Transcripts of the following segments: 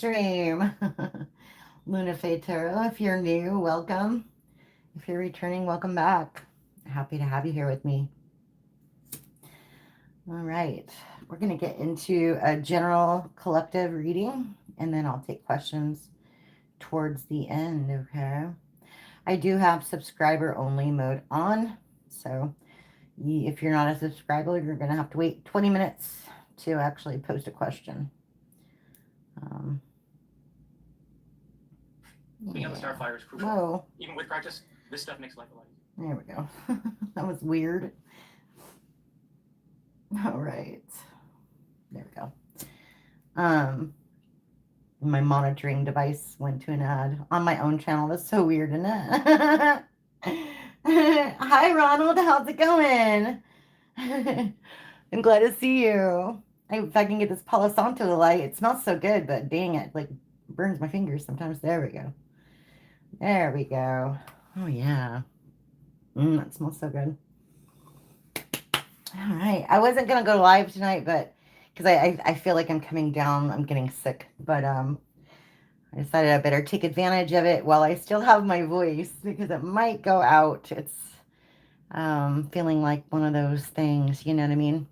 Stream. LunaFae Tarot. If you're new, welcome. If you're returning, welcome back. Happy to have you here with me. All right. We're going to get into a general collective reading, and then I'll take questions towards the end, okay? I do have subscriber only mode on, so if you're not a subscriber, you're going to have to wait 20 minutes to actually post a question. Being on the Starfire is crucial. Whoa. Even with practice, this stuff makes life a lot easier. There we go. That was weird. All right. There we go. My monitoring device went to an ad on my own channel. That's so weird, isn't it? Hi, Ronald. How's it going? I'm glad to see you. If I can get this Palo Santo light, it smells so good, but dang it, like burns my fingers sometimes. There we go. There we go. Oh, yeah. That smells so good. All right. I wasn't going to go live tonight, but because I feel like I'm coming down. I'm getting sick. But I decided I better take advantage of it while I still have my voice because it might go out. It's feeling like one of those things. You know what I mean?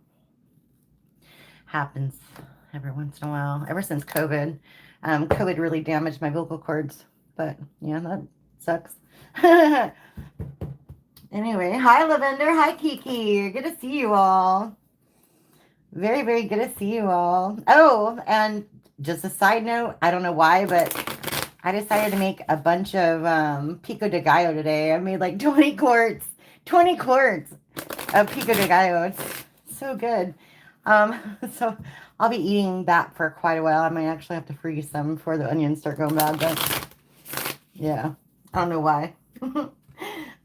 Happens every once in a while. Ever since COVID. COVID really damaged my vocal cords. But, yeah, that sucks. Anyway, hi, Lavender. Hi, Kiki. Good to see you all. Very, very good to see you all. Oh, and just a side note, I don't know why, but I decided to make a bunch of pico de gallo today. I made like 20 quarts of pico de gallo. It's so good. So I'll be eating that for quite a while. I might actually have to freeze some before the onions start going bad, but yeah, I don't know why.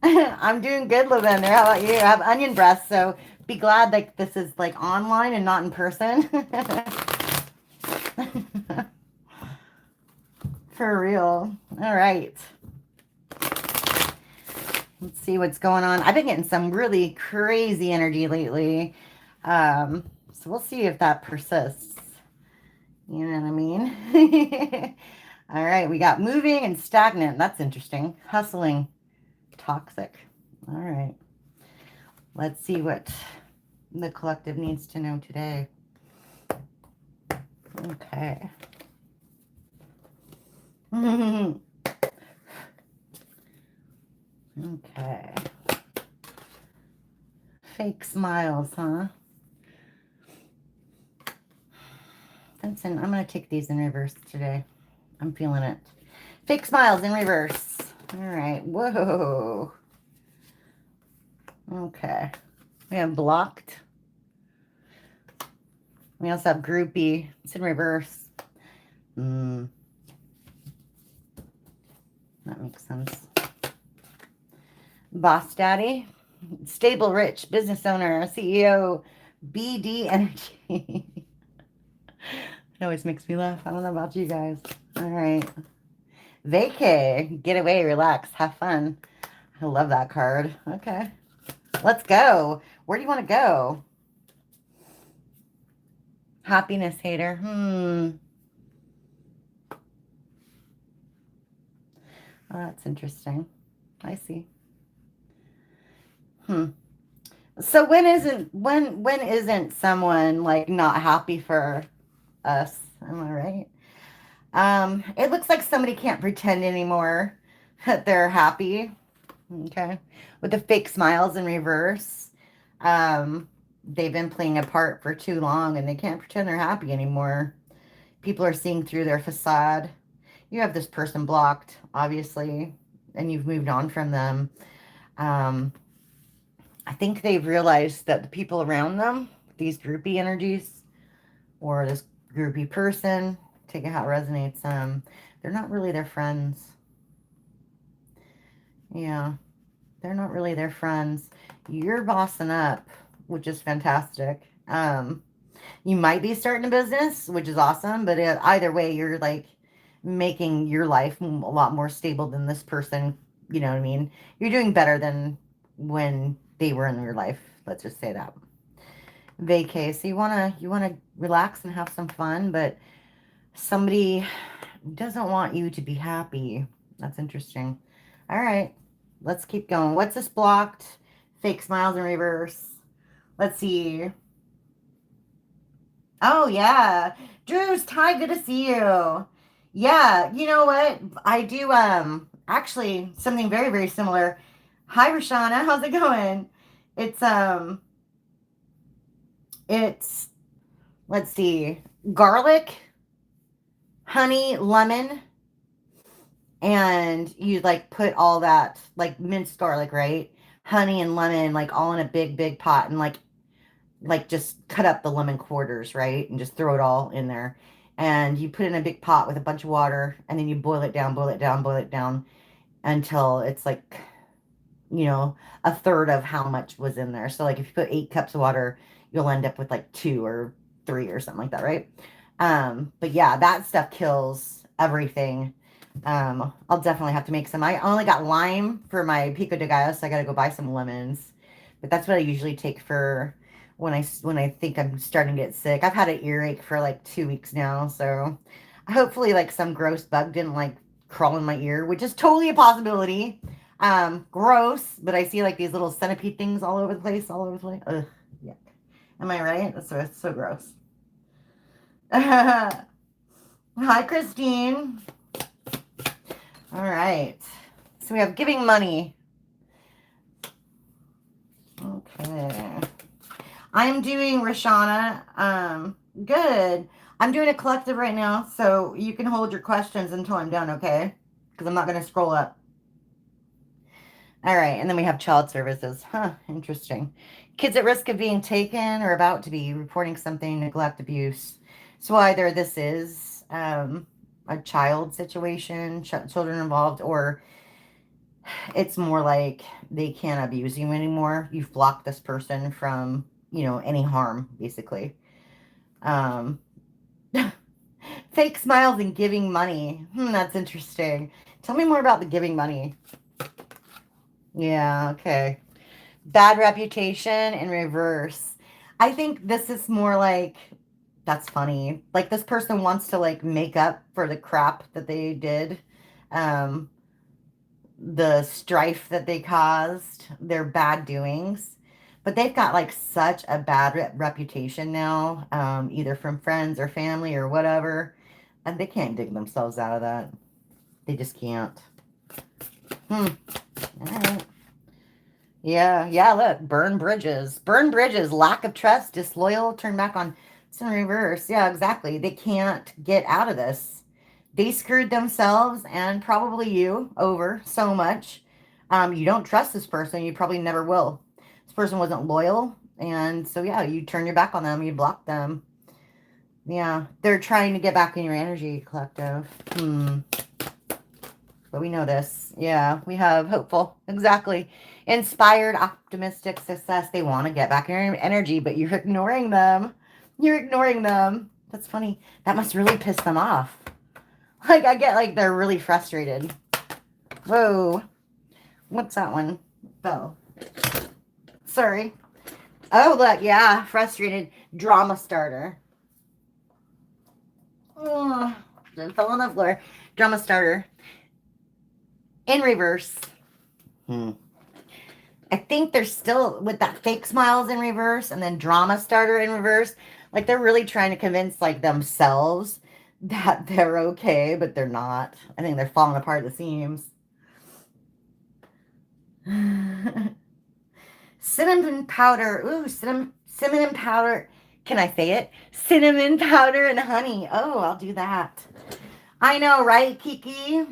I'm doing good, Lavender. How about you? I have onion breasts, so be glad like this is like online and not in person. For real. All right. Let's see what's going on. I've been getting some really crazy energy lately. So we'll see if that persists. You know what I mean? All right, we got moving and stagnant. That's interesting. Hustling. Toxic. All right. Let's see what the collective needs to know today. Okay. Okay. Fake smiles, huh? Vincent, I'm going to take these in reverse today. I'm feeling it. Fake smiles in reverse. All right. Whoa. Okay. We have blocked. We also have groupie. It's in reverse. That makes sense. Boss daddy. Stable rich. Business owner. CEO. BD energy. It always makes me laugh. I don't know about you guys. All right. Vacay. Get away. Relax. Have fun. I love that card. Okay. Let's go. Where do you want to go? Happiness hater. Oh, that's interesting. I see. So when isn't someone like not happy for us? Am I right? It looks like somebody can't pretend anymore that they're happy. Okay. With the fake smiles in reverse. They've been playing a part for too long and they can't pretend they're happy anymore. People are seeing through their facade. You have this person blocked, obviously, and you've moved on from them. I think they've realized that the people around them, these groupie energies, or this groupie person, take it how it resonates, they're not really their friends. Yeah, they're not really their friends. You're bossing up, which is fantastic. You might be starting a business, which is awesome, but either way, you're like making your life a lot more stable than this person. You know what I mean? You're doing better than when they were in your life. Let's just say that. Vacay. So you wanna relax and have some fun, but Somebody doesn't want you to be happy. That's interesting. All right. Let's keep going. What's this blocked? Fake smiles in reverse. Let's see. Oh, yeah. Drew's, Ty, good to see you. Yeah, you know what? I do, actually, something very, very similar. Hi, Rashana. How's it going? It's, it's, let's see, garlic, honey, lemon, and you, like, put all that, like, minced garlic, right? Honey and lemon, like, all in a big, big pot, and, like just cut up the lemon quarters, right? And just throw it all in there. And you put it in a big pot with a bunch of water, and then you boil it down, boil it down, boil it down until it's like, you know, a third of how much was in there. So like if you put 8 cups of water, you'll end up with like 2 or 3 or something like that, right? But yeah, that stuff kills everything. I'll definitely have to make some. I only got lime for my pico de gallo, so I gotta go buy some lemons. But that's what I usually take for when I think I'm starting to get sick. I've had an earache for like 2 weeks now, so hopefully like some gross bug didn't like crawl in my ear, which is totally a possibility. Gross, but I see like these little centipede things all over the place, all over the place. Ugh, yuck. Am I right? That's so gross. Hi, Christine. All right. So we have giving money. Okay. I'm doing Rashana. Good. I'm doing a collective right now, so you can hold your questions until I'm done, okay? Because I'm not going to scroll up. All right, and then we have child services. Huh, interesting. Kids at risk of being taken or about to be reporting something, neglect, abuse. So either this is a child situation, children involved, or it's more like they can't abuse you anymore. You've blocked this person from, you know, any harm, basically. Um, fake smiles and giving money. That's interesting. Tell me more about the giving money. Yeah, okay. Bad reputation in reverse. I think this is more like, that's funny. Like this person wants to like make up for the crap that they did. Um, the strife that they caused, their bad doings. But they've got like such a bad reputation now, either from friends or family or whatever, and they can't dig themselves out of that. They just can't. All right. Yeah, look, burn bridges. Burn bridges, lack of trust, disloyal, turn back on. It's in reverse. Yeah, exactly. They can't get out of this. They screwed themselves and probably you over so much. You don't trust this person. You probably never will. This person wasn't loyal. And so, yeah, you turn your back on them. You block them. Yeah, they're trying to get back in your energy, collective. But we know this. Yeah, we have hopeful. Exactly. Inspired, optimistic success. They want to get back in your energy, but you're ignoring them. You're ignoring them. That's funny. That must really piss them off. Like, I get like they're really frustrated. Whoa. What's that one? Oh. Sorry. Oh, look. Yeah. Frustrated. Drama starter. Oh, it fell on the floor. Drama starter. In reverse. I think they're still with that fake smiles in reverse and then drama starter in reverse. Like they're really trying to convince like themselves that they're okay, but they're not. I think they're falling apart at the seams. Cinnamon powder. Ooh, cinnamon powder. Can I say it? Cinnamon powder and honey. Oh, I'll do that. I know, right, Kiki?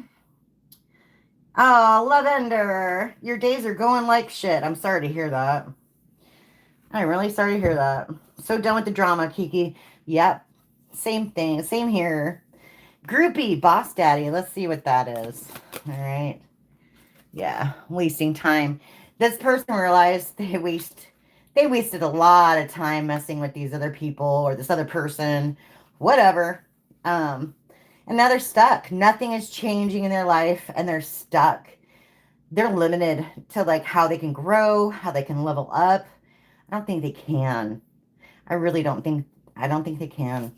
Oh, Lavender. Your days are going like shit. I'm sorry to hear that. I'm really sorry to hear that. So done with the drama, Kiki. Yep. Same thing. Same here. Groupie, boss daddy. Let's see what that is. All right. Yeah. Wasting time. This person realized they wasted a lot of time messing with these other people or this other person. Whatever. And now they're stuck. Nothing is changing in their life and they're stuck. They're limited to like how they can grow, how they can level up. I don't think they can. I don't think they can.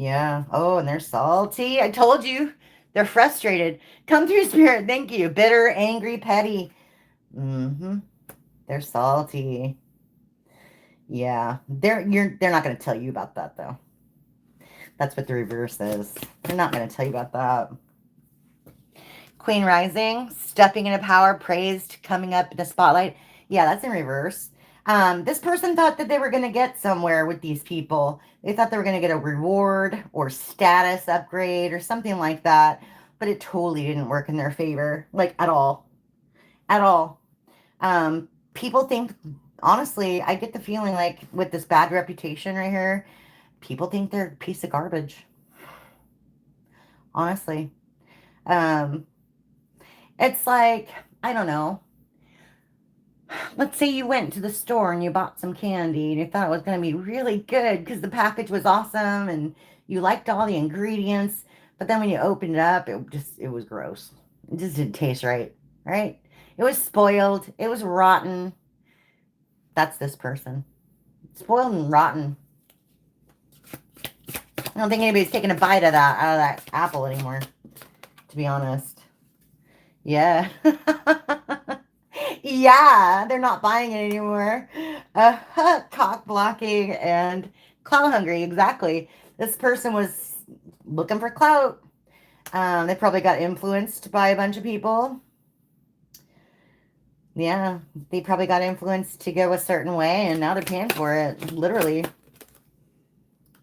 Yeah. Oh, and they're salty. I told you. They're frustrated. Come through, Spirit. Thank you. Bitter, angry, petty. Mm-hmm. They're salty. Yeah. They're not going to tell you about that, though. That's what the reverse is. They're not going to tell you about that. Queen rising, stepping into power, praised, coming up in the spotlight. Yeah, that's in reverse. This person thought that they were going to get somewhere with these people. They thought they were going to get a reward or status upgrade or something like that. But it totally didn't work in their favor. Like, at all. At all. People think, honestly, I get the feeling like with this bad reputation right here, people think they're a piece of garbage. Honestly. It's like, I don't know. Let's say you went to the store and you bought some candy and you thought it was going to be really good because the package was awesome and you liked all the ingredients. But then when you opened it up, it was gross. It just didn't taste right, right? It was spoiled. It was rotten. That's this person. Spoiled and rotten. I don't think anybody's taking a bite of that out of that apple anymore, to be honest. Yeah. Yeah, they're not buying it anymore. Cock blocking and clout hungry. Exactly. This person was looking for clout. They probably got influenced by a bunch of people. Yeah, they probably got influenced to go a certain way, and now they're paying for it. Literally.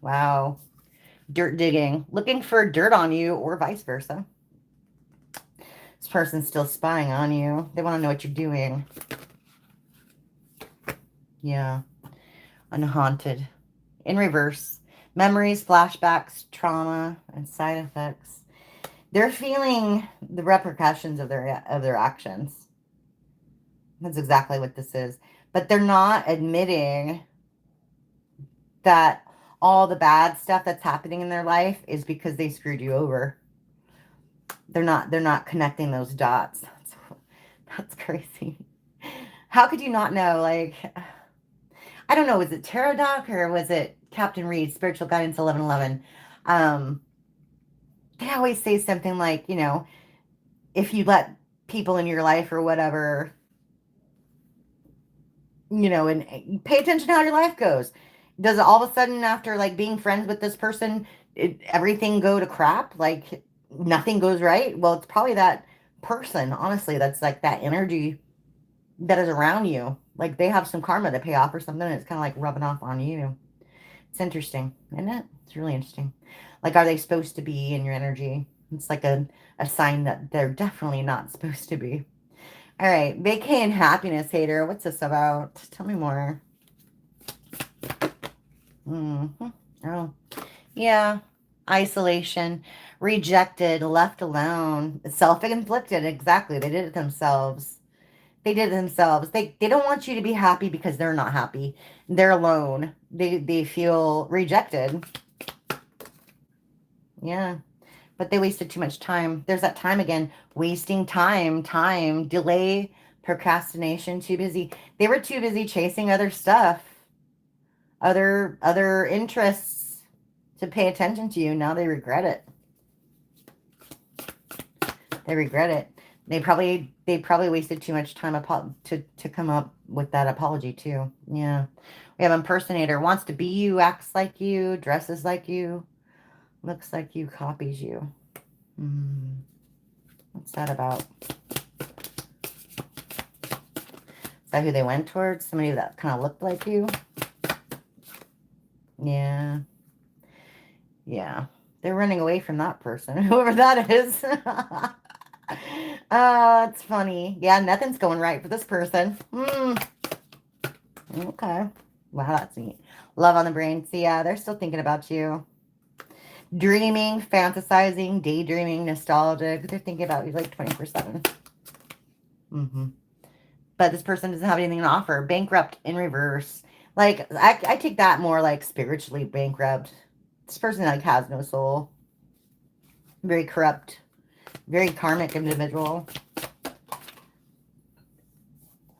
Wow. Dirt digging. Looking for dirt on you or vice versa. This person's still spying on you. They want to know what you're doing. Yeah. Unhaunted. In reverse. Memories, flashbacks, trauma, and side effects. They're feeling the repercussions of their actions. That's exactly what this is. But they're not admitting that all the bad stuff that's happening in their life is because they screwed you over. They're not connecting those dots. That's crazy. How could you not know? Like, I don't know, was it Tarot Doc or was it Captain Reid, Spiritual Guidance 1111? They always say something like, if you let people in your life or whatever, and pay attention to how your life goes. Does it all of a sudden after like being friends with this person, everything go to crap? Like nothing goes right? Well, it's probably that person, honestly, that's like that energy that is around you. Like they have some karma to pay off or something, and it's kind of like rubbing off on you. It's interesting, isn't it? It's really interesting. Like, are they supposed to be in your energy? It's like a sign that they're definitely not supposed to be. All right, vacay and happiness hater. What's this about? Tell me more. Oh, yeah. Isolation, rejected, left alone, self-inflicted. Exactly. They did it themselves. They did it themselves. They don't want you to be happy because they're not happy. They're alone. They feel rejected. Yeah. But they wasted too much time. There's that time again. Wasting time, delay, procrastination, too busy. They were too busy chasing other stuff, other interests to pay attention to you. Now they regret it. They regret it. They probably wasted too much time to come up with that apology too. Yeah. We have impersonator. Wants to be you, acts like you, dresses like you, looks like you, copies you. What's that about? Is that who they went towards? Somebody that kind of looked like you? Yeah. Yeah. They're running away from that person, whoever that is. It's funny. Yeah, nothing's going right for this person. Okay. Wow, that's neat. Love on the brain. See, yeah, they're still thinking about you. Dreaming, fantasizing, daydreaming, nostalgic. They're thinking about you like 24/7. But this person doesn't have anything to offer. Bankrupt in reverse. Like, I take that more like spiritually bankrupt. This person like has no soul. Very corrupt. Very karmic individual.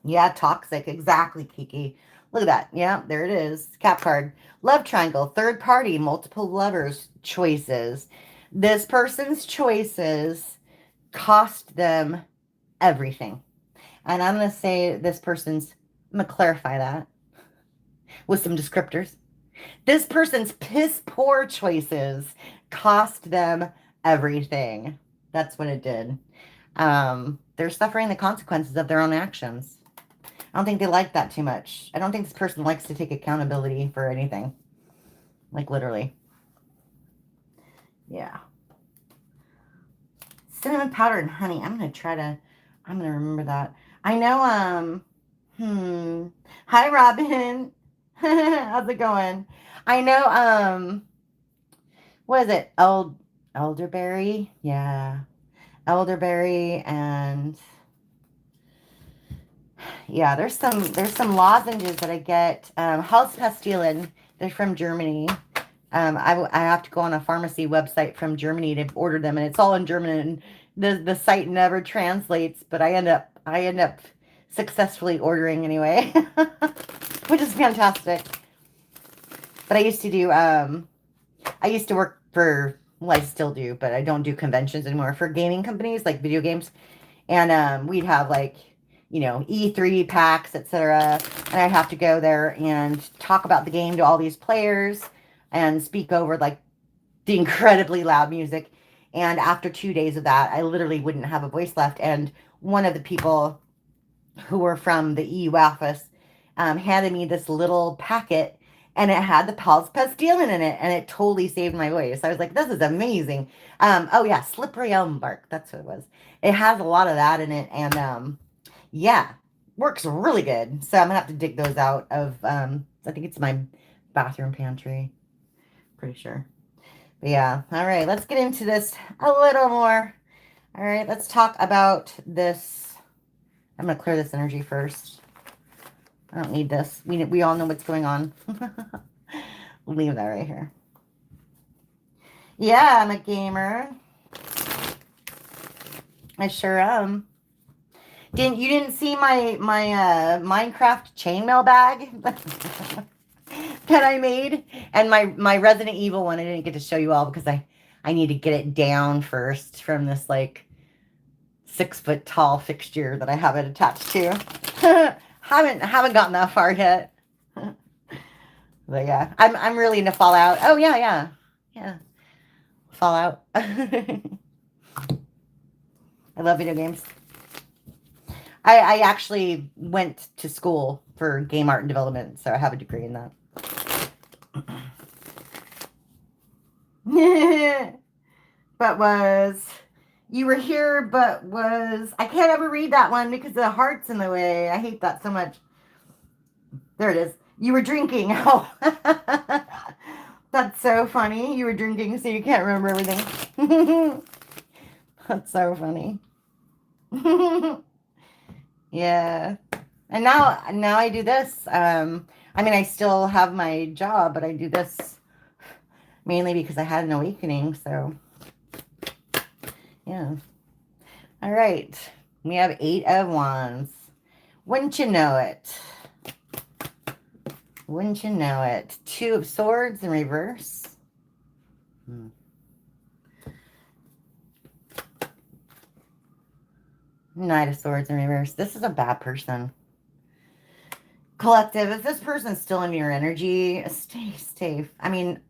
Yeah, toxic. Exactly, Kiki. Look at that. Yeah, there it is. Cap card. Love triangle. Third party. Multiple lovers. Choices. This person's choices cost them everything. And I'm going to say this person's, I'm going to clarify that with some descriptors. This person's piss poor choices cost them everything. That's what it did. They're suffering the consequences of their own actions. I don't think they like that too much. I don't think this person likes to take accountability for anything. Like literally. Yeah. Cinnamon powder and honey. I'm going to remember that. I know, hi Robin. How's it going? I know, what is it? Elderberry? Yeah. Elderberry and yeah, there's some lozenges that I get. Haus Pastillen. They're from Germany. I have to go on a pharmacy website from Germany to order them, and it's all in German, and the site never translates. But I end up successfully ordering anyway, which is fantastic. But I used to work for, well, I still do, but I don't do conventions anymore, for gaming companies like video games, and we'd have like, E3 packs, etc. And I'd have to go there and talk about the game to all these players and speak over like the incredibly loud music. And after 2 days of that, I literally wouldn't have a voice left. And one of the people who were from the EU office handed me this little packet, and it had the Pals Pastillen in it, and it totally saved my voice. I was like, this is amazing. Oh yeah, slippery elm bark. That's what it was. It has a lot of that in it, and yeah, works really good. So I'm gonna have to dig those out of, I think it's my bathroom pantry. Pretty sure. But yeah, all right, let's get into this a little more. All right, let's talk about this. I'm gonna clear this energy first. I don't need this. We all know what's going on. Leave that right here. Yeah, I'm a gamer. I sure am. You didn't see my Minecraft chainmail bag that I made? And my Resident Evil one, I didn't get to show you all because I need to get it down first from this like 6-foot tall fixture that I have it attached to. haven't gotten that far yet. But yeah, I'm really into Fallout. Oh yeah. Fallout. I love video games. I actually went to school for game art and development, so I have a degree in that. You were here, I can't ever read that one because the heart's in the way. I hate that so much. There it is. You were drinking. Oh, that's so funny. You were drinking, so you can't remember everything. That's so funny. Yeah. And now I do this. I still have my job, but I do this mainly because I had an awakening. So, yeah. All right. We have 8 of Wands. Wouldn't you know it? Wouldn't you know it? 2 of Swords in reverse. Knight of Swords in reverse. This is a bad person. Collective, if this person's still in your energy, stay safe.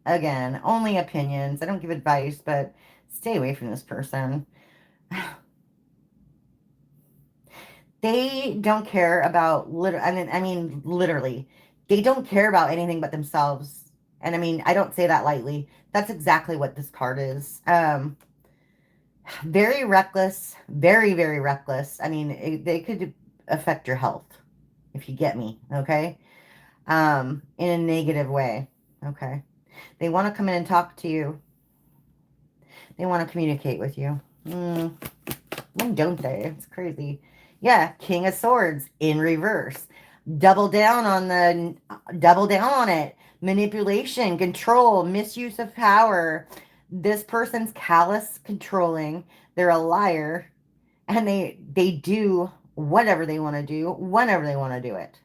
Again, only opinions. I don't give advice, but stay away from this person. They don't care about, literally, they don't care about anything but themselves. And I don't say that lightly. That's exactly what this card is. Very reckless, very, very reckless. They could affect your health, if you get me, okay? In a negative way, okay? They want to come in and talk to you. They want to communicate with you. When don't they? It's crazy. Yeah, King of Swords in reverse. Double down on it. Manipulation, control, misuse of power. This person's callous, controlling. They're a liar. And they do whatever they want to do, whenever they want to do it.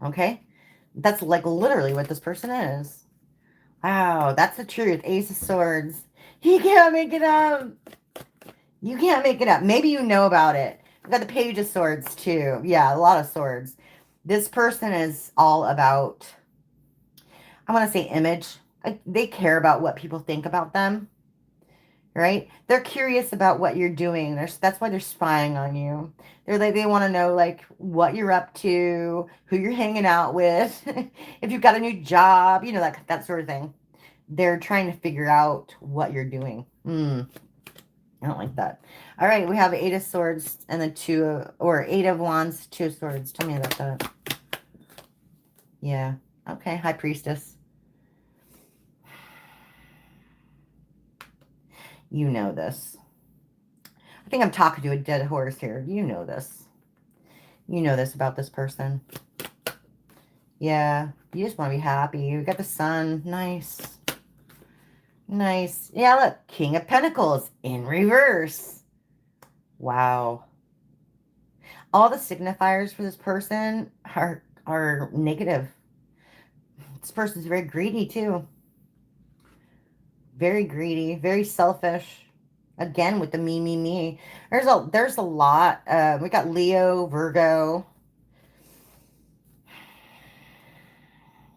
Okay? That's like literally what this person is. Wow, that's the truth. Ace of Swords. You can't make it up. You can't make it up. Maybe you know about it. We've got the Page of Swords too. Yeah, a lot of swords. This person is all about, I want to say image. They care about what people think about them, right? They're curious about what you're doing. That's why they're spying on you. They're like, they want to know like what you're up to, who you're hanging out with, if you've got a new job, you know, that sort of thing. They're trying to figure out what you're doing. I don't like that. All right, we have Eight of Swords and the Eight of Wands, Two of Swords. Tell me about that. Yeah. Okay, High Priestess. You know this. I think I'm talking to a dead horse here. You know this. You know this about this person. Yeah, you just want to be happy. You got the Sun. Nice. Nice. Yeah, look. King of Pentacles in reverse. Wow. All the signifiers for this person are negative. This person's very greedy too. Very greedy, very selfish. Again with the me. There's a lot. We got Leo, Virgo.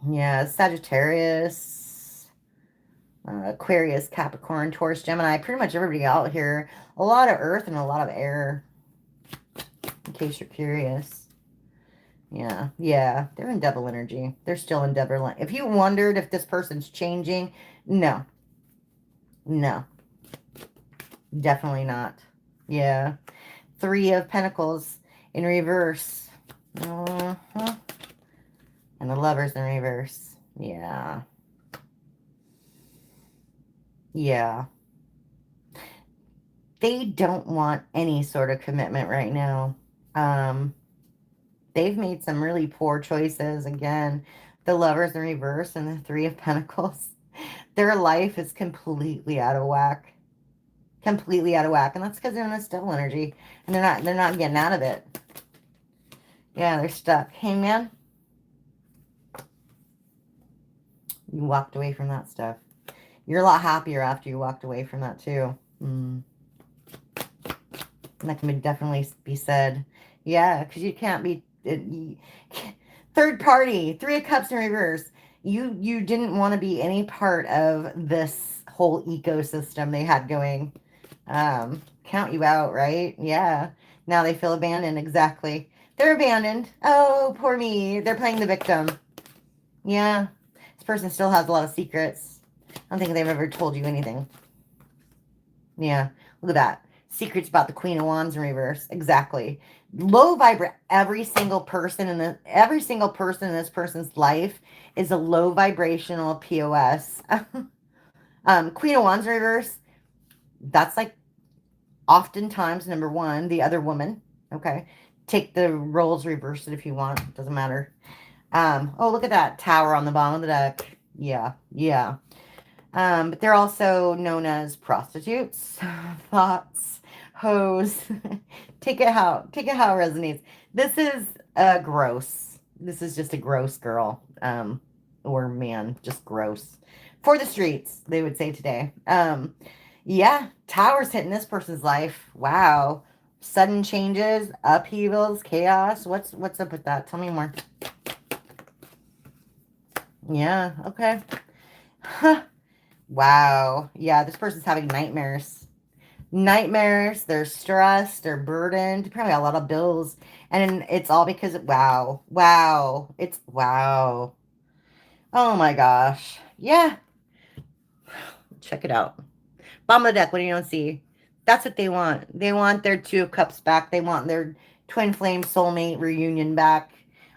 Yeah, Sagittarius, Aquarius, Capricorn, Taurus, Gemini. Pretty much everybody out here. A lot of earth and a lot of air. In case you're curious. Yeah, they're in devil energy. They're still in devil. If you wondered if this person's changing, no, definitely not. Yeah, Three of Pentacles in reverse, and the Lovers in reverse. Yeah, they don't want any sort of commitment right now. They've made some really poor choices. Again, the Lovers in reverse and the Three of Pentacles. Their life is completely out of whack. Completely out of whack. And that's because they're in this devil energy. And they're not getting out of it. Yeah, they're stuck. Hey, man. You walked away from that stuff. You're a lot happier after you walked away from that, too. And that can definitely be said. Yeah, because you can't be... Third party, Three of Cups in reverse. You didn't want to be any part of this whole ecosystem they had going. Count you out, right? Yeah. Now they feel abandoned. Exactly. They're abandoned. Oh, poor me. They're playing the victim. Yeah. This person still has a lot of secrets. I don't think they've ever told you anything. Yeah. Look at that. Secrets about the Queen of Wands in reverse. Exactly. Low vibrate. Every single person in this person's life is a low vibrational POS. Queen of Wands in reverse. That's like oftentimes number one, the other woman. Okay. Take the roles, reverse it if you want. It doesn't matter. Oh, look at that Tower on the bottom of the deck. Yeah. But they're also known as prostitutes, thoughts, hoes. Take it how it resonates. This is gross. This is just a gross girl, or man, just gross. For the streets, they would say today. Yeah, Towers hitting this person's life. Wow. Sudden changes, upheavals, chaos. What's up with that? Tell me more. Yeah, okay. Huh. Wow. Yeah, this person's having nightmares. They're stressed, they're burdened, probably a lot of bills. And it's all because of, wow. It's wow. Oh my gosh. Yeah. Check it out. Bottom of the deck, what do you don't see? That's what they want. They want their Two of Cups back. They want their twin flame soulmate reunion back.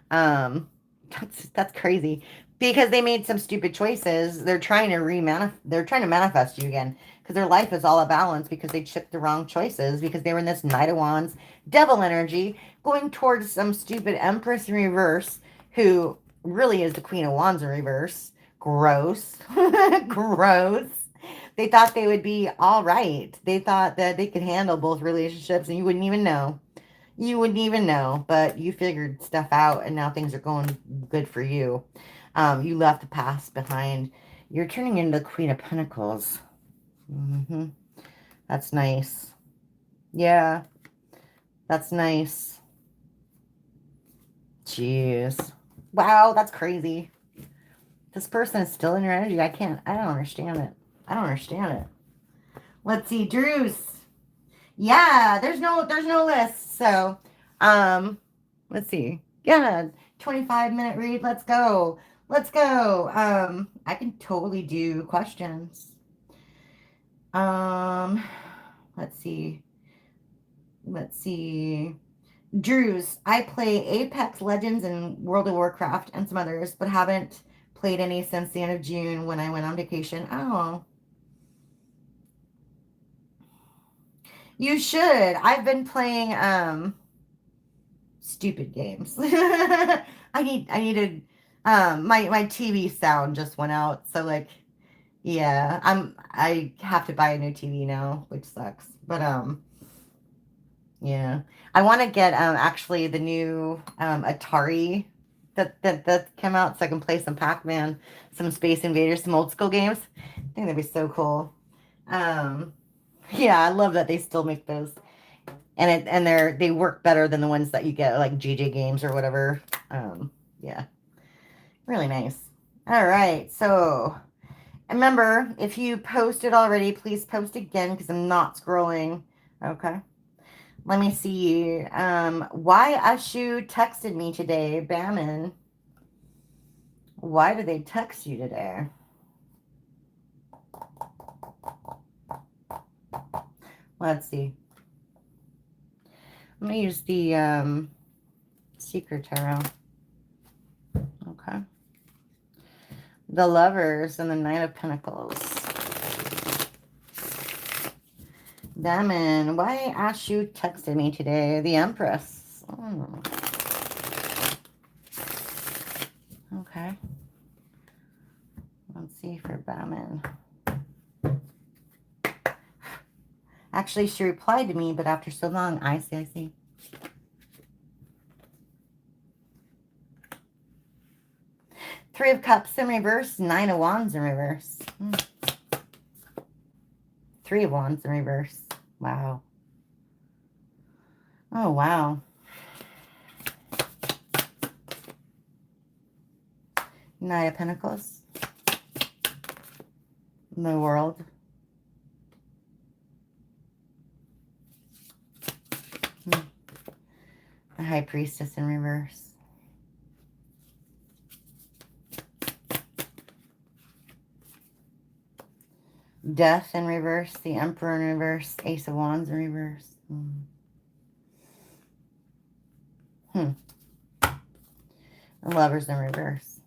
That's crazy. Because they made some stupid choices. They're trying to manifest you again. Because their life is all a balance because they took the wrong choices. Because they were in this Knight of Wands, devil energy, going towards some stupid Empress in reverse, who really is the Queen of Wands in reverse. Gross. Gross. They thought they would be all right. They thought that they could handle both relationships and you wouldn't even know. You wouldn't even know, but you figured stuff out and now things are going good for you. You left the past behind. You're turning into the Queen of Pentacles. That's nice. Yeah, that's nice. Jeez. Wow, that's crazy. This person is still in your energy. I don't understand it. I don't understand it. Let's see, Drews. Yeah, there's no list. So, let's see. Yeah, 25-minute read. Let's go. Let's go. I can totally do questions. Let's see. Let's see. Drews, I play Apex Legends and World of Warcraft and some others, but haven't played any since the end of June when I went on vacation. Oh. You should. I've been playing stupid games. I needed my TV sound just went out, so like yeah, I have to buy a new TV now, which sucks. But yeah. I want to get actually the new Atari that came out so I can play some Pac-Man, some Space Invaders, some old school games. I think that'd be so cool. Yeah, I love that they still make those. And they work better than the ones that you get like Gigi games or whatever. Yeah. Really nice. All right. So remember, if you posted already, please post again because I'm not scrolling. Okay. Let me see. Why Ashu texted me today, Bamon. Why did they text you today? Let's see. I'm gonna use the Secret Tarot. Okay. The Lovers and the Knight of Pentacles. Bamon, why Ashu texted me today? The Empress. Oh. Okay. Let's see for Bamon. Actually, she replied to me, but after so long, I see. Three of Cups in reverse, Nine of Wands in reverse. Three of Wands in reverse. Wow. Oh, wow. Knight of Pentacles. The World. The High Priestess in reverse. Death in reverse. The Emperor in reverse. Ace of Wands in reverse. The Lovers in reverse.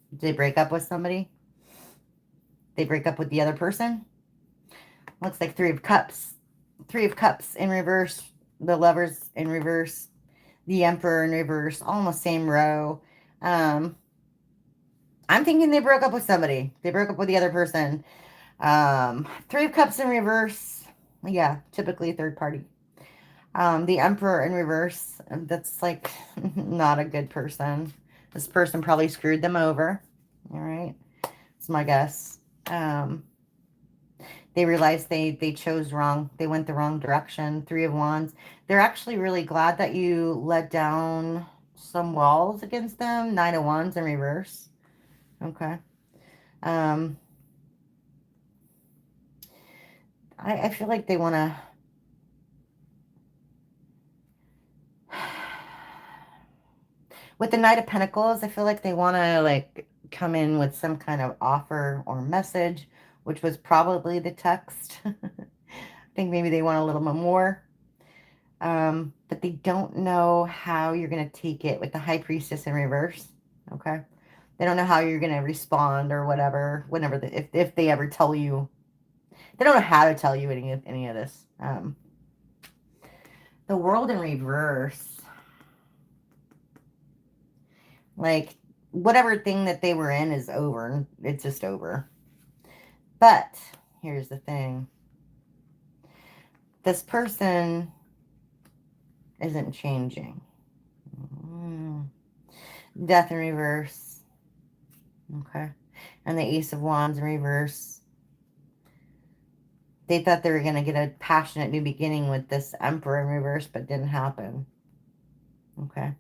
Did they break up with somebody? They break up with the other person? Looks like Three of Cups. Three of Cups in reverse. The Lovers in reverse. The Emperor in reverse. All in the same row. I'm thinking they broke up with somebody. They broke up with the other person. Three of Cups in reverse. Yeah, typically third party. The Emperor in reverse. That's like not a good person. This person probably screwed them over. All right. That's my guess. They realized they chose wrong. They went the wrong direction. Three of Wands. They're actually really glad that you let down some walls against them. Nine of Wands in reverse. Okay. I feel like they want to... With the Knight of Pentacles, I feel like they want to like come in with some kind of offer or message, which was probably the text. I think maybe they want a little bit more. But they don't know how you're going to take it with the High Priestess in reverse. Okay. They don't know how you're going to respond or whatever, whenever, if they ever tell you. They don't know how to tell you any of this. The World in reverse. Like, whatever thing that they were in is over. It's just over. But, here's the thing. This person isn't changing. Death in reverse. Okay. And the Ace of Wands in reverse. They thought they were going to get a passionate new beginning with this Emperor in reverse, but didn't happen. Okay.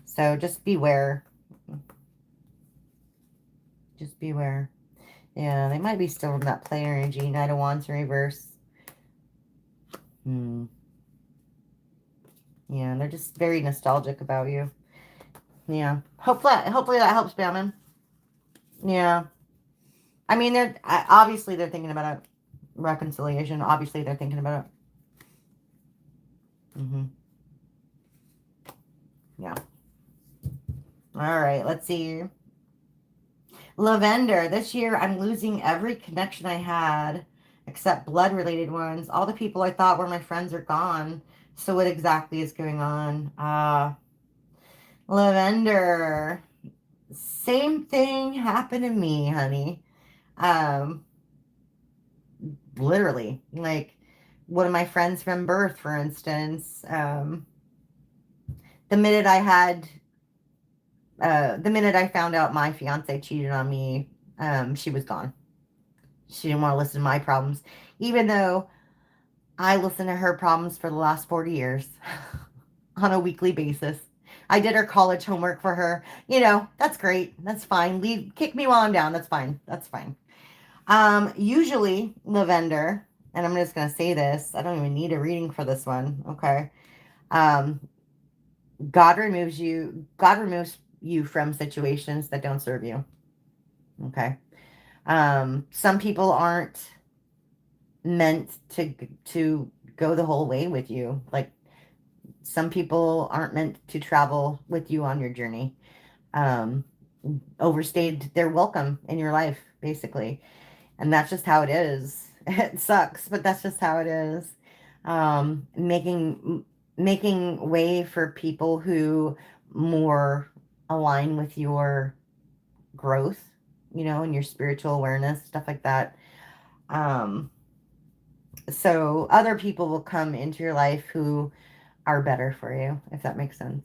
So just beware. Just beware. Yeah, they might be still in that play energy. Knight of Wands in reverse. Yeah, they're just very nostalgic about you. Yeah. Hopefully that helps, Bamon. Yeah. I mean, obviously they're thinking about it. Reconciliation. Obviously they're thinking about it. Yeah. All right, let's see. Lavender. This year I'm losing every connection I had except blood-related ones. All the people I thought were my friends are gone. So what exactly is going on? Lavender. Same thing happened to me, honey. Literally, like one of my friends from birth, for instance, the minute I found out my fiance cheated on me, she was gone. She didn't want to listen to my problems, even though I listened to her problems for the last 40 years on a weekly basis. I did her college homework for her. You know, that's great. That's fine. Kick me while I'm down. That's fine. That's fine. Usually, Lavender, and I'm just going to say this. I don't even need a reading for this one. Okay. God removes you from situations that don't serve you. Okay. Some people aren't meant to go the whole way with you. Like, some people aren't meant to travel with you on your journey. Overstayed their welcome in your life, basically. And that's just how it is. It sucks, but that's just how it is. Making way for people who more align with your growth, you know, and your spiritual awareness, stuff like that. So other people will come into your life who are better for you, if that makes sense.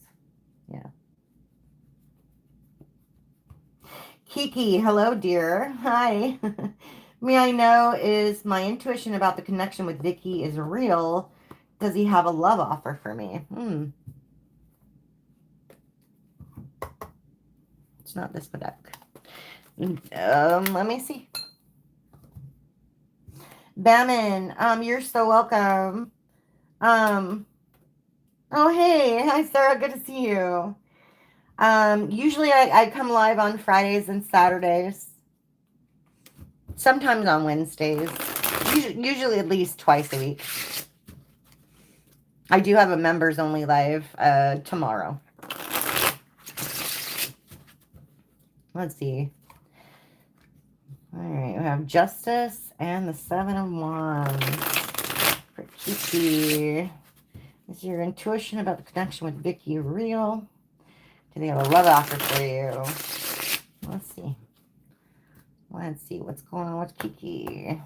Yeah. Kiki, hello, dear. Hi. May I know, is my intuition about the connection with Vicky is real? Does he have a love offer for me? It's not this deck. Let me see. Bamon, you're so welcome. Oh, hey. Hi, Sarah. Good to see you. Usually I come live on Fridays and Saturdays. Sometimes on Wednesdays. Usually at least twice a week. I do have a members only live tomorrow. Let's see. All right, we have Justice and the Seven of Wands for Kiki. Is your intuition about the connection with Vicky real? Do they have a love offer for you? Let's see. Let's see what's going on with Kiki.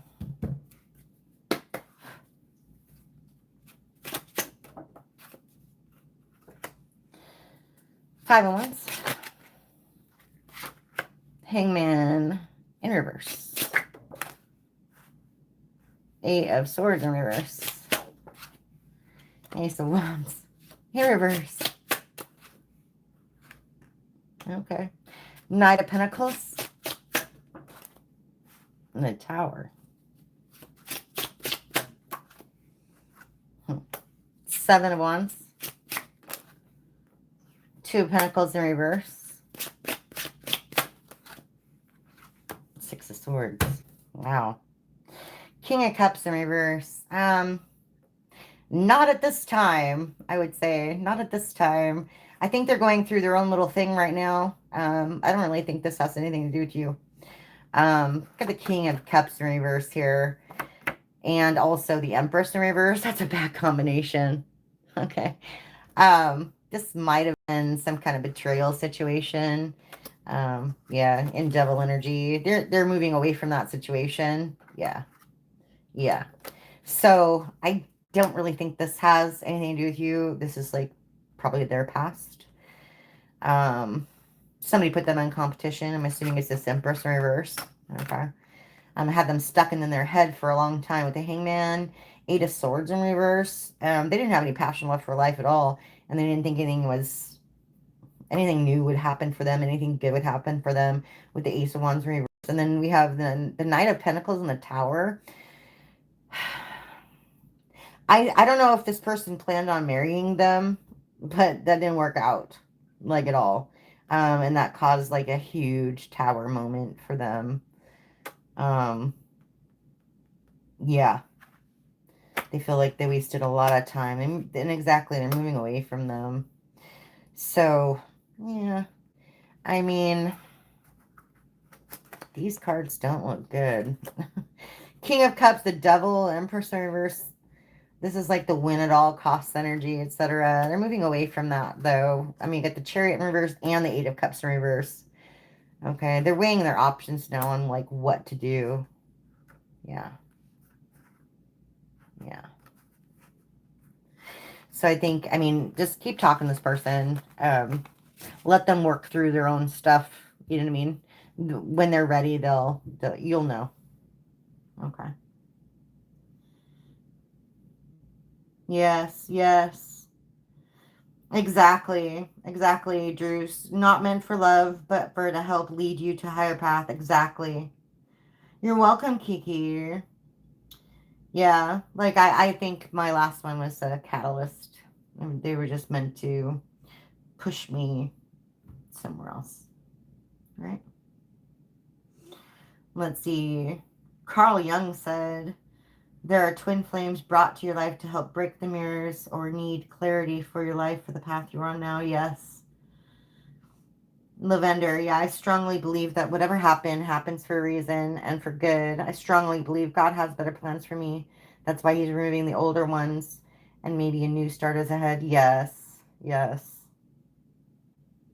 Five of Wands. Hangman in reverse. Eight of Swords in reverse. Ace of Wands in reverse. Okay. Knight of Pentacles. And the Tower. Seven of Wands. Two of Pentacles in reverse. Six of Swords. Wow. King of Cups in reverse. Not at this time, I would say. Not at this time. I think they're going through their own little thing right now. I don't really think this has anything to do with you. Got the King of Cups in reverse here. And also the Empress in reverse. That's a bad combination. Okay. This might have been some kind of betrayal situation. Yeah, in devil energy. They're moving away from that situation. Yeah. Yeah. So don't really think this has anything to do with you. This is like probably their past. Somebody put them in competition. I'm assuming it's this Empress in reverse. Okay. Had them stuck in their head for a long time with the Hangman, 8 of Swords in reverse. They didn't have any passion left for life at all, and they didn't think anything new would happen for them, anything good would happen for them with the Ace of Wands in reverse. And then we have the Knight of Pentacles in the Tower. I don't know if this person planned on marrying them, but that didn't work out, like, at all. And that caused, like, a huge tower moment for them. Yeah. They feel like they wasted a lot of time. And exactly, they're moving away from them. So, yeah. I mean, these cards don't look good. King of Cups, the Devil, Empress in reverse. This is like the win at all costs energy, etc. They're moving away from that, though. I mean, you got the Chariot in reverse and the 8 of Cups in reverse. Okay, they're weighing their options now on, like, what to do. Yeah. Yeah. So I think, I mean, just keep talking to this person. Let them work through their own stuff. You know what I mean? When they're ready, you'll know. Okay. Yes, yes. Exactly. Exactly, Druce. Not meant for love, but for to help lead you to a higher path. Exactly. You're welcome, Kiki. Yeah, like I think my last one was a catalyst. They were just meant to push me somewhere else. Right? Let's see. Carl Jung said, there are twin flames brought to your life to help break the mirrors or need clarity for your life for the path you're on now. Yes. Lavender, yeah, I strongly believe that whatever happened happens for a reason and for good. I strongly believe God has better plans for me. That's why he's removing the older ones and maybe a new start is ahead. Yes. Yes.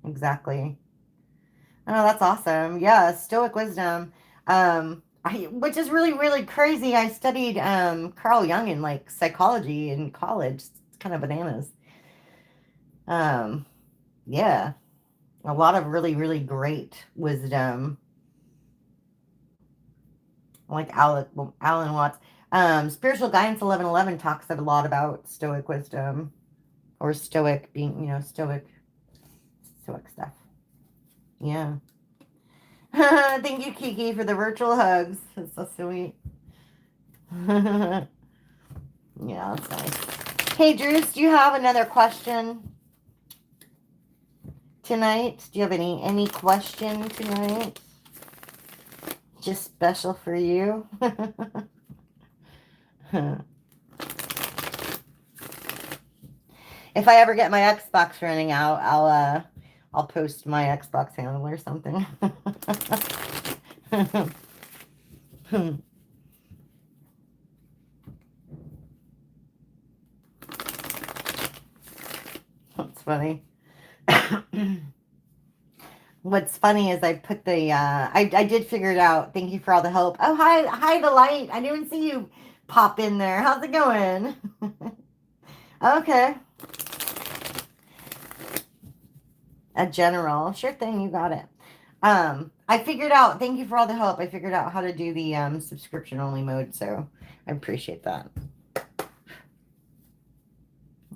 Exactly. Oh, that's awesome. Yeah, Stoic wisdom. Which is really, really crazy. I studied Carl Jung in, like, psychology in college. It's kind of bananas. Um, yeah, a lot of really, really great wisdom. Like Alan Watts. Spiritual Guidance 1111 talks a lot about Stoic wisdom, or Stoic being, Stoic stuff. Yeah. Thank you, Kiki, for the virtual hugs. That's so sweet. Yeah, that's nice. Hey, Druce, do you have another question tonight? Do you have any question tonight? Just special for you? If I ever get my Xbox running out, I'll post my Xbox handle or something. That's funny. What's funny is I put I did figure it out. Thank you for all the help. Oh, hi, the light. I didn't see you pop in there. How's it going? Okay. A general. Sure thing, you got it. I figured out, thank you for all the help. I figured out how to do the subscription only mode, so I appreciate that.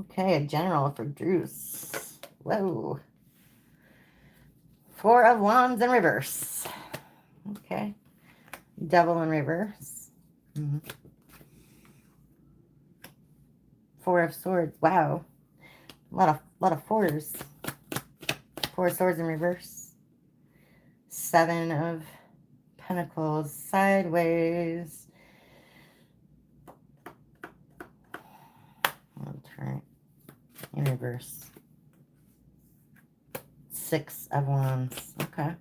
Okay, a general for Druce. Whoa. 4 of Wands in reverse. Okay. Devil in reverse. 4 of Swords. Wow. A lot of fours. 4 of Swords in reverse. 7 of Pentacles sideways. That's right. In reverse. 6 of Wands. Okay.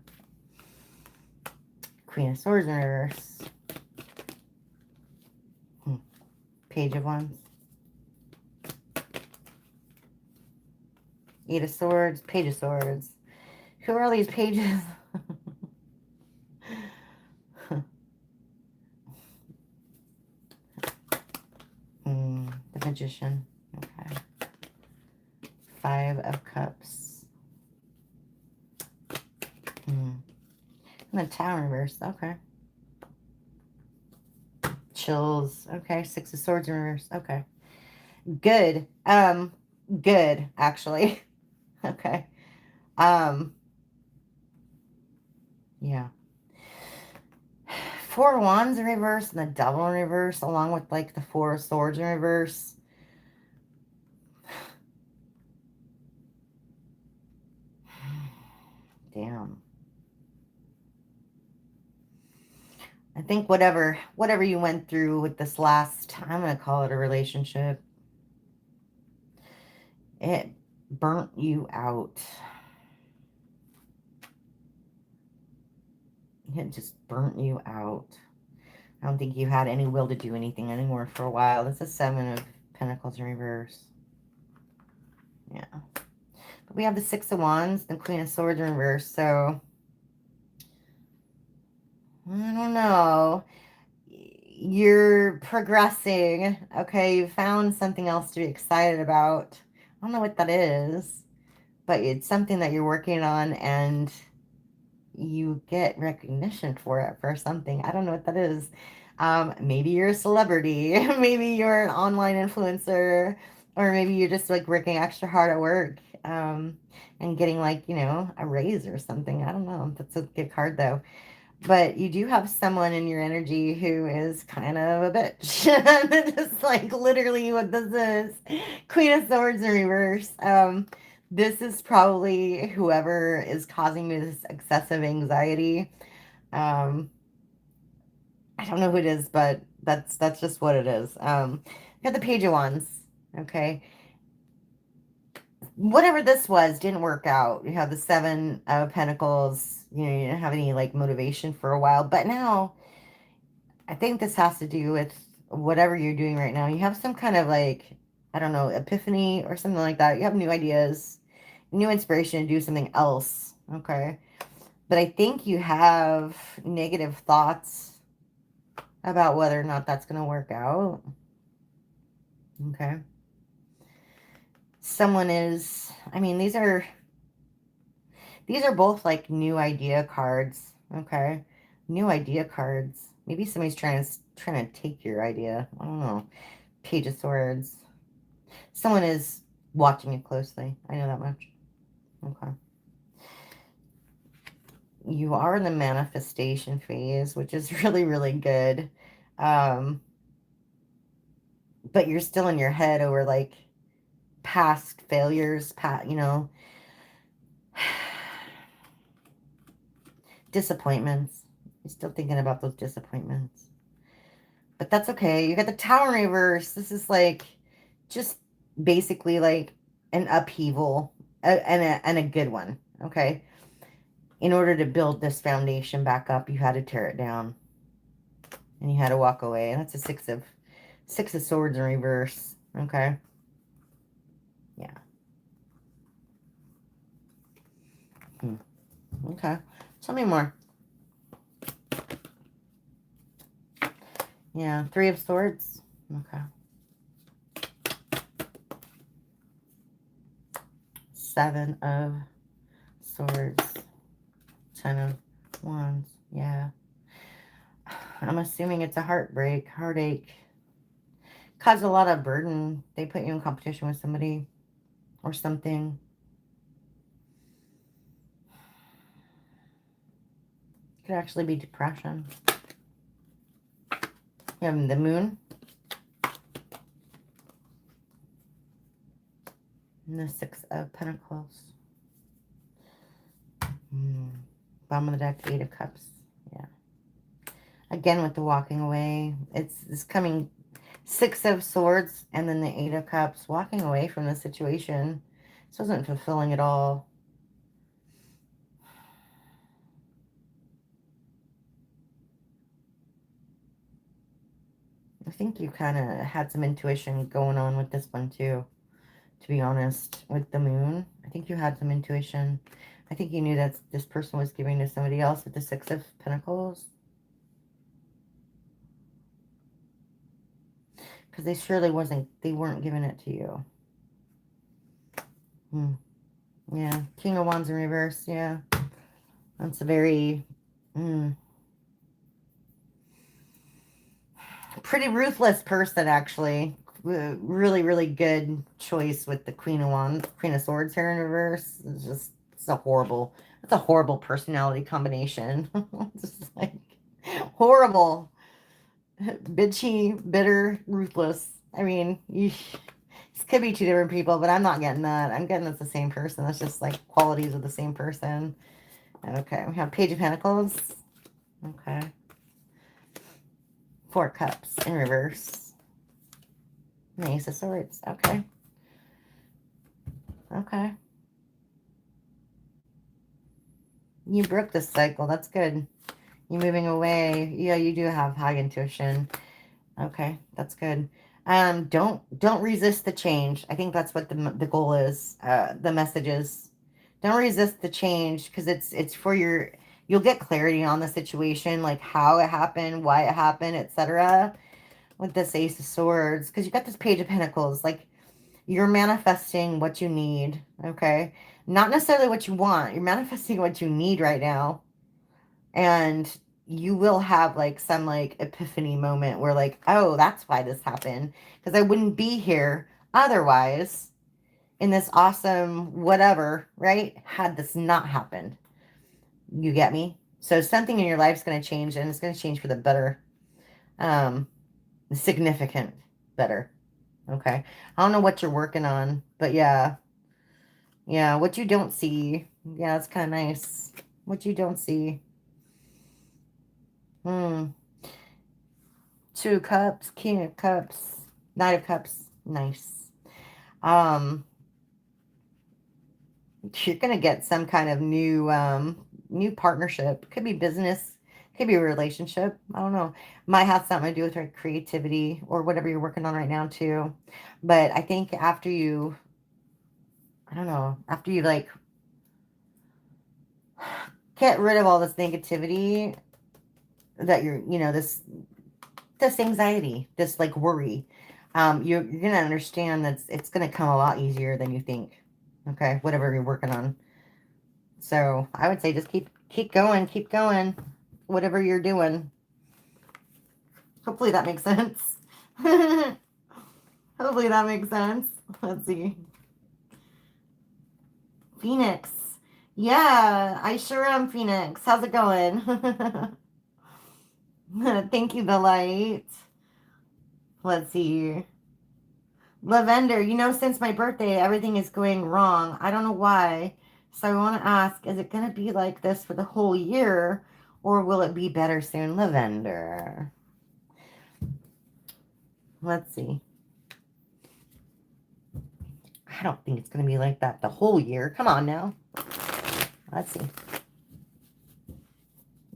Queen of Swords in reverse. Page of Wands. 8 of Swords. Page of Swords. Who are all these pages? The Magician. Okay. 5 of Cups. And the Tower in reverse. Okay. Chills. Okay. 6 of Swords in reverse. Okay. Good. Good, actually. Okay. Yeah. 4 Wands in reverse and the Devil in reverse, along with like the 4 Swords in reverse. Damn. I think whatever you went through with this last, I'm going to call it a relationship, it burnt you out. It just burnt you out. I don't think you had any will to do anything anymore for a while. That's a 7 of Pentacles in reverse. Yeah. But we have the 6 of Wands, the Queen of Swords in reverse, so I don't know. You're progressing, okay? You found something else to be excited about. I don't know what that is, but it's something that you're working on and you get recognition for it for something. I don't know what that is. Maybe you're a celebrity. Maybe you're an online influencer, or maybe you're just like working extra hard at work and getting like, you know, a raise or something. I don't know. That's a good card though. But you do have someone in your energy who is kind of a bitch. Just like literally what this is. Queen of Swords in reverse. This is probably whoever is causing me this excessive anxiety. I don't know who it is, but that's just what it is. You got the Page of Wands. Okay. Whatever this was didn't work out. You have the 7 of Pentacles. You know, you didn't have any like motivation for a while, but now I think this has to do with whatever you're doing right now. You have some kind of like, I don't know, epiphany or something like that. You have new ideas, new inspiration to do something else. Okay. But I think you have negative thoughts about whether or not that's going to work out. Okay. Someone is, I mean, these are both like new idea cards. Okay. New idea cards. Maybe somebody's trying to take your idea. I don't know. Page of Swords. Someone is watching you closely. I know that much. Okay. You are in the manifestation phase, which is really, really good. But you're still in your head over like past failures, you know, disappointments. You're still thinking about those disappointments. But that's okay. You got the Tower in reverse. This is like just basically like an upheaval and a good one. Okay. In order to build this foundation back up, you had to tear it down. And you had to walk away. And that's a 6 of Swords in reverse. Okay. Yeah. Okay. Tell me more. Yeah. 3 of Swords. Okay. 7 of Swords. 10 of Wands. Yeah. I'm assuming it's a heartache. Caused a lot of burden. They put you in competition with somebody or something. Could actually be depression. You have the Moon. And the 6 of Pentacles. Bottom of the deck, 8 of Cups. Yeah. Again with the walking away. It's coming 6 of Swords and then the 8 of Cups. Walking away from the situation. This wasn't fulfilling at all. I think you kind of had some intuition going on with this one too, to be honest, with the Moon. I think you had some intuition. I think you knew that this person was giving to somebody else with the 6 of Pentacles. Because they surely they weren't giving it to you. Yeah. King of Wands in reverse. Yeah. That's a very... pretty ruthless person, actually. Really, really good choice with the Queen of Swords here in reverse. It's a horrible personality combination. Just like horrible, bitchy, bitter, ruthless. I mean, this could be two different people, but I'm not getting that. I'm getting it's the same person. That's just like qualities of the same person. Okay, we have Page of Pentacles. Okay. Four Cups in reverse. Ace of Swords. Okay. Okay. You broke this cycle. That's good. You're moving away. Yeah, you do have high intuition. Okay, that's good. Don't resist the change. I think that's what the goal is. The message is, don't resist the change, because it's for your. You'll get clarity on the situation, like how it happened, why it happened, etc. With this Ace of Swords, because you got this Page of Pentacles, like you're manifesting what you need. Okay, not necessarily what you want. You're manifesting what you need right now. And you will have like some like epiphany moment where like, oh, that's why this happened. Because I wouldn't be here otherwise in this awesome whatever, right? Had this not happened. You get me? So something in your life is going to change, and it's going to change for the better. Significant better. Okay. I don't know what you're working on, but yeah. Yeah, what you don't see. Yeah, it's kind of nice. What you don't see. Two of Cups, King of Cups, Knight of Cups. Nice. You're gonna get some kind of new partnership. Could be business, could be a relationship. I don't know. Might have something to do with your creativity or whatever you're working on right now too. But I think after you, I don't know, after you like get rid of all this negativity that this anxiety, this like worry, you're gonna understand that it's gonna come a lot easier than you think. Okay, whatever you're working on. So I would say just keep going, whatever you're doing. Hopefully that makes sense. Hopefully that makes sense. Let's see. Phoenix. Yeah, I sure am, Phoenix. How's it going? Thank you, the light. Let's see. Lavender, since my birthday, everything is going wrong. I don't know why. So I want to ask, is it going to be like this for the whole year, or will it be better soon? Lavender. Let's see. I don't think it's going to be like that the whole year. Come on now. Let's see.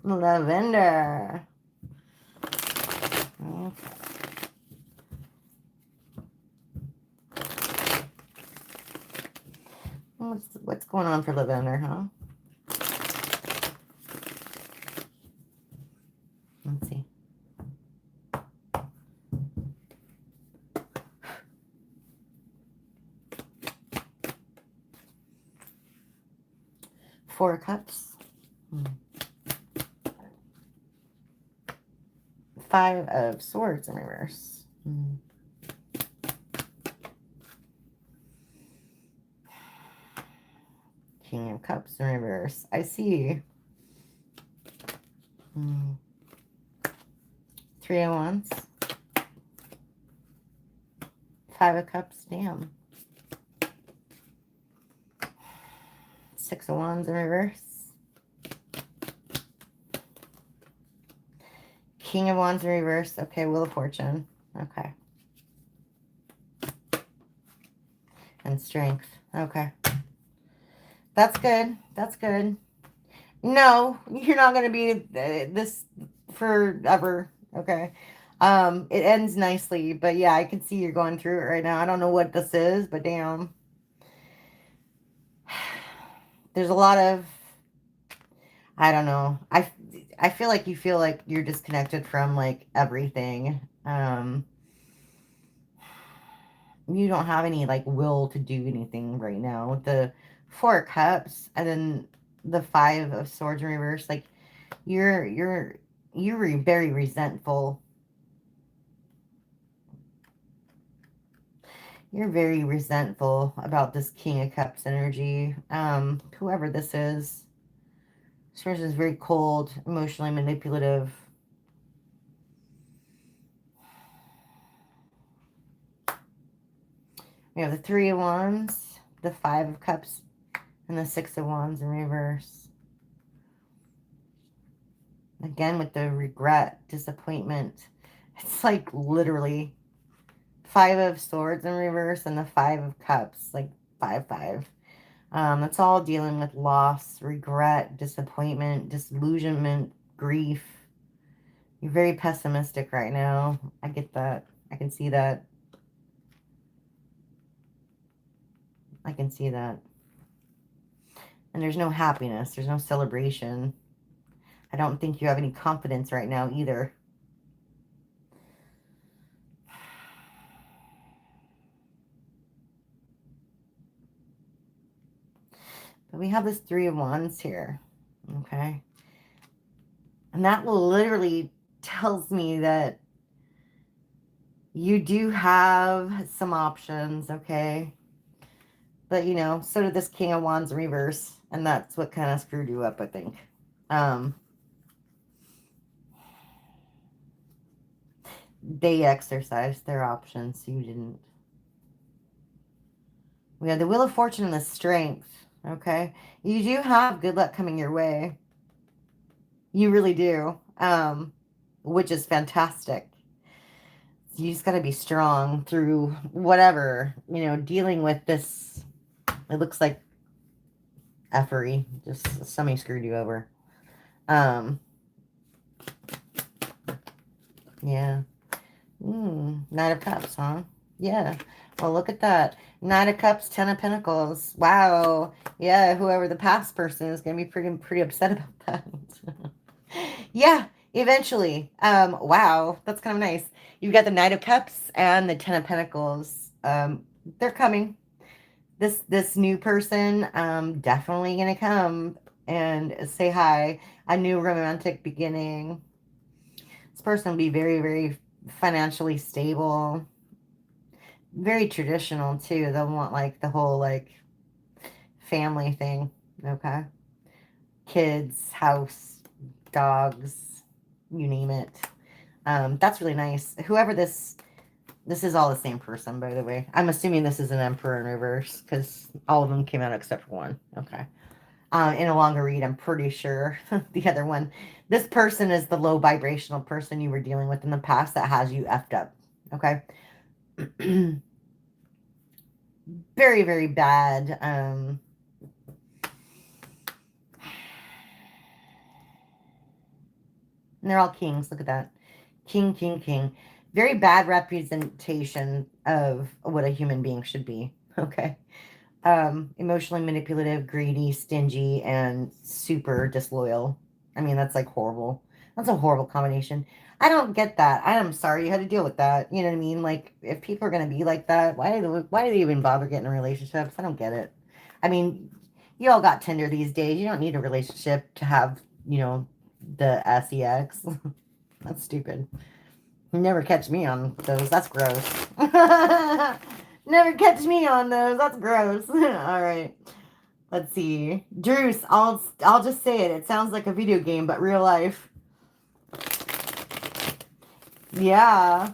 Lavender. Okay. What's going on for Lavender, huh? Let's see. Four of Cups. Five of Swords in reverse. King of Cups in reverse. I see. Three of Wands. Five of Cups. Damn. Six of Wands in reverse. King of Wands in reverse. Okay, Wheel of Fortune. Okay. And Strength. Okay. That's good. That's good. No, you're not going to be this forever. Okay. It ends nicely, but yeah, I can see you're going through it right now. I don't know what this is, but damn. There's a lot of, I don't know. I feel like you feel like you're disconnected from like everything. you don't have any like will to do anything right now. With the Four of Cups and then the Five of Swords in reverse, like you're very resentful. You're very resentful about this King of Cups energy. Whoever this is. This person is very cold, emotionally manipulative. We have the Three of Wands, the Five of Cups, and the Six of Wands in reverse. Again, with the regret, disappointment. It's like literally Five of Swords in reverse and the Five of Cups, like 5-5. It's all dealing with loss, regret, disappointment, disillusionment, grief. You're very pessimistic right now. I get that. I can see that. I can see that. And there's no happiness. There's no celebration. I don't think you have any confidence right now either. But we have this Three of Wands here. Okay. And that literally tells me that you do have some options, okay? But, you know, so did this King of Wands in reverse. And that's what kind of screwed you up, I think. They exercised their options. You didn't. We have the Wheel of Fortune and the Strength, okay? You do have good luck coming your way. You really do, which is fantastic. You just got to be strong through whatever, you know, dealing with this. It looks like effery. Just somebody screwed you over. Yeah. Knight of Cups, huh? Yeah. Well, look at that. Knight of Cups, Ten of Pentacles. Wow. Yeah, whoever the past person is going to be pretty upset about that. Yeah, eventually. Wow, that's kind of nice. You've got the Knight of Cups and the Ten of Pentacles. They're coming. This new person, definitely gonna come and say hi. A new romantic beginning. This person will be very, very financially stable. Very traditional too. They'll want like the whole like family thing. Okay. Kids, house, dogs, you name it. That's really nice. Whoever this is all the same person, by the way. I'm assuming this is an Emperor in reverse because all of them came out except for one. Okay. In a longer read, I'm pretty sure the other one. This person is the low vibrational person you were dealing with in the past that has you effed up. Okay. Very, very bad. And they're all kings. Look at that. King, king, king. Very bad representation of what a human being should be. Okay. Emotionally manipulative, greedy, stingy, and super disloyal. I mean, that's like horrible. That's a horrible combination. I don't get that. I'm sorry you had to deal with that. You know what I mean? Like, if people are going to be like that, why do they even bother getting in relationships? I don't get it. I mean, you all got Tinder these days. You don't need a relationship to have, you know, the sex. That's stupid. Never catch me on those. That's gross. Never catch me on those. That's gross. All right. Let's see. Druce, I'll just say it. It sounds like a video game, but real life. Yeah.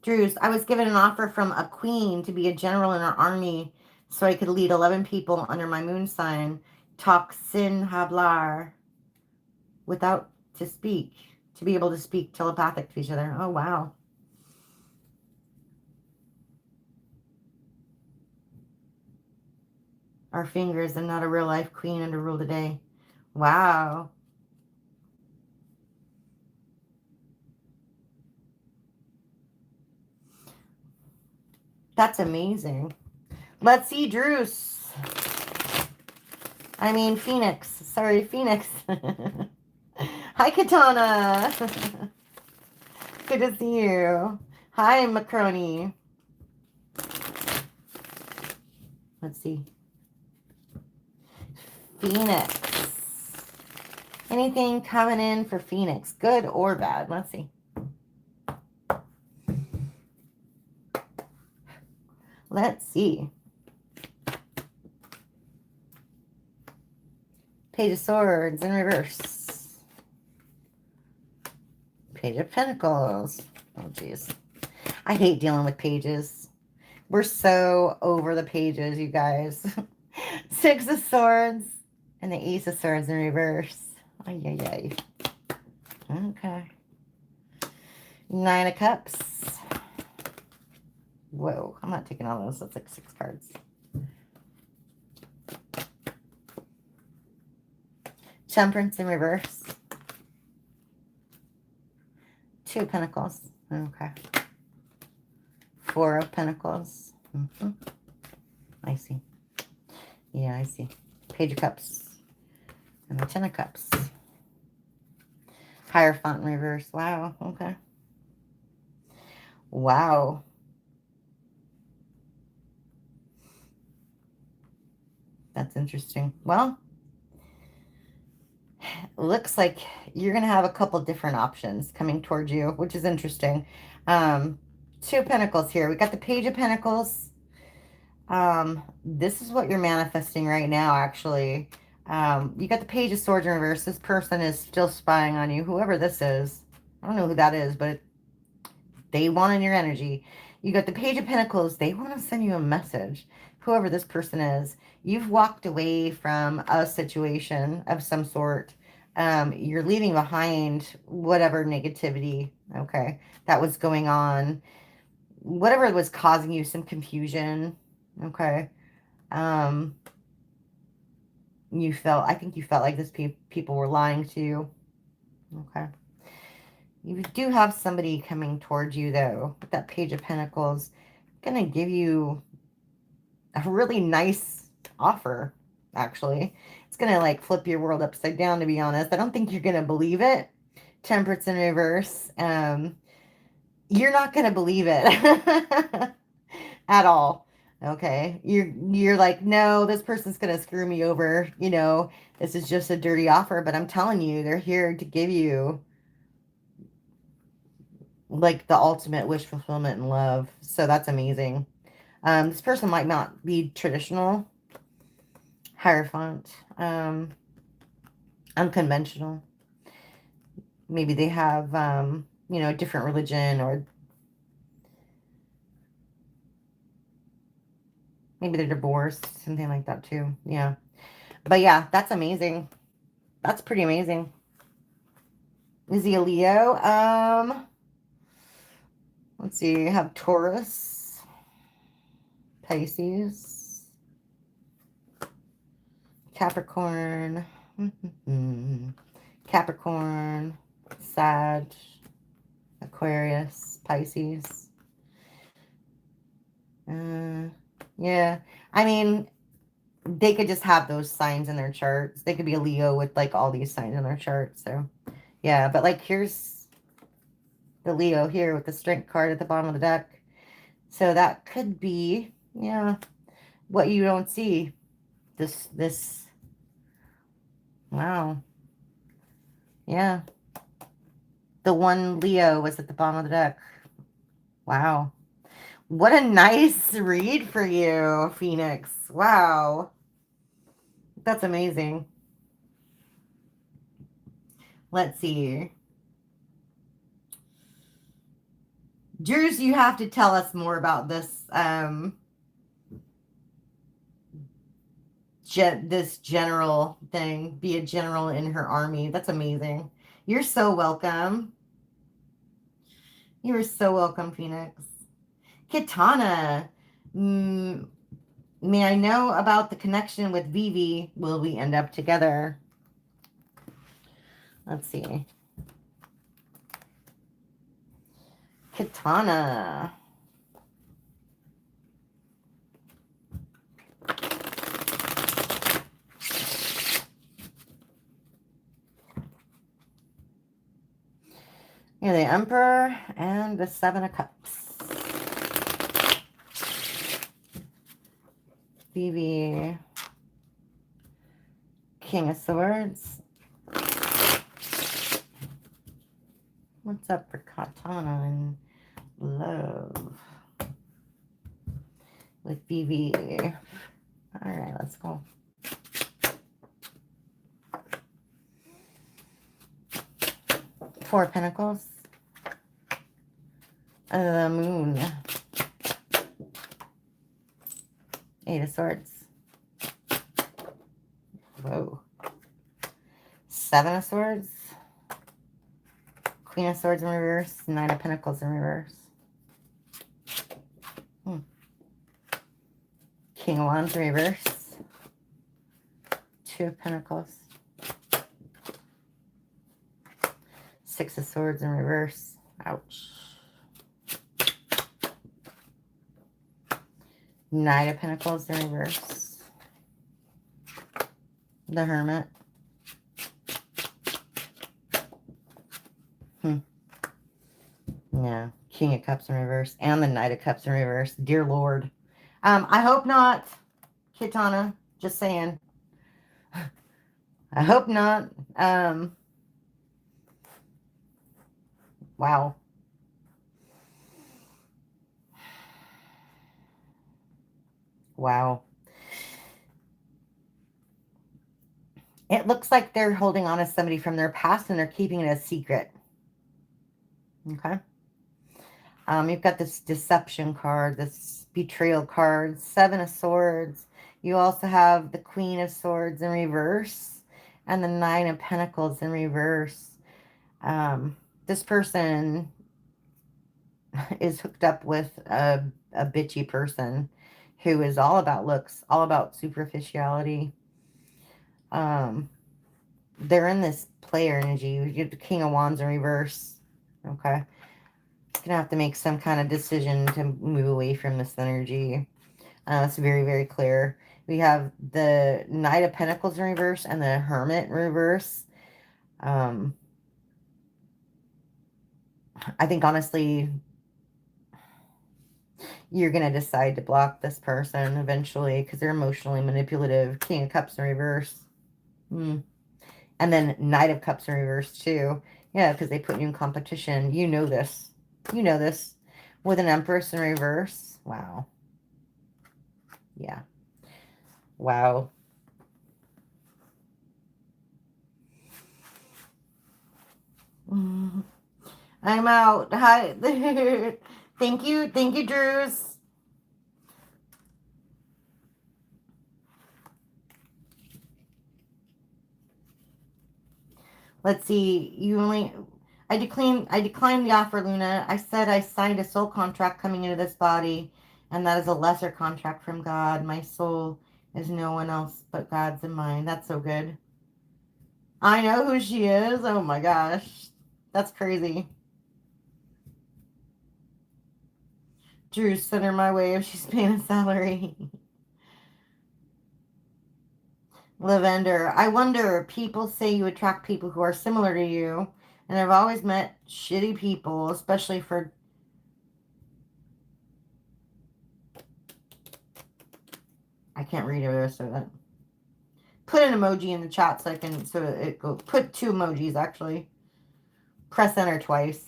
Druce, I was given an offer from a queen to be a general in our army so I could lead 11 people under my moon sign. Talk sin hablar. Without to speak. To be able to speak telepathic to each other. Oh, wow. Our fingers and not a real life queen under rule today. Wow. That's amazing. Let's see, Druce. I mean, Phoenix. Sorry, Phoenix. Hi, Katana. Good to see you. Hi, Mccroni. Let's see. Phoenix. Anything coming in for Phoenix, good or bad? Let's see. Let's see. Page of Swords in reverse. Page of Pentacles. Oh, jeez. I hate dealing with pages. We're so over the pages, you guys. Six of Swords and the Ace of Swords in reverse. Ay, ay, ay. Okay. Nine of Cups. Whoa, I'm not taking all those. That's like 6 cards. Temperance in reverse. 2 of Pentacles. Okay. 4 of Pentacles. I see. Yeah, I see. Page of Cups. And the 10 of Cups. Hierophant in reverse. Wow. Okay. Wow. That's interesting. Well, looks like you're going to have a couple different options coming towards you, which is interesting. 2 of Pentacles here. We got the Page of Pentacles. This is what you're manifesting right now, actually. You got the Page of Swords in reverse. This person is still spying on you, whoever this is. I don't know who that is, but they want in your energy. You got the Page of Pentacles. They want to send you a message, whoever this person is. You've walked away from a situation of some sort. You're leaving behind whatever negativity, okay, that was going on. Whatever was causing you some confusion, okay. I think you felt like this people were lying to you, okay. You do have somebody coming towards you, though, with that Page of Pentacles. Going to give you a really nice offer, actually. It's going to, like, flip your world upside down, to be honest. I don't think you're going to believe it. Temperance in reverse. You're not going to believe it at all, okay? You're like, no, this person's going to screw me over. You know, this is just a dirty offer. But I'm telling you, they're here to give you like the ultimate wish fulfillment and love. So that's amazing. This person might not be traditional, Hierophant, unconventional. Maybe they have, you know, a different religion, or maybe they're divorced, something like that too. Yeah. But yeah, that's amazing. That's pretty amazing. Is he a Leo? Let's see, you have Taurus, Pisces, Capricorn, Capricorn, Sag, Aquarius, Pisces. Yeah, I mean, they could just have those signs in their charts. They could be a Leo with like all these signs in their chart. So yeah, but like here's the Leo here with the Strength card at the bottom of the deck. So that could be, yeah, what you don't see. This, wow. Yeah. The one Leo was at the bottom of the deck. Wow. What a nice read for you, Phoenix. Wow. That's amazing. Let's see. Drews, you have to tell us more about this this general thing. Be a general in her army. That's amazing. You're so welcome. You're so welcome, Phoenix. Katana. May I know about the connection with Vivi? Will we end up together? Let's see. Katana. You're the Emperor and the Seven of Cups. Phoebe. King of Swords. What's up for Katana and love? With Phoebe. Alright, let's go. Four of Pentacles. The Moon. Eight of Swords. Whoa. Seven of Swords. Queen of Swords in reverse. Nine of Pentacles in reverse. King of Wands in reverse. Two of Pentacles. Six of Swords in reverse. Ouch. Nine of Pentacles in reverse. The Hermit. No. King of Cups in reverse. And the Knight of Cups in reverse. Dear Lord. I hope not, Katana. Just saying. I hope not. Wow. Wow. It looks like they're holding on to somebody from their past and they're keeping it a secret. Okay. You've got this deception card, this betrayal card, Seven of Swords. You also have the Queen of Swords in reverse and the Nine of Pentacles in reverse. This person is hooked up with a bitchy person who is all about looks, all about superficiality. They're in this player energy. You get the King of Wands in reverse. Okay. Gonna have to make some kind of decision to move away from this energy. It's very, very clear. We have the Knight of Pentacles in reverse and the Hermit in reverse. I think honestly, you're gonna decide to block this person eventually because they're emotionally manipulative. King of Cups in reverse. And then Knight of Cups in reverse too. Yeah, because they put you in competition. You know this. You know this. With an Empress in reverse. Wow. Yeah. Wow. I'm out. Hi. Thank you. Thank you, Drews. Let's see. I declined the offer, Luna. I said I signed a soul contract coming into this body, and that is a lesser contract from God. My soul is no one else but God's and mine. That's so good. I know who she is. Oh my gosh. That's crazy. Drew, send her my way if she's paying a salary. Lavender. I wonder, people say you attract people who are similar to you. And I've always met shitty people, especially for... I can't read the rest of it. Put an emoji in the chat so I can... So it go... Put two emojis, actually. Press enter twice.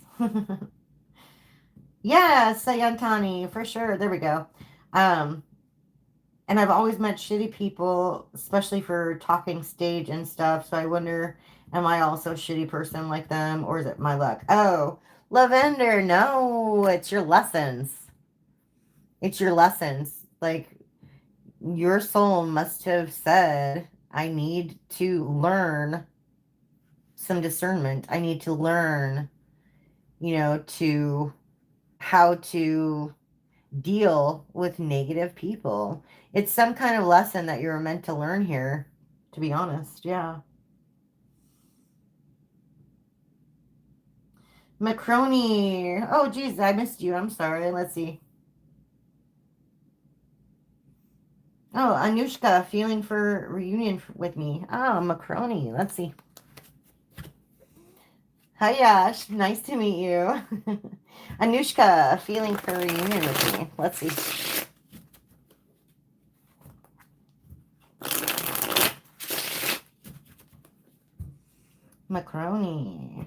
Yes, Sayantani, for sure. There we go. And I've always met shitty people, especially for talking stage and stuff. So I wonder, am I also a shitty person like them? Or is it my luck? Oh, Lavender, no, it's your lessons. It's your lessons. Like, your soul must have said, I need to learn some discernment. I need to learn, how to deal with negative people. It's some kind of lesson that you're meant to learn here, to be honest. Yeah. Mccroni. Oh, geez, I missed you. I'm sorry. Let's see. Oh, Anushka, feeling for reunion with me. Oh, Mccroni. Let's see. Hi, Yash. Nice to meet you. Anushka, feeling for reunion with me. Let's see. Mccroni.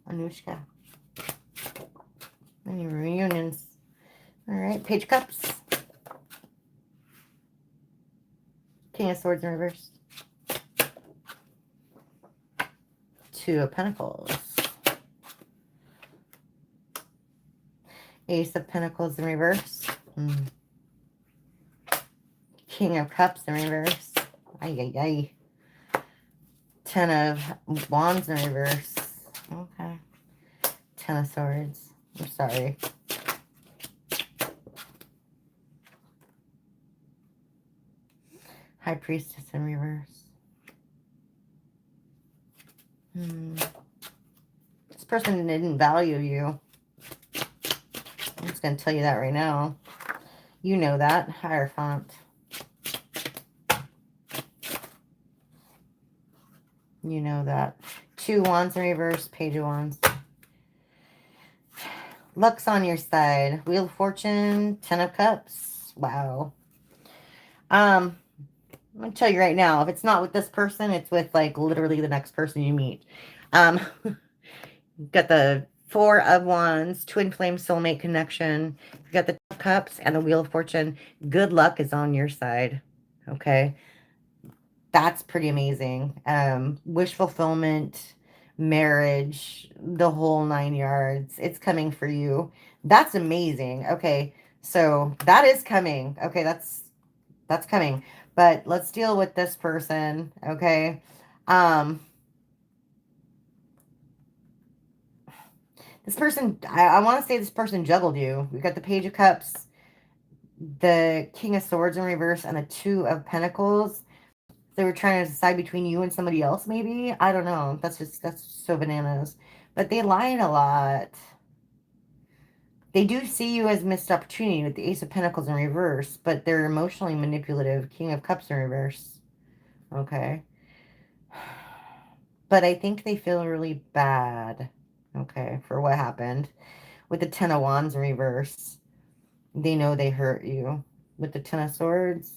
Anushka. Any reunions? All right, Page of Cups. King of Swords in reverse. Two of Pentacles. Ace of Pentacles in reverse. King of Cups in reverse. Ay, ay, ay. 10 of Wands in reverse. Okay. 10 of Swords. I'm sorry. High Priestess in reverse. This person didn't value you. I'm just going to tell you that right now. You know that. Hierophant. You know that. 2 Wands in reverse. Page of Wands. Luck's on your side. Wheel of Fortune. 10 of Cups. Wow. I'm going to tell you right now, if it's not with this person, it's with, like, literally the next person you meet. Got the 4 of Wands, twin flame soulmate connection. You got the Cups and the Wheel of Fortune. Good luck is on your side. Okay. That's pretty amazing. Wish fulfillment, marriage, the whole 9 yards. It's coming for you. That's amazing. Okay. So that is coming. Okay. That's coming. But let's deal with this person. Okay. This person, I want to say this person juggled you. We got the Page of Cups, the King of Swords in reverse, and the 2 of Pentacles. They were trying to decide between you and somebody else, maybe. I don't know. That's so bananas. But they lied a lot. They do see you as missed opportunity with the Ace of Pentacles in reverse, but they're emotionally manipulative. King of Cups in reverse. Okay. But I think they feel really bad, okay, for what happened. With the 10 of Wands in reverse, they know they hurt you. With the 10 of Swords,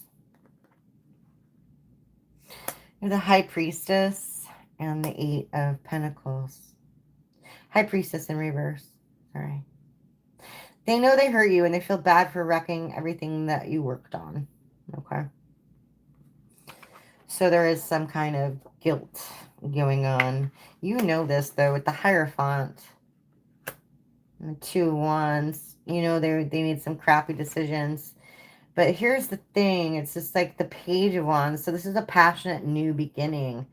you're the High Priestess and the 8 of Pentacles. High Priestess in reverse. Sorry. They know they hurt you and they feel bad for wrecking everything that you worked on. Okay. So there is some kind of guilt going on. You know this, though, with the Hierophant. And the 2 Wands. You know they made some crappy decisions. But here's the thing. It's just like the Page of Wands. So this is a passionate new beginning.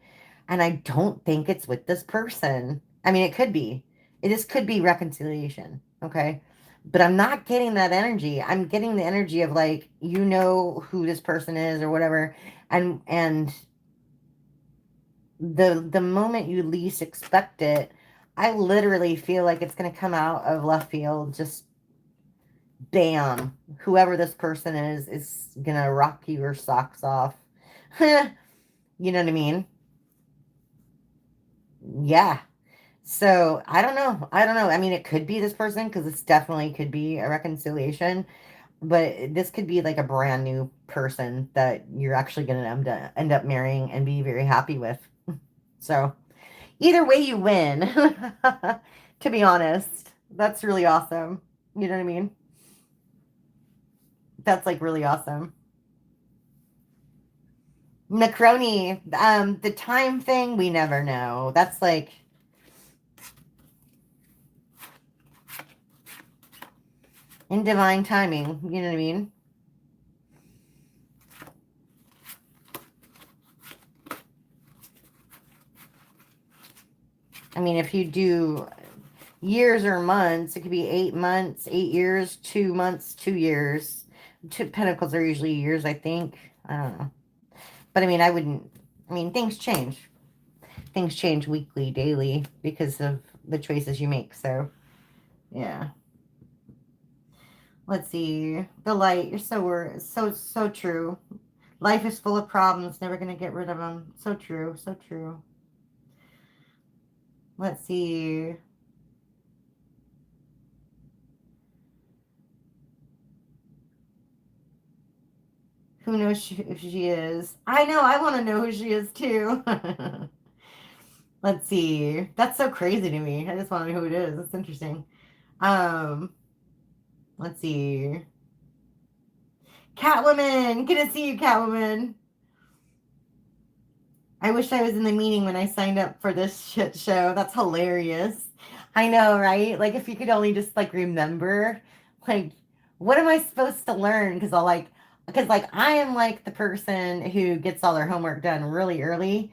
And I don't think it's with this person. I mean, it could be. This could be reconciliation. Okay. But I'm not getting that energy. I'm getting the energy of, like, you know who this person is or whatever. And the moment you least expect it, I literally feel like it's going to come out of left field. Just bam. Whoever this person is going to rock your socks off. You know what I mean? Yeah. So I don't know. I don't know. I mean, it could be this person because this definitely could be a reconciliation. But this could be like a brand new person that you're actually going to end up marrying and be very happy with. So either way, you win. To be honest, that's really awesome. You know what I mean? That's like really awesome. Mccroni, the time thing, we never know. That's like, in divine timing. You know what I mean? I mean, if you do years or months, it could be 8 months, 8 years, 2 months, 2 years. 2 pentacles are usually years, I think. I don't know. But I mean, things change. Things change weekly, daily because of the choices you make. So, yeah. Let's see. The light, you're so true. Life is full of problems. Never going to get rid of them. So true. So true. Let's see. Who knows if she is? I know. I want to know who she is too. Let's see. That's so crazy to me. I just want to know who it is. That's interesting. Um, let's see. Catwoman. Good to see you, Catwoman. I wish I was in the meeting when I signed up for this shit show. That's hilarious. I know, right? Like, if you could only just, like, remember, like, what am I supposed to learn? Because, like, I am, like, the person who gets all their homework done really early.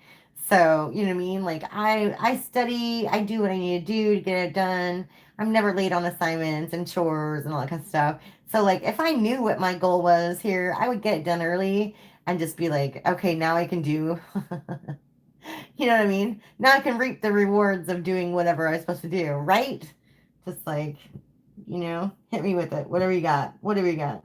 So, you know what I mean? Like, I study, I do what I need to do to get it done. I'm never late on assignments and chores and all that kind of stuff. So, like, if I knew what my goal was here, I would get it done early and just be like, okay, now I can do, you know what I mean? Now I can reap the rewards of doing whatever I'm supposed to do, right? Just like, hit me with it. Whatever you got. Whatever you got.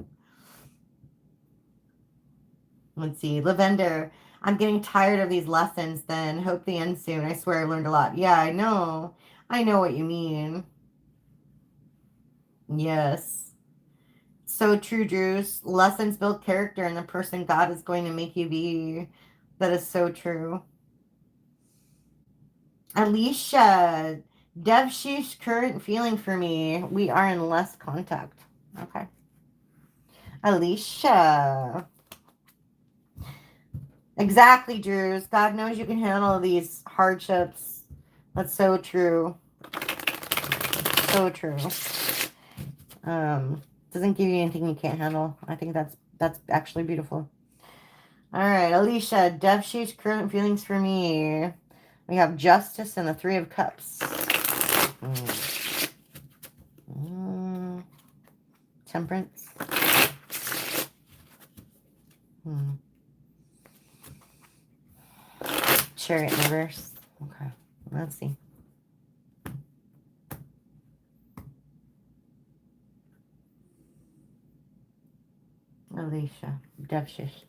Let's see. Lavender. I'm getting tired of these lessons then. Hope they end soon. I swear I learned a lot. Yeah, I know. I know what you mean. Yes. So true, Drews. Lessons build character and the person God is going to make you be. That is so true. Alicia, Dev She's current feeling for me. We are in less contact. Okay. Alicia. Exactly, Drews. God knows you can handle these hardships. That's so true. So true. Doesn't give you anything you can't handle. I think that's actually beautiful. All right, Alicia, Dev She's current feelings for me. We have Justice and the Three of Cups. Temperance. Chariot in reverse. Okay, let's see. Alicia, Devshish.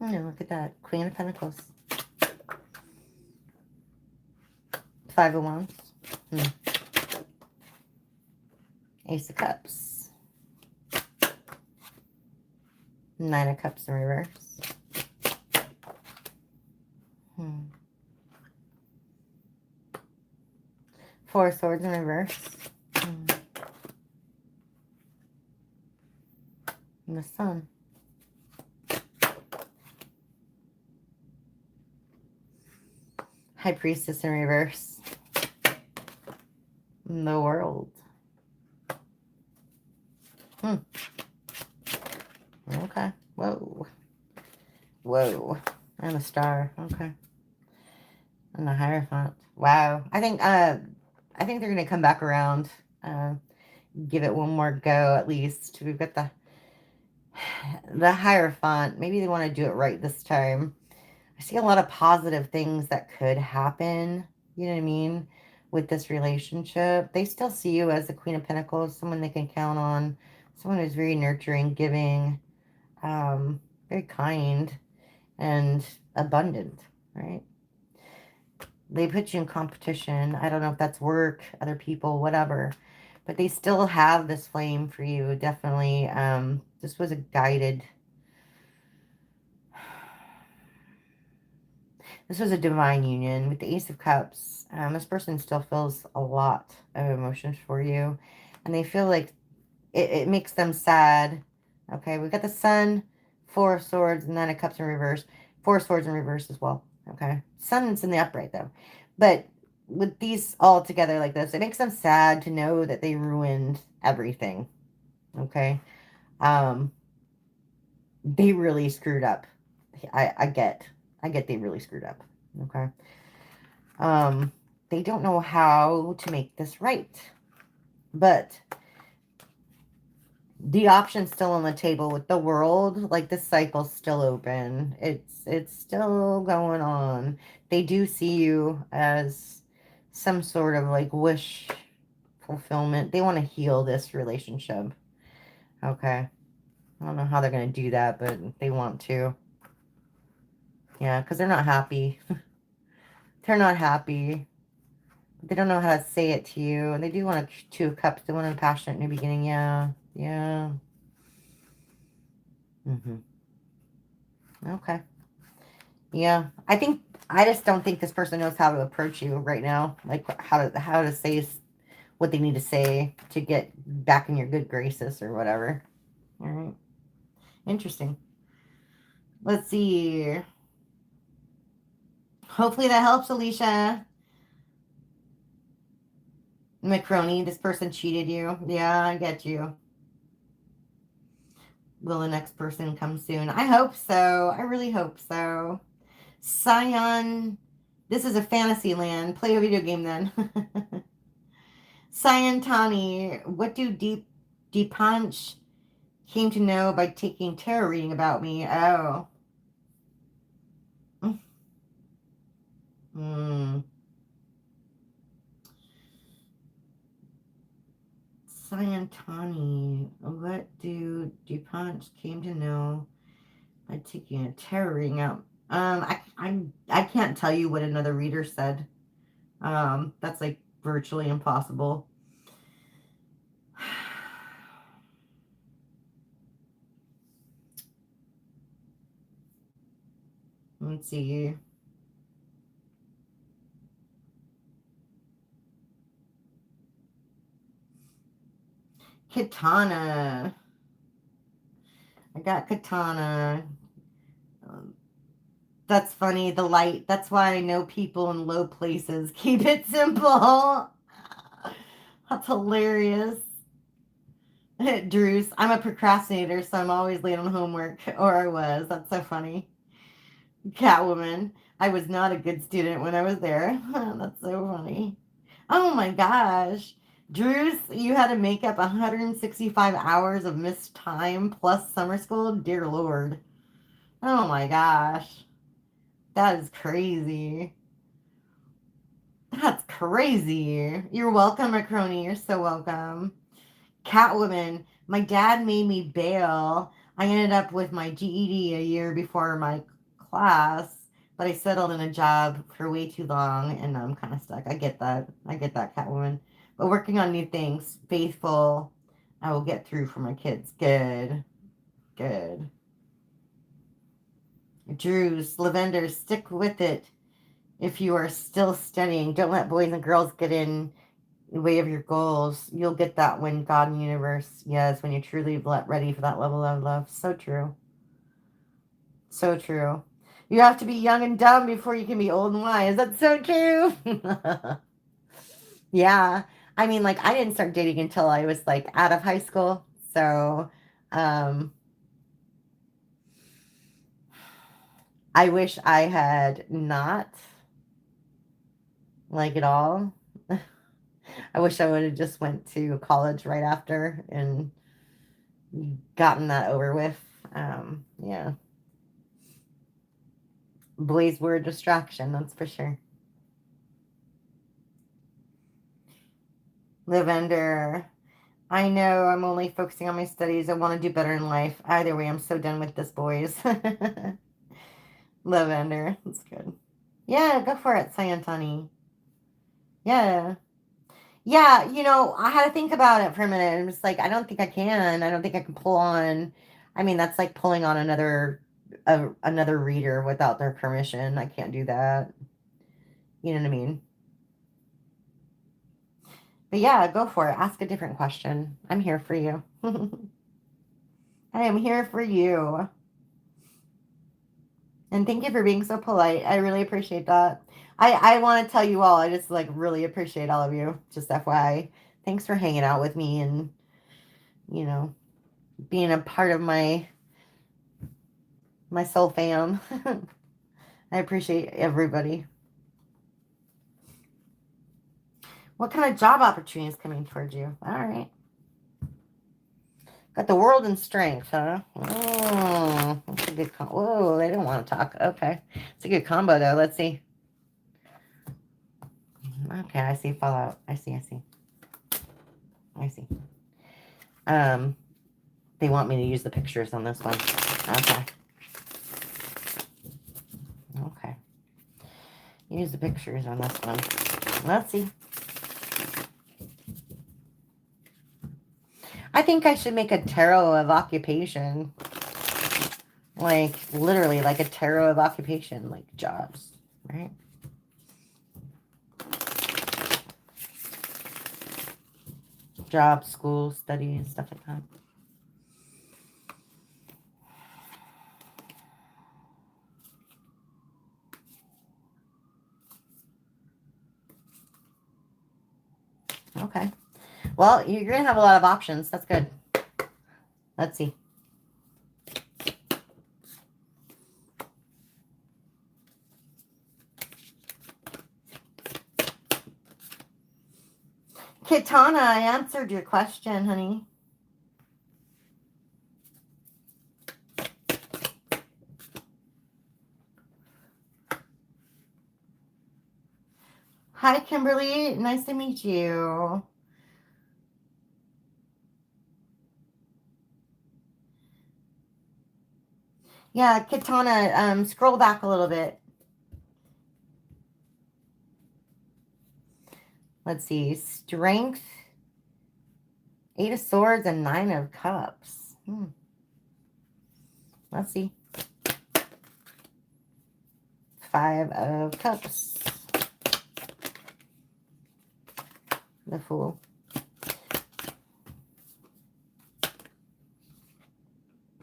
Oh, look at that. Queen of Pentacles. Five of Wands. Ace of Cups. Nine of Cups in reverse. Four of Swords in reverse. And the Sun. High Priestess in reverse. And the World. Okay. Whoa. Whoa. And a Star. Okay. And the Hierophant. Wow. I think they're gonna come back around. Give it one more go at least. We've got the Hierophant. Maybe they want to do it right this time. I see a lot of positive things that could happen. You know what I mean? With this relationship. They still see you as the Queen of Pentacles, someone they can count on, someone who's very nurturing, giving, very kind, and abundant, right? They put you in competition. I don't know if that's work, other people, whatever. But they still have this flame for you, definitely. This was a guided... This was a divine union with the Ace of Cups. This person still feels a lot of emotions for you. And they feel like it makes them sad. Okay, we've got the Sun, Four of Swords, and Nine of Cups in reverse. Four of Swords in reverse as well. Okay, Sun's in the upright though. But with these all together like this, it makes them sad to know that they ruined everything. Okay, they really screwed up. I get they really screwed up. Okay. They don't know how to make this right. But the option's still on the table with the World. Like, the cycle's still open. It's still going on. They do see you as some sort of, like, wish fulfillment. They want to heal this relationship. Okay. I don't know how they're going to do that, but they want to. Yeah, because they're not happy. They're not happy. They don't know how to say it to you. And they do want a Two of Cups. They want a passionate new beginning. Yeah. Yeah. Okay. Yeah. I just don't think this person knows how to approach you right now. Like how to say what they need to say to get back in your good graces or whatever. All right. Interesting. Let's see. Hopefully that helps, Alicia. Mccroni, this person cheated you. Yeah, I get you. Will the next person come soon? I hope so. I really hope so. Scion. This is a fantasy land. Play a video game then. Scion Tani. What do Deep Punch came to know by taking tarot reading about me? Oh. Hmm. Sayantani, what do DuPont came to know by taking a tarot reading out? I can't tell you what another reader said. That's like virtually impossible. Let's see. Katana. I got Katana. That's funny. The light. That's why I know people in low places. Keep it simple. That's hilarious. Drews. I'm a procrastinator, so I'm always late on homework. Or I was. That's so funny. Catwoman. I was not a good student when I was there. That's so funny. Oh my gosh. Drews, you had to make up 165 hours of missed time plus summer school? Dear Lord. Oh my gosh. That is crazy. That's crazy. You're welcome, Mccroni. You're so welcome. Catwoman. My dad made me bail. I ended up with my GED a year before my class, but I settled in a job for way too long, and I'm kind of stuck. I get that. I get that, Catwoman. But working on new things, faithful, I will get through for my kids. Good. Good. Drews, Lavender, stick with it. If you are still studying, don't let boys and girls get in the way of your goals. You'll get that when God and universe, yes, when you're truly ready for that level of love. So true. So true. You have to be young and dumb before you can be old and wise. That's so true. Yeah. I mean, like, I didn't start dating until I was, like, out of high school. So, I wish I had not, like, at all. I wish I would have just went to college right after and gotten that over with. Yeah. Boys were a distraction, that's for sure. Lavender. I know I'm only focusing on my studies. I want to do better in life. Either way, I'm so done with this, boys. Lavender. That's good. Yeah, go for it, Sayantani. Yeah. Yeah, I had to think about it for a minute. I'm just like, I don't think I can. I don't think I can pull on. I mean, that's like pulling on another reader without their permission. I can't do that. You know what I mean? But yeah, go for it. Ask a different question. I'm here for you. I am here for you. And thank you for being so polite. I really appreciate that. I want to tell you all, I just like really appreciate all of you. Just FYI. Thanks for hanging out with me and, being a part of my soul fam. I appreciate everybody. What kind of job opportunities coming towards you? All right. Got the world and strength, huh? Oh, that's a good combo. Whoa, they don't want to talk. Okay. It's a good combo, though. Let's see. Okay, I see Fallout. I see. I see. They want me to use the pictures on this one. Okay. Okay. Use the pictures on this one. Let's see. I think I should make a tarot of occupation. Like, literally, like a tarot of occupation, like jobs, right? Jobs, school, studies, stuff like that. Okay. Well, you're going to have a lot of options. That's good. Let's see. Katana, I answered your question, honey. Hi, Kimberly. Nice to meet you. Yeah, Katana, scroll back a little bit. Let's see. Strength, 8 of Swords, and 9 of Cups. Let's see. 5 of Cups. The Fool.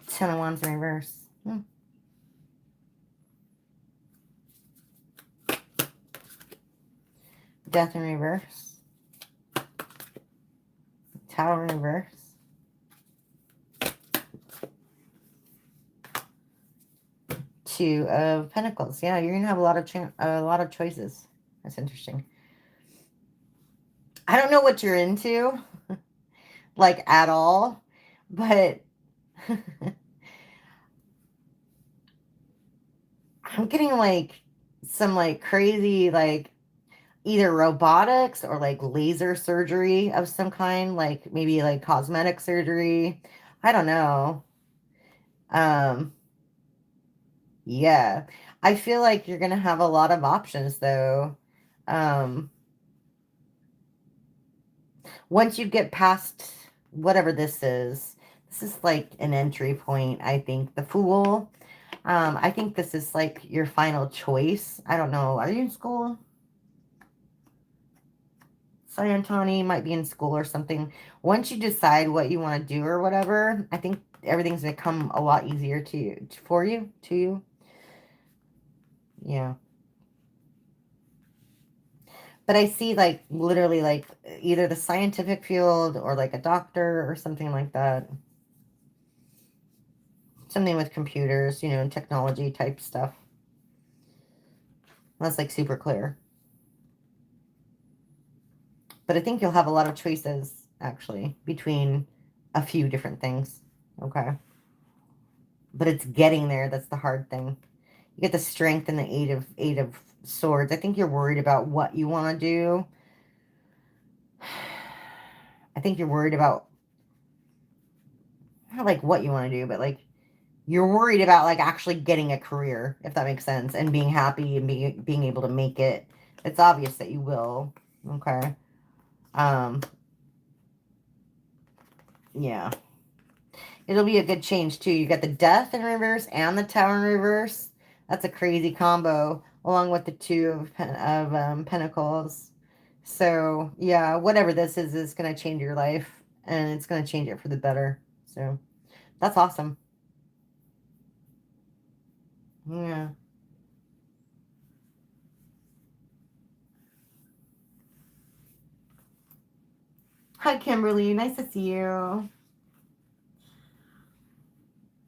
Ten of Wands in reverse. Death in reverse. Tower in reverse. Two of Pentacles. Yeah, you're gonna have a lot of choices. That's interesting. I don't know what you're into, like at all, but I'm getting like some like crazy like either robotics or like laser surgery of some kind, like maybe like cosmetic surgery. I don't know. Yeah. I feel like you're gonna have a lot of options though. Once you get past whatever this is like an entry point, I think. The Fool. I think this is like your final choice. I don't know. Are you in school? Sayantani might be in school or something. Once you decide what you want to do or whatever, I think everything's going to come a lot easier for you, to you. Yeah. But I see like literally like either the scientific field or like a doctor or something like that. Something with computers, you know, and technology type stuff. That's like super clear. But I think you'll have a lot of choices, actually, between a few different things. Okay. But it's getting there. That's the hard thing. You get the Strength and the eight of Swords. I think you're worried about what you want to do. I think you're worried about, not like what you want to do, but like you're worried about like actually getting a career, if that makes sense, and being happy and being able to make it. It's obvious that you will. Okay. Yeah. It'll be a good change too. You got the Death in reverse and the Tower in reverse. That's a crazy combo, along with the Two of Pentacles. So yeah, whatever this is going to change your life, and it's going to change it for the better. So that's awesome. Yeah. Hi, Kimberly. Nice to see you.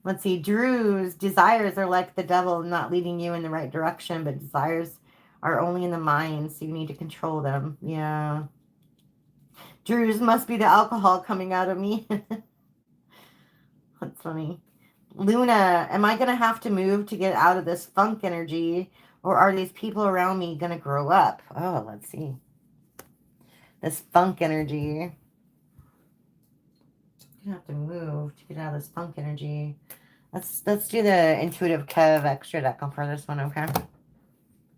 Let's see. Drew's desires are like the devil, not leading you in the right direction, but desires are only in the mind, so you need to control them. Yeah. Drew's must be the alcohol coming out of me. That's funny. Luna, am I going to have to move to get out of this funk energy, or are these people around me going to grow up? Oh, let's see. This funk energy. gonna have to move to get out of this funk energy. Let's do the intuitive Kev extra deck for this one, okay?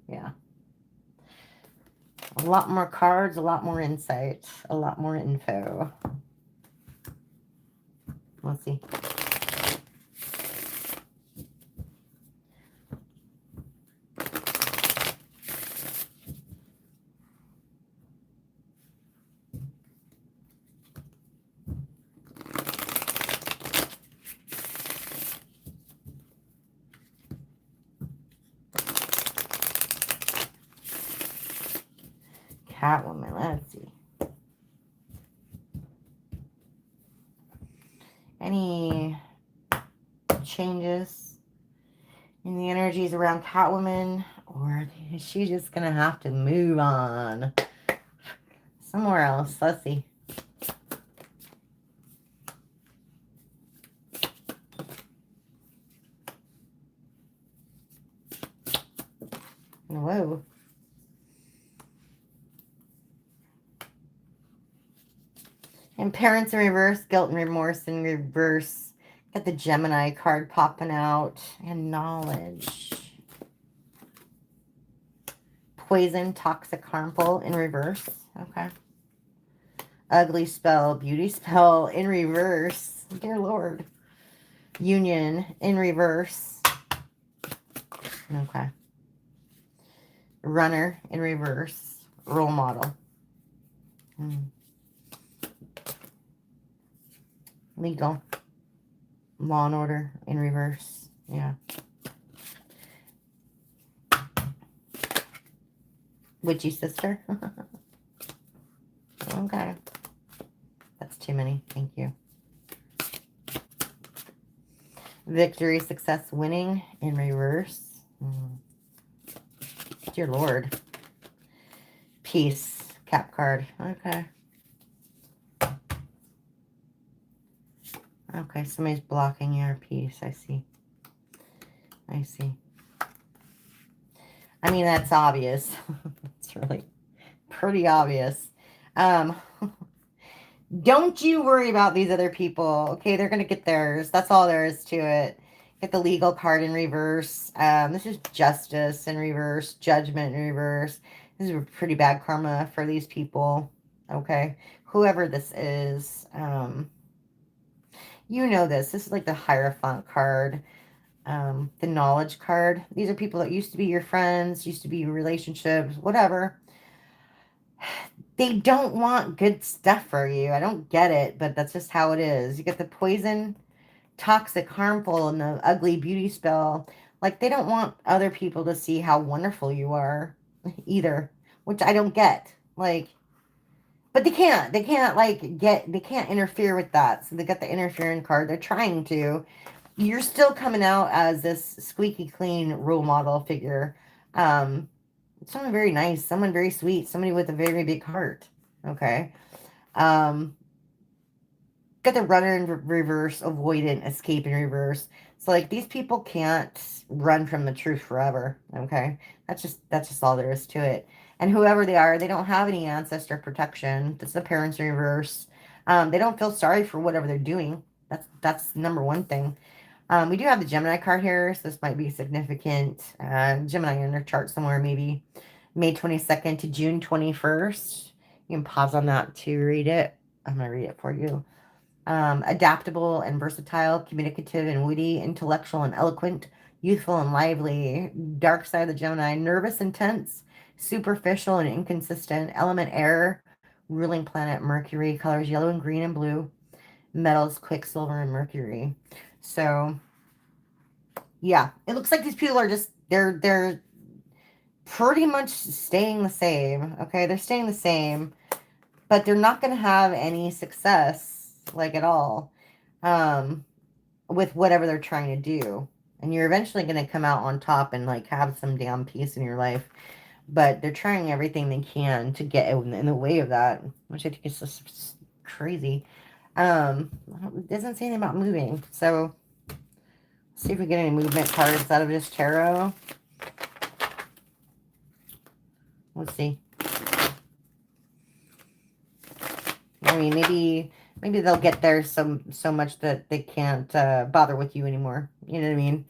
Yeah. A lot more cards, a lot more insight, a lot more info. Let's see. Catwoman, let's see. Any changes in the energies around Catwoman? Or is she just gonna have to move on somewhere else? Let's see. Whoa. And parents in reverse, guilt and remorse in reverse. Got the Gemini card popping out. And knowledge. Poison, toxic, harmful in reverse. Okay. Ugly spell, beauty spell in reverse. Dear Lord. Union in reverse. Okay. Runner in reverse. Role model. Legal. Law and order in reverse. Yeah. Witchy sister. Okay. That's too many. Thank you. Victory, success, winning in reverse. Dear Lord. Peace. Cap card. Okay. Okay, somebody's blocking your peace. I see. I see. I mean, that's obvious. It's really pretty obvious. Don't you worry about these other people. Okay, they're going to get theirs. That's all there is to it. Get the legal card in reverse. This is justice in reverse. Judgment in reverse. This is a pretty bad karma for these people. Okay, whoever this is. You know this. This is like the Hierophant card. The knowledge card. These are people that used to be your friends, used to be your relationships, whatever. They don't want good stuff for you. I don't get it, but that's just how it is. You get the poison, toxic, harmful, and the ugly beauty spell. Like, they don't want other people to see how wonderful you are either, which I don't get. Like, but they can't. They can't, like, they can't interfere with that. So they got the interfering card. They're trying to. You're still coming out as this squeaky clean role model figure. Someone very nice, someone very sweet, somebody with a very big heart. Okay. Got the runner in reverse, avoidant, escape in reverse. So like these people can't run from the truth forever. Okay. That's just all there is to it. And whoever they are, they don't have any ancestor protection. That's the parents in reverse. They don't feel sorry for whatever they're doing. That's number one thing. We do have the Gemini card here, so this might be significant. Gemini in their chart somewhere, maybe May 22nd to June 21st. You can pause on that to read it. I'm going to read it for you. Adaptable and versatile, communicative and witty, intellectual and eloquent, youthful and lively. Dark side of the Gemini, nervous and tense, superficial and inconsistent. Element air, ruling planet Mercury, colors yellow and green and blue. Metals, quicksilver and mercury. So, yeah, it looks like these people are just, they're pretty much staying the same, okay? They're staying the same, but they're not going to have any success, like, at all, with whatever they're trying to do. And you're eventually going to come out on top and, like, have some damn peace in your life. But they're trying everything they can to get in the way of that, which I think is just crazy. It doesn't say anything about moving, so let's see if we get any movement cards out of this tarot. Let's see. I mean, Maybe they'll get there so much that they can't bother with you anymore. You know what I mean?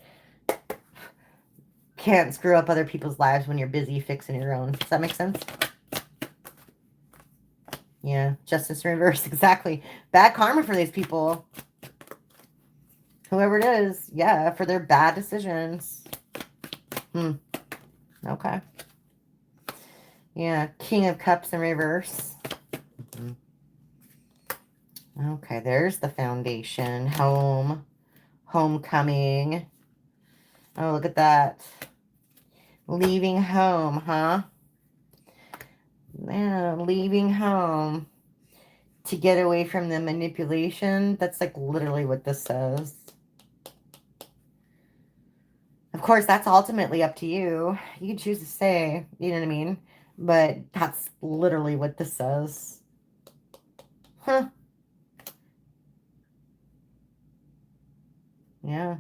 Can't screw up other people's lives when you're busy fixing your own. Does that make sense? Yeah, justice reverse. Exactly. Bad karma for these people. Whoever it is. Yeah, for their bad decisions. Okay. Yeah, King of Cups in reverse. Okay, there's the foundation. Home. Homecoming. Oh, look at that. Leaving home, huh? Yeah, leaving home to get away from the manipulation. That's like literally what this says. Of course, that's ultimately up to you. You can choose to stay, you know what I mean? But that's literally what this says. Huh. Yeah.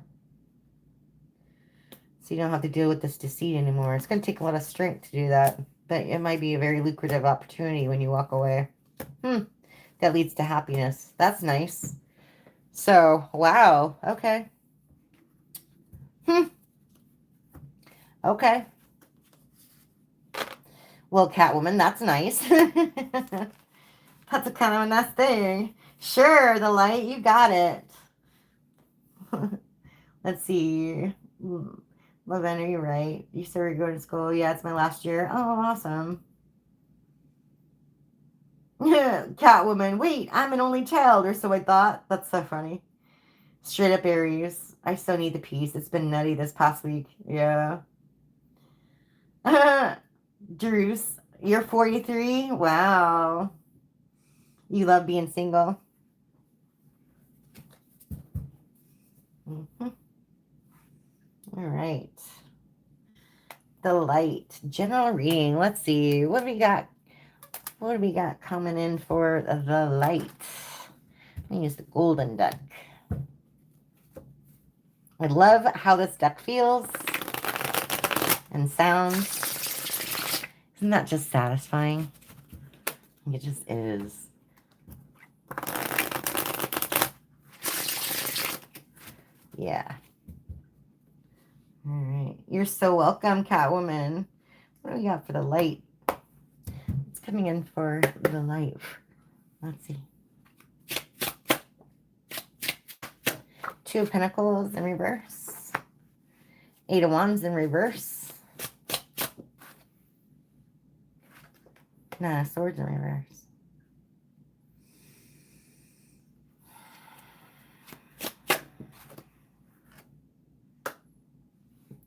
So you don't have to deal with this deceit anymore. It's going to take a lot of strength to do that. But it might be a very lucrative opportunity when you walk away. That leads to happiness. That's nice. So, wow. Okay. Okay. Well, Catwoman, that's nice. That's a kind of a nice thing. Sure, the light, you got it. Let's see. Lavender, you're right. You said we're going to school. Yeah, it's my last year. Oh, awesome. Catwoman, wait, I'm an only child, or so I thought. That's so funny. Straight up Aries. I still need the peace. It's been nutty this past week. Yeah. Druce, you're 43? Wow. You love being single? All right. The light. General reading. Let's see. What do we got? What do we got coming in for the light? I'm going to use the golden deck. I love how this deck feels and sounds. Isn't that just satisfying? It just is. Yeah. All right. You're so welcome, Catwoman. What do we got for the light? It's coming in for the light. Let's see. Two of Pentacles in reverse. Eight of Wands in reverse. Nine of Swords in reverse.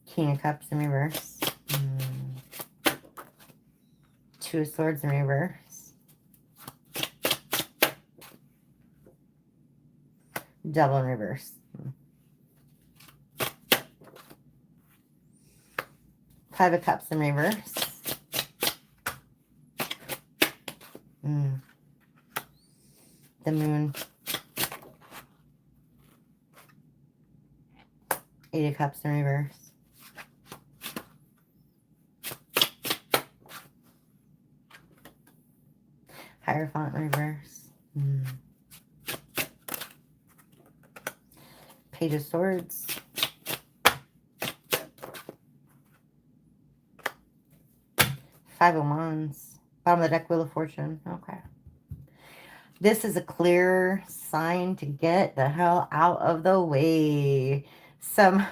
King of Cups in reverse. Two of Swords in reverse. Double in reverse. Five of Cups in reverse. The Moon. Eight of Cups in reverse. Hierophant in reverse. Page of Swords. Five of Wands. Bottom of the deck, Wheel of Fortune. Okay. This is a clear sign to get the hell out of the way. Some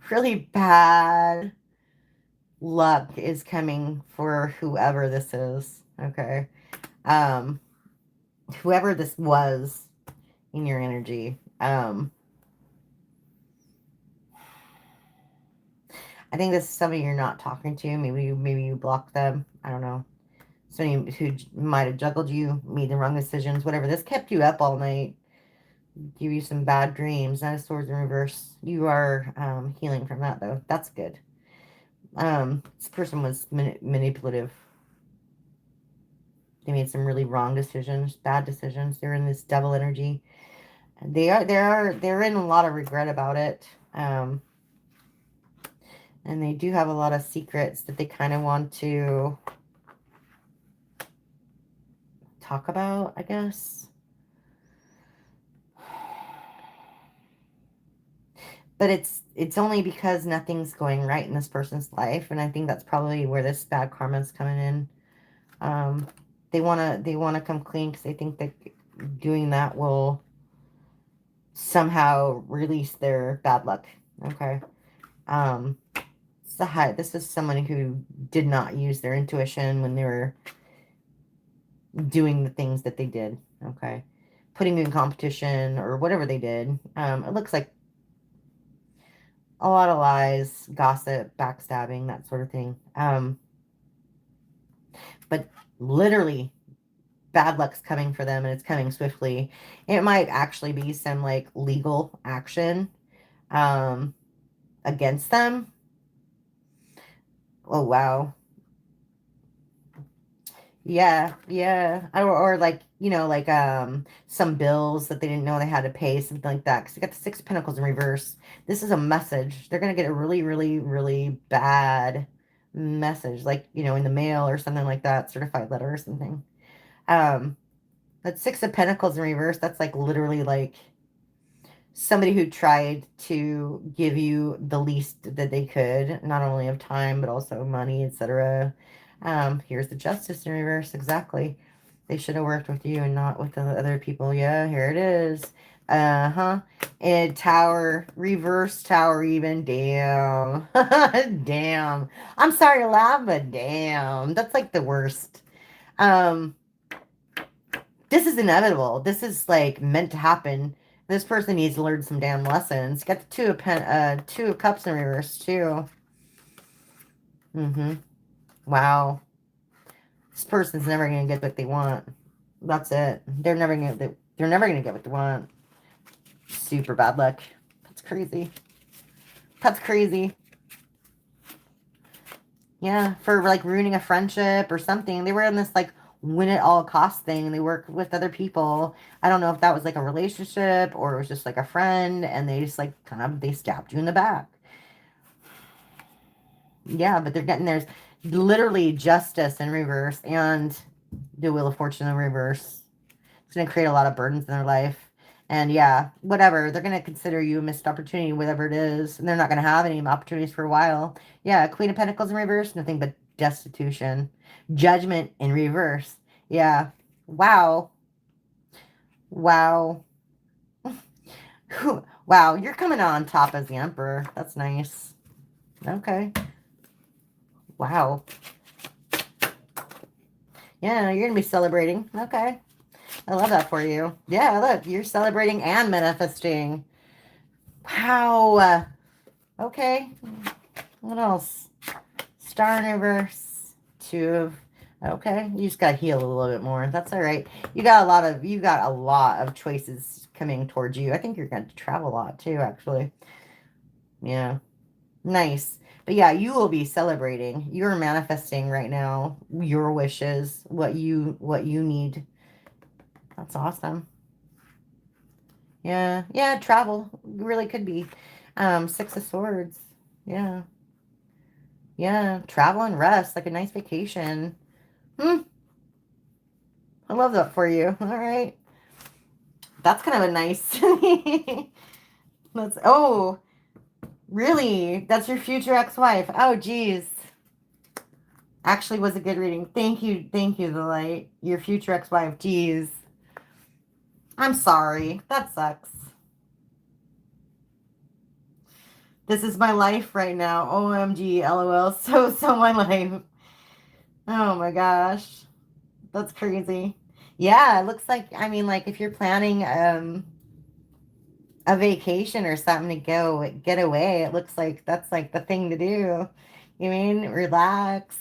really bad luck is coming for whoever this is. Okay. Whoever this was in your energy. I think this is somebody you're not talking to. Maybe you blocked them. I don't know. Somebody who might have juggled you, made the wrong decisions, whatever. This kept you up all night. Give you some bad dreams. Nine of Swords in reverse. You are healing from that, though. That's good. This person was manipulative. They made some really wrong decisions, bad decisions. They're in this devil energy. They're in a lot of regret about it. And they do have a lot of secrets that they kind of want to talk about, I guess. But it's only because nothing's going right in this person's life, and I think that's probably where this bad karma is coming in. They wanna come clean because they think that doing that will somehow release their bad luck. Okay. This is someone who did not use their intuition when they were doing the things that they did. Okay. Putting you in competition or whatever they did. It looks like a lot of lies, gossip, backstabbing, that sort of thing. But literally, bad luck's coming for them, and it's coming swiftly. It might actually be some like legal action against them. Oh wow. Yeah, yeah. Or like, like some bills that they didn't know they had to pay, something like that. Because you got the Six of Pentacles in reverse. This is a message. They're gonna get a really, really, really bad message, like, in the mail or something like that, certified letter or something. That Six of Pentacles in reverse, that's like literally like somebody who tried to give you the least that they could, not only of time, but also money, etc. Here's the Justice in reverse, exactly. They should have worked with you and not with the other people. Yeah, here it is. Uh-huh. And Tower, reverse Tower even. Damn. Damn. I'm sorry to laugh, but damn. That's like the worst. Um, this is inevitable. This is like meant to happen. This person needs to learn some damn lessons. Got the two of cups in reverse too. Mm-hmm. Wow. This person's never gonna get what they want. That's it. They're never gonna get what they want. Super bad luck. That's crazy. That's crazy. Yeah, for like ruining a friendship or something. They were in this like win at all cost thing. They work with other people. I don't know if that was like a relationship or it was just like a friend, and they just like they stabbed you in the back. Yeah, but they're getting there's literally justice in reverse and the Wheel of Fortune in reverse. It's going to create a lot of burdens in their life. And yeah, whatever. They're going to consider you a missed opportunity, whatever it is. And they're not going to have any opportunities for a while. Yeah, Queen of Pentacles in reverse, nothing but destitution. Judgment in reverse. Yeah. Wow. Wow. Wow, you're coming on top as the Emperor. That's nice. Okay. Wow. Yeah, you're going to be celebrating. Okay. I love that for you. Yeah, look, you're celebrating and manifesting. Wow. Okay. What else? Star in reverse. Two of. Okay. You just got to heal a little bit more. That's all right. You got a lot of choices coming towards you. I think you're going to travel a lot too, actually. Yeah. Nice. But yeah, you will be celebrating. You're manifesting right now your wishes, what you need. That's awesome. Yeah, yeah, travel really could be. Six of Swords. Yeah, yeah, travel and rest, like a nice vacation. Hmm, I love that for you. All right, that's kind of a nice. Oh, really? That's your future ex-wife. Oh, geez. Actually, was a good reading. Thank you, the light. Your future ex-wife. Geez, I'm sorry. That sucks. This is my life right now. OMG, LOL. So my life. Oh my gosh. That's crazy. Yeah, it looks like, I mean, like if you're planning a vacation or something to go get away, it looks like that's like the thing to do. You mean relax,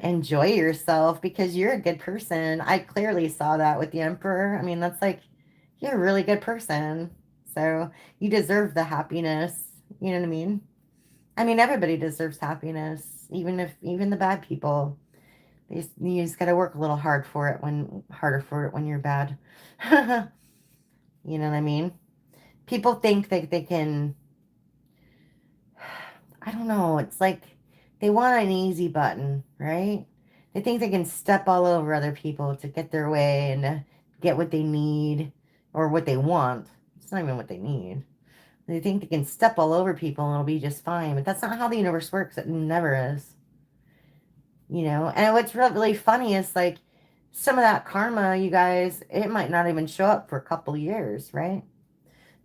enjoy yourself because you're a good person. I clearly saw that with the Emperor. I mean, that's like you're a really good person. So you deserve the happiness. You know what I mean? I mean, everybody deserves happiness, even the bad people. You just gotta work a little harder for it when you're bad. You know what I mean? People think that they can, I don't know, it's like they want an easy button, right? They think they can step all over other people to get their way and get what they need or what they want. It's not even what they need. They think they can step all over people and it'll be just fine. But that's not how the universe works. It never is. You know? And what's really funny is like some of that karma, you guys, it might not even show up for a couple years, right?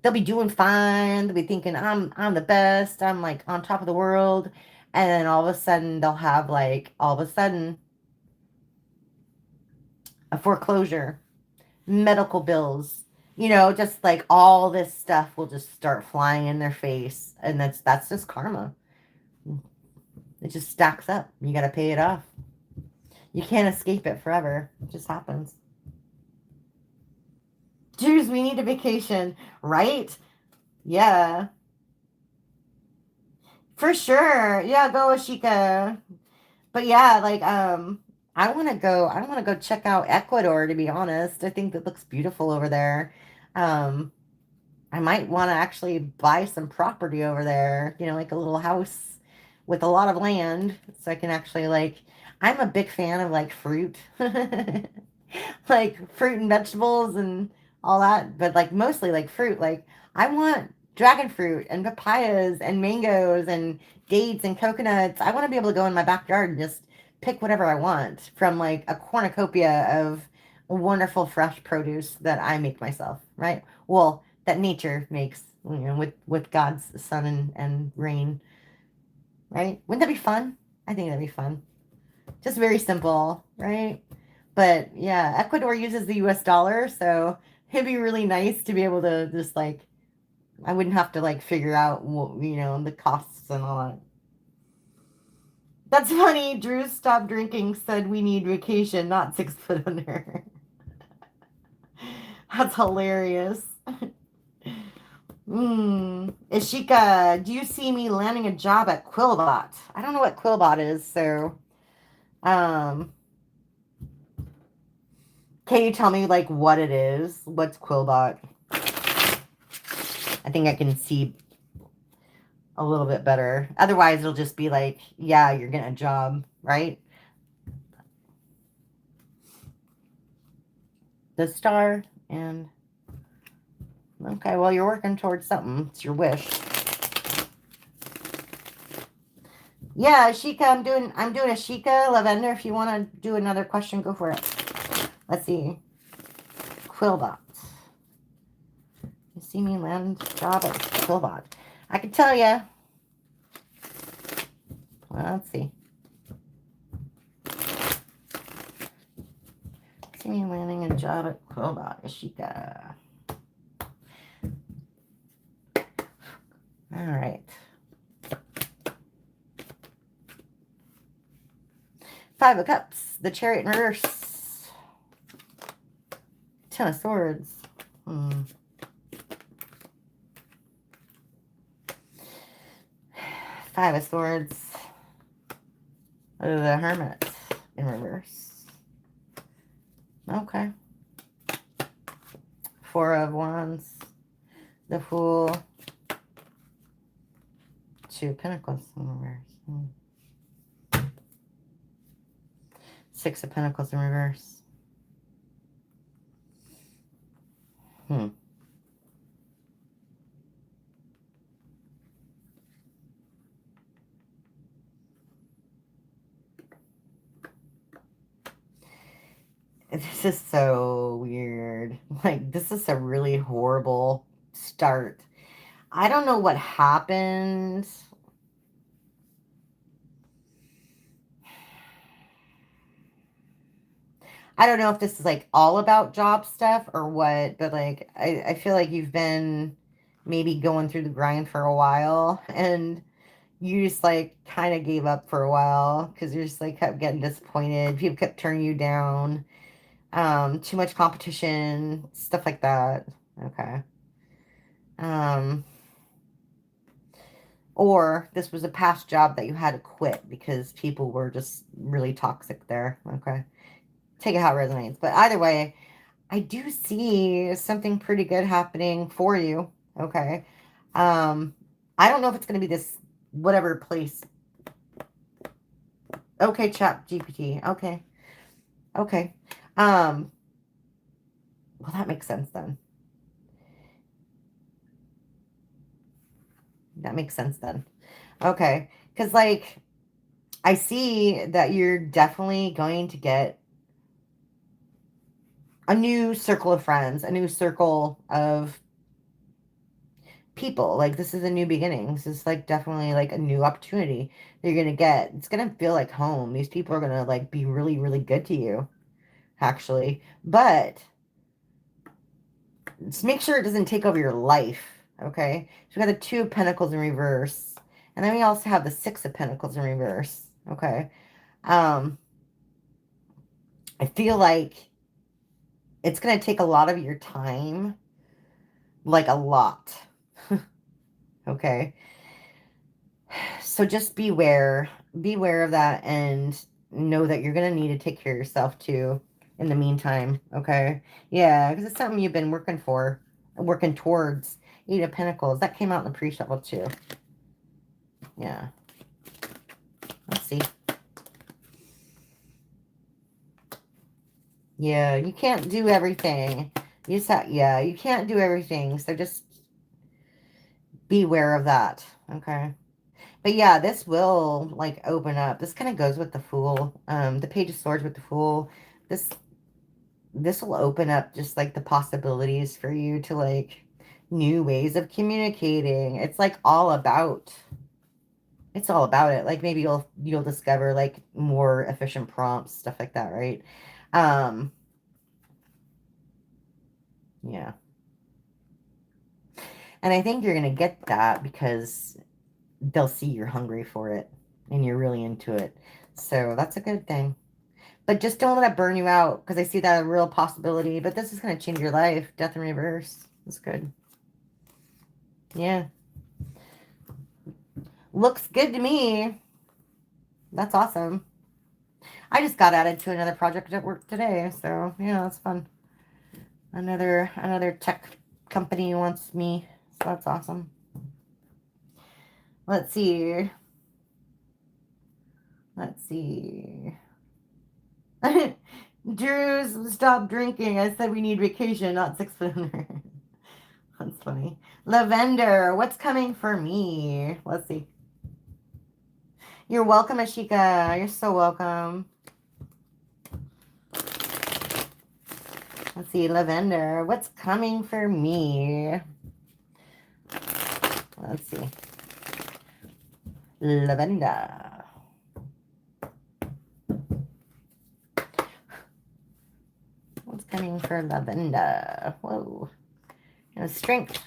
They'll be doing fine. They'll be thinking, I'm the best. I'm like on top of the world. And then all of a sudden they'll have like all of a sudden a foreclosure, medical bills, you know, just like all this stuff will just start flying in their face. And that's just karma. It just stacks up. You got to pay it off. You can't escape it forever. It just happens. Jews, we need a vacation, right? Yeah. For sure. Yeah, go Ashika. But yeah, like I want to go check out Ecuador, to be honest. I think that looks beautiful over there. Um I might want to actually buy some property over there, you know, like a little house with a lot of land so I can actually like I'm a big fan of like fruit. Like fruit and vegetables and all that, but like mostly like fruit. Like I want dragon fruit and papayas and mangoes and dates and coconuts. I want to be able to go in my backyard and just pick whatever I want from like a cornucopia of wonderful fresh produce that I make myself, right? Well, that nature makes, you know, with God's sun and rain, right? Wouldn't that be fun? I think that'd be fun. Just very simple, right? But yeah, Ecuador uses the US dollar, so it'd be really nice to be able to just like, I wouldn't have to like figure out, you know, the costs and all that. That's funny. Drew stopped drinking, said we need vacation, not 6 foot under. That's hilarious. Ishika, do you see me landing a job at Quillbot? I don't know what Quillbot is, so um can you tell me like what it is? What's Quillbot? I think I can see a little bit better. Otherwise, it'll just be like, yeah, you're getting a job, right? The star and okay, well, you're working towards something. It's your wish. Yeah, Ashika, I'm doing Ashika, Lavender. If you want to do another question, go for it. Let's see. Quillbot. You see me land job at Quillbot. I can tell you. Well, let's see. See me landing a job at Quillbot, Ashika. All right. 5 of Cups, the Chariot in reverse. 10 of Swords. 5 of Swords. The Hermit in reverse. Okay. 4 of Wands. The Fool. 2 of Pentacles in reverse. 6 of Pentacles in reverse. This is so weird. Like, this is a really horrible start. I don't know what happened. I don't know if this is like all about job stuff or what, but like I feel like you've been maybe going through the grind for a while and you just like kind of gave up for a while because you're just like kept getting disappointed. People kept turning you down. Too much competition, stuff like that. Okay. Or this was a past job that you had to quit because people were just really toxic there. Okay. Take it how it resonates. But either way, I do see something pretty good happening for you. Okay. I don't know if it's going to be this whatever place. Okay, Chat GPT. Okay. Okay. Well, that makes sense then. That makes sense then. Okay. Because, like, I see that you're definitely going to get a new circle of friends, a new circle of people. Like, this is a new beginning. This is, like, definitely, like, a new opportunity that you're going to get. It's going to feel like home. These people are going to, like, be really, really good to you, actually. But just make sure it doesn't take over your life, okay? So we got the Two of Pentacles in reverse. And then we also have the Six of Pentacles in reverse, okay? I feel like it's going to take a lot of your time, like a lot, okay? So just beware of that, and know that you're going to need to take care of yourself too in the meantime, okay? Yeah, because it's something you've been working towards. Eight of Pentacles. That came out in the pre-shuffle too. Yeah. Let's see. Yeah, you can't do everything. You just have, yeah, you can't do everything. So just beware of that, okay? But yeah, this will, like, open up. This kind of goes with the Fool. The Page of Swords with the Fool. This will open up just, like, the possibilities for you to, like, new ways of communicating. It's, like, all about it. Like, maybe you'll discover, like, more efficient prompts, stuff like that, right? Yeah. And I think you're going to get that because they'll see you're hungry for it and you're really into it. So that's a good thing. But just don't let it burn you out, because I see that a real possibility. But this is going to change your life. Death in reverse. That's good. Yeah. Looks good to me. That's awesome. I just got added to another project at work today. So, yeah, that's fun. Another tech company wants me. So that's awesome. Let's see. Drew's stop drinking. I said we need vacation, not 6 foot under. That's funny. Lavender, what's coming for me? Let's see. You're welcome, Ashika. You're so welcome. Let's see, Lavender, what's coming for me? Let's see. Lavender. What's coming for Lavender? Whoa. Strength.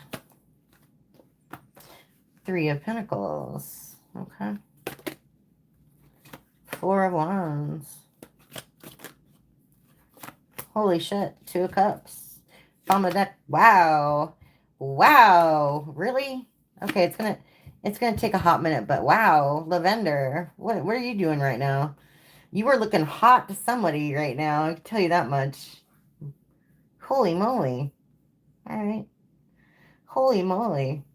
Three of Pentacles. Okay. Four of Wands. Holy shit. Two of Cups. Bottom of the deck. Wow. Wow. Really? Okay, it's gonna take a hot minute, but wow, Lavender. What are you doing right now? You are looking hot to somebody right now. I can tell you that much. Holy moly. All right. Holy moly.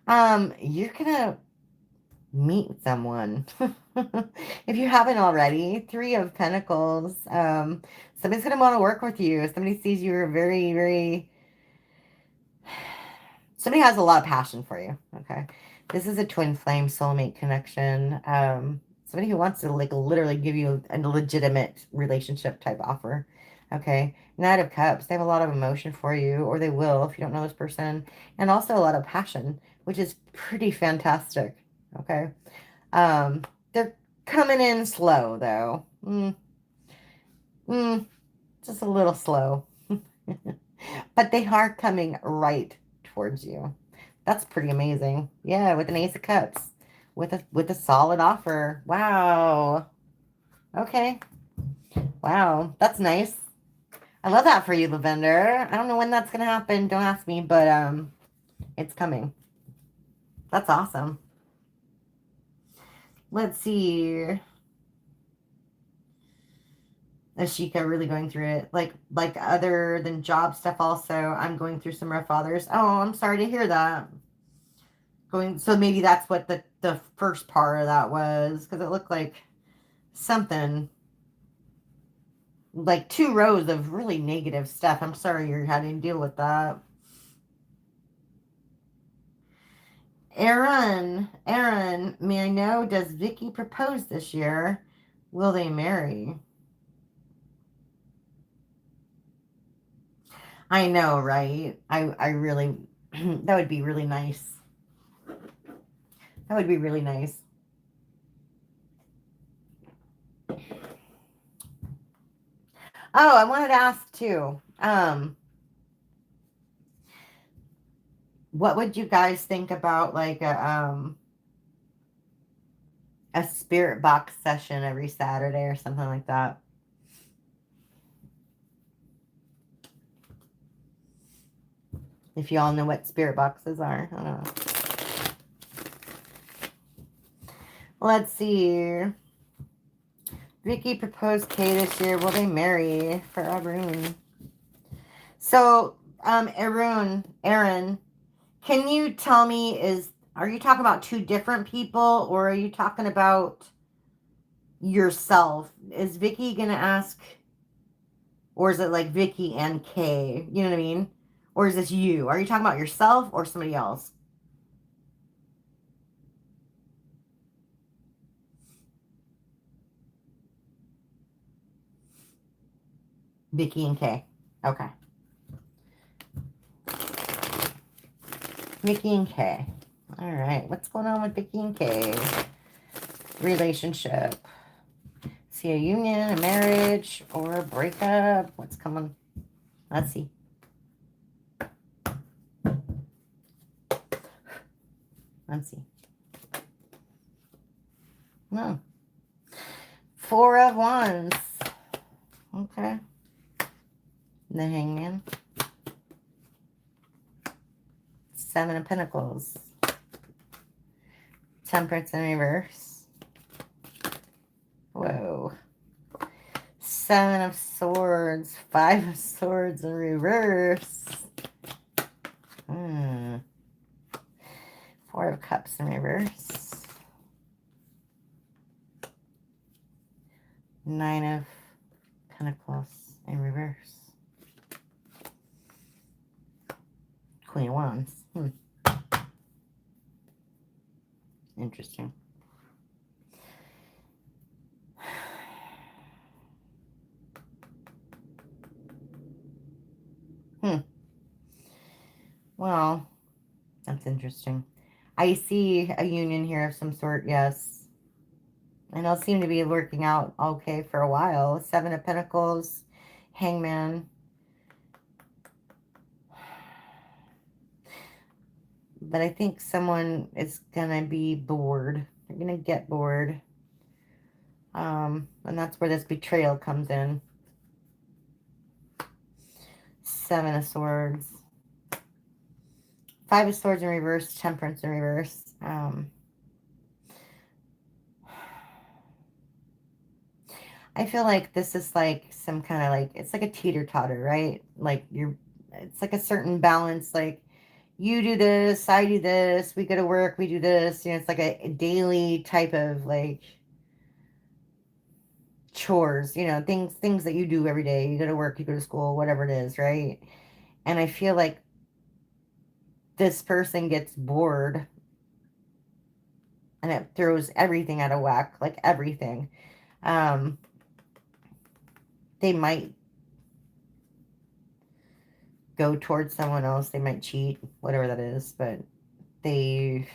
You're gonna meet someone. If you haven't already. Three of Pentacles. Somebody's gonna want to work with you. Somebody sees you are very, very... Somebody has a lot of passion for you. Okay. This is a twin flame soulmate connection. Somebody who wants to, like, literally give you a legitimate relationship type offer. Okay. Knight of Cups. They have a lot of emotion for you, or they will if you don't know this person. And also a lot of passion, which is pretty fantastic. Okay. They're coming in slow, though. Just a little slow. But they are coming right towards you. That's pretty amazing. Yeah, with an Ace of Cups. With a solid offer. Wow. Okay. Wow. That's nice. I love that for you, Lavender. I don't know when that's gonna happen. Don't ask me, but it's coming. That's awesome. Let's see. Ashika really going through it. Like other than job stuff also, I'm going through some rough fathers. Oh, I'm sorry to hear that. So maybe that's what the first part of that was, because it looked like something, like 2 rows of really negative stuff. I'm sorry you're having to deal with that. Aaron, may I know, does Vicky propose this year? Will they marry? I know, right? I really, that would be really nice. That would be really nice. Oh, I wanted to ask too. What would you guys think about like a spirit box session every Saturday or something like that? If you all know what spirit boxes are, I don't know. Let's see. Vicky proposed Kay this year. Will they marry for Arun? So, Aaron, can you tell me, are you talking about two different people or are you talking about yourself? Is Vicky gonna ask, or is it like Vicky and Kay? You know what I mean? Or is this you? Are you talking about yourself or somebody else? Vicky and Kay. Okay. Vicky and Kay. All right. What's going on with Vicky and Kay? Relationship. See a union, a marriage, or a breakup? What's coming? Let's see. Let's see. No. 4 of Wands. Okay. The Hangman. 7 of Pentacles. Temperance in reverse. Whoa. 7 of Swords. 5 of Swords in reverse. 4 of Cups in reverse. 9 of Pentacles in reverse. Queen of Wands. Interesting. Well, that's interesting. I see a union here of some sort, yes. And it'll seem to be working out okay for a while. 7 of Pentacles, Hangman. But I think someone is going to be bored. They're going to get bored. And that's where this betrayal comes in. 7 of Swords. 5 of Swords in reverse, Temperance in reverse. I feel like this is like some kind of like, it's like a teeter-totter, right? Like it's like a certain balance, like you do this, I do this, we go to work, we do this. You know, it's like a daily type of like chores, you know, things that you do every day. You go to work, you go to school, whatever it is, right? And I feel like this person gets bored and it throws everything out of whack, like everything. They might go towards someone else. They might cheat, whatever that is, but they'll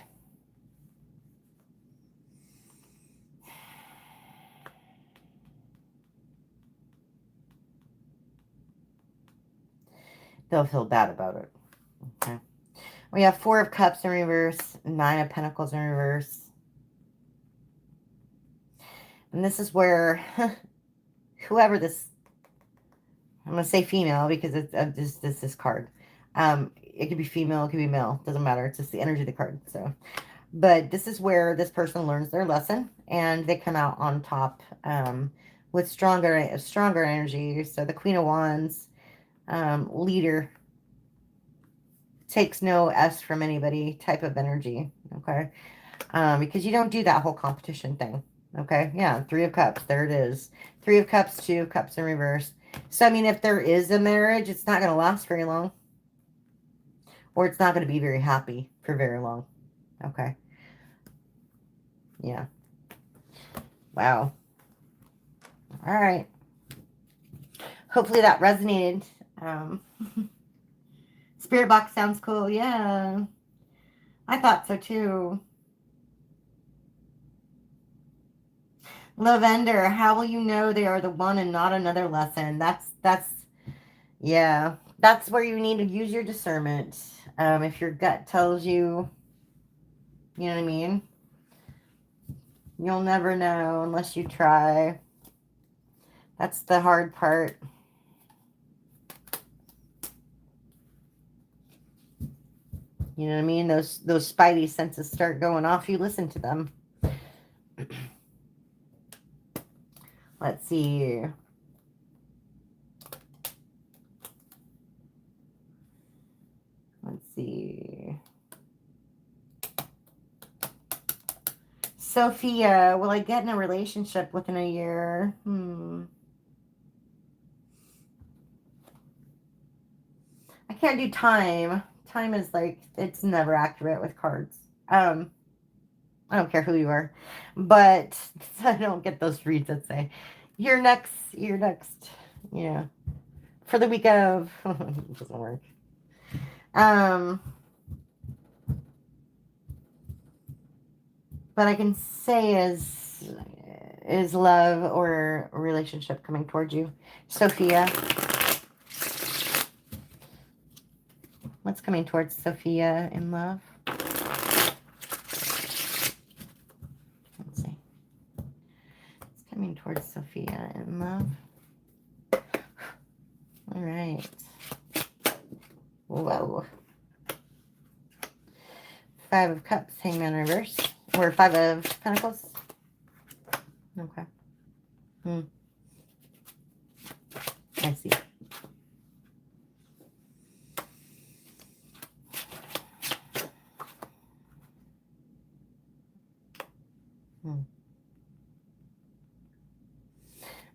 feel bad about it. Okay. We have 4 of Cups in reverse, 9 of Pentacles in reverse. And this is where whoever this, I'm going to say female because it's this card. It could be female, it could be male. Doesn't matter. It's just the energy of the card. So, but this is where this person learns their lesson and they come out on top with stronger energy. So the Queen of Wands, leader, takes no S from anybody type of energy. Okay. Because you don't do that whole competition thing. Okay. Yeah. 3 of Cups. There it is. 3 of Cups, 2 of Cups in reverse. So, I mean, if there is a marriage, it's not going to last very long. Or it's not going to be very happy for very long. Okay. Yeah. Wow. All right. Hopefully that resonated. Spirit box sounds cool. Yeah. I thought so too. Lavender, how will you know they are the one and not another lesson? Yeah. That's where you need to use your discernment. If your gut tells you, you know what I mean? You'll never know unless you try. That's the hard part. You know what I mean? Those spidey senses start going off. You listen to them. Let's see. Let's see. Sophia, will I get in a relationship within a year? I can't do time. Time is like, it's never accurate with cards. I don't care who you are, but I don't get those reads that say, you're next, yeah, for the week of, it doesn't work. But I can say is love or a relationship coming towards you. Sophia. What's coming towards Sophia in love? Let's see. It's coming towards Sophia in love. All right. Whoa. 5 of Cups, Hangman reverse. Or 5 of Pentacles. Okay. I see.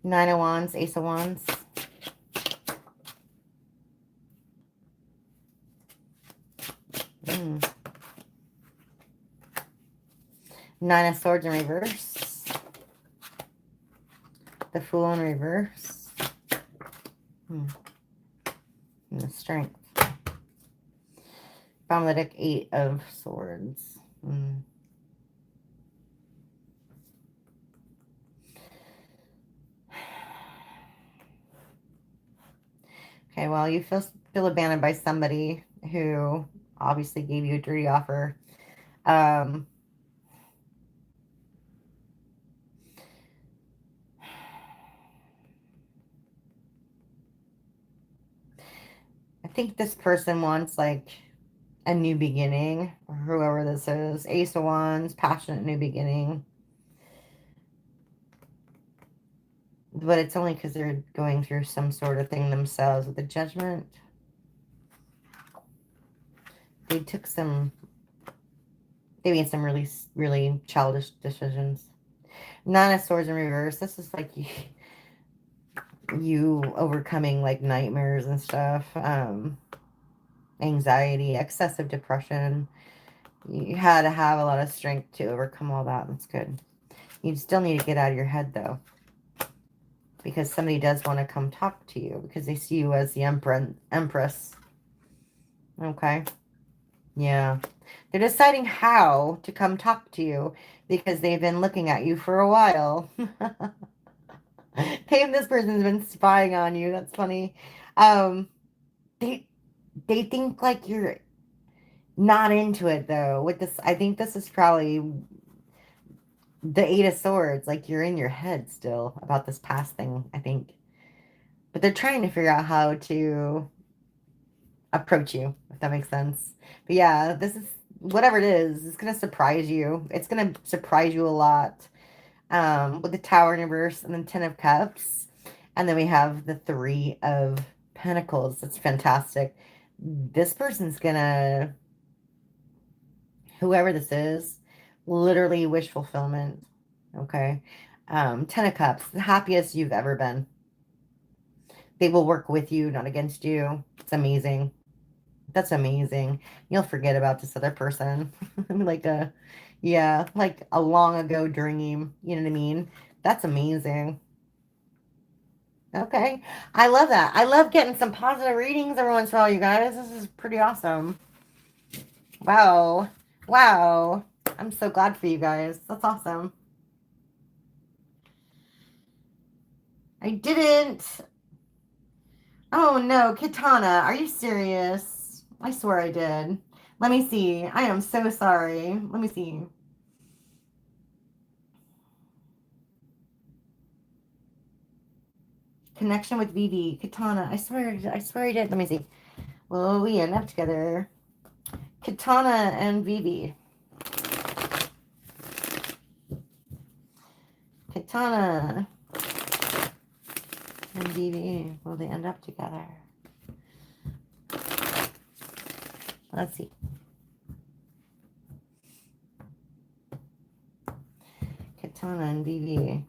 Nine of Wands, Ace of Wands. Nine of Swords in reverse. The Fool in reverse. And the Strength. Bottom of the deck, 8 of Swords. Okay, well, you feel abandoned by somebody who obviously gave you a dirty offer. I think this person wants like a new beginning, or whoever this is. Ace of Wands, passionate new beginning. But it's only because they're going through some sort of thing themselves with the Judgment. They made some really, really childish decisions. Nine of Swords in reverse. This is like you overcoming like nightmares and stuff. Anxiety, excessive depression. You had to have a lot of strength to overcome all that. That's good. You still need to get out of your head though, because somebody does want to come talk to you because they see you as the Empress. Okay. Yeah. They're deciding how to come talk to you because they've been looking at you for a while. This person's been spying on you. That's funny. They think like you're not into it though. With this, I think this is probably the 8 of Swords. Like you're in your head still about this past thing, I think. But they're trying to figure out how to approach you, if that makes sense. But yeah, this is whatever it is, it's gonna surprise you. It's gonna surprise you a lot. With the Tower in reverse and then 10 of Cups. And then we have the 3 of Pentacles. That's fantastic. This person's gonna, whoever this is, literally wish fulfillment. Okay. 10 of Cups, the happiest you've ever been. They will work with you, not against you. It's amazing. That's amazing. You'll forget about this other person. Like yeah, like a long ago dream. You know what I mean? That's amazing. Okay. I love that. I love getting some positive readings every once in a while, you guys. This is pretty awesome. Wow. Wow. I'm so glad for you guys. That's awesome. I didn't. Oh no, Katana. Are you serious? I swear I did. Let me see. I am so sorry. Let me see. Connection with Vivi. Katana. I swear I did. Let me see. Well, we end up together. Katana and Vivi. Katana and Vivi. Will they end up together? Let's see. Katana and Vivi.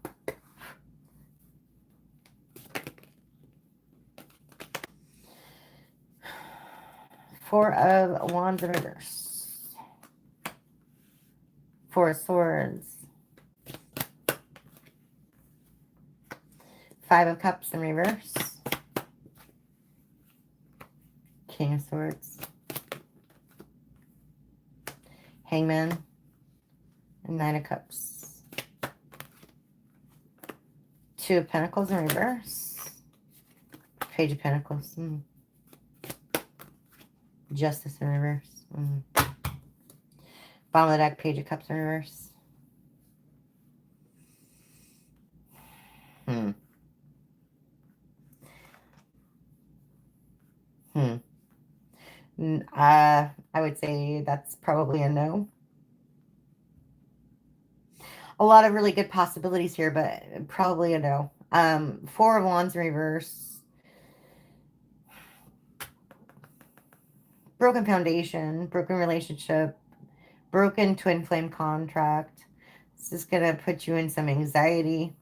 Four of Wands in reverse. Four of Swords. Five of Cups in reverse. King of Swords. Hangman. And Nine of Cups. Two of Pentacles in reverse. Page of Pentacles. Justice in reverse. Bottom of the deck, Page of Cups in reverse. I would say that's probably a no. A lot of really good possibilities here, but probably a no. Four of Wands in reverse. Broken foundation, broken relationship, broken twin flame contract. This is going to put you in some anxiety,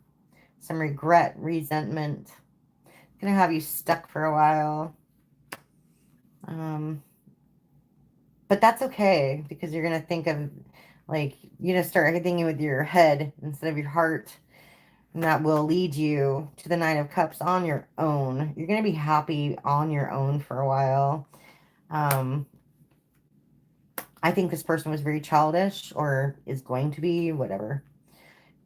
some regret, resentment. It's going to have you stuck for a while. But that's okay, because you're going to think of, like, you're going to start thinking with your head instead of your heart. And that will lead you to the Nine of Cups on your own. You're going to be happy on your own for a while. I think this person was very childish, or is going to be, whatever.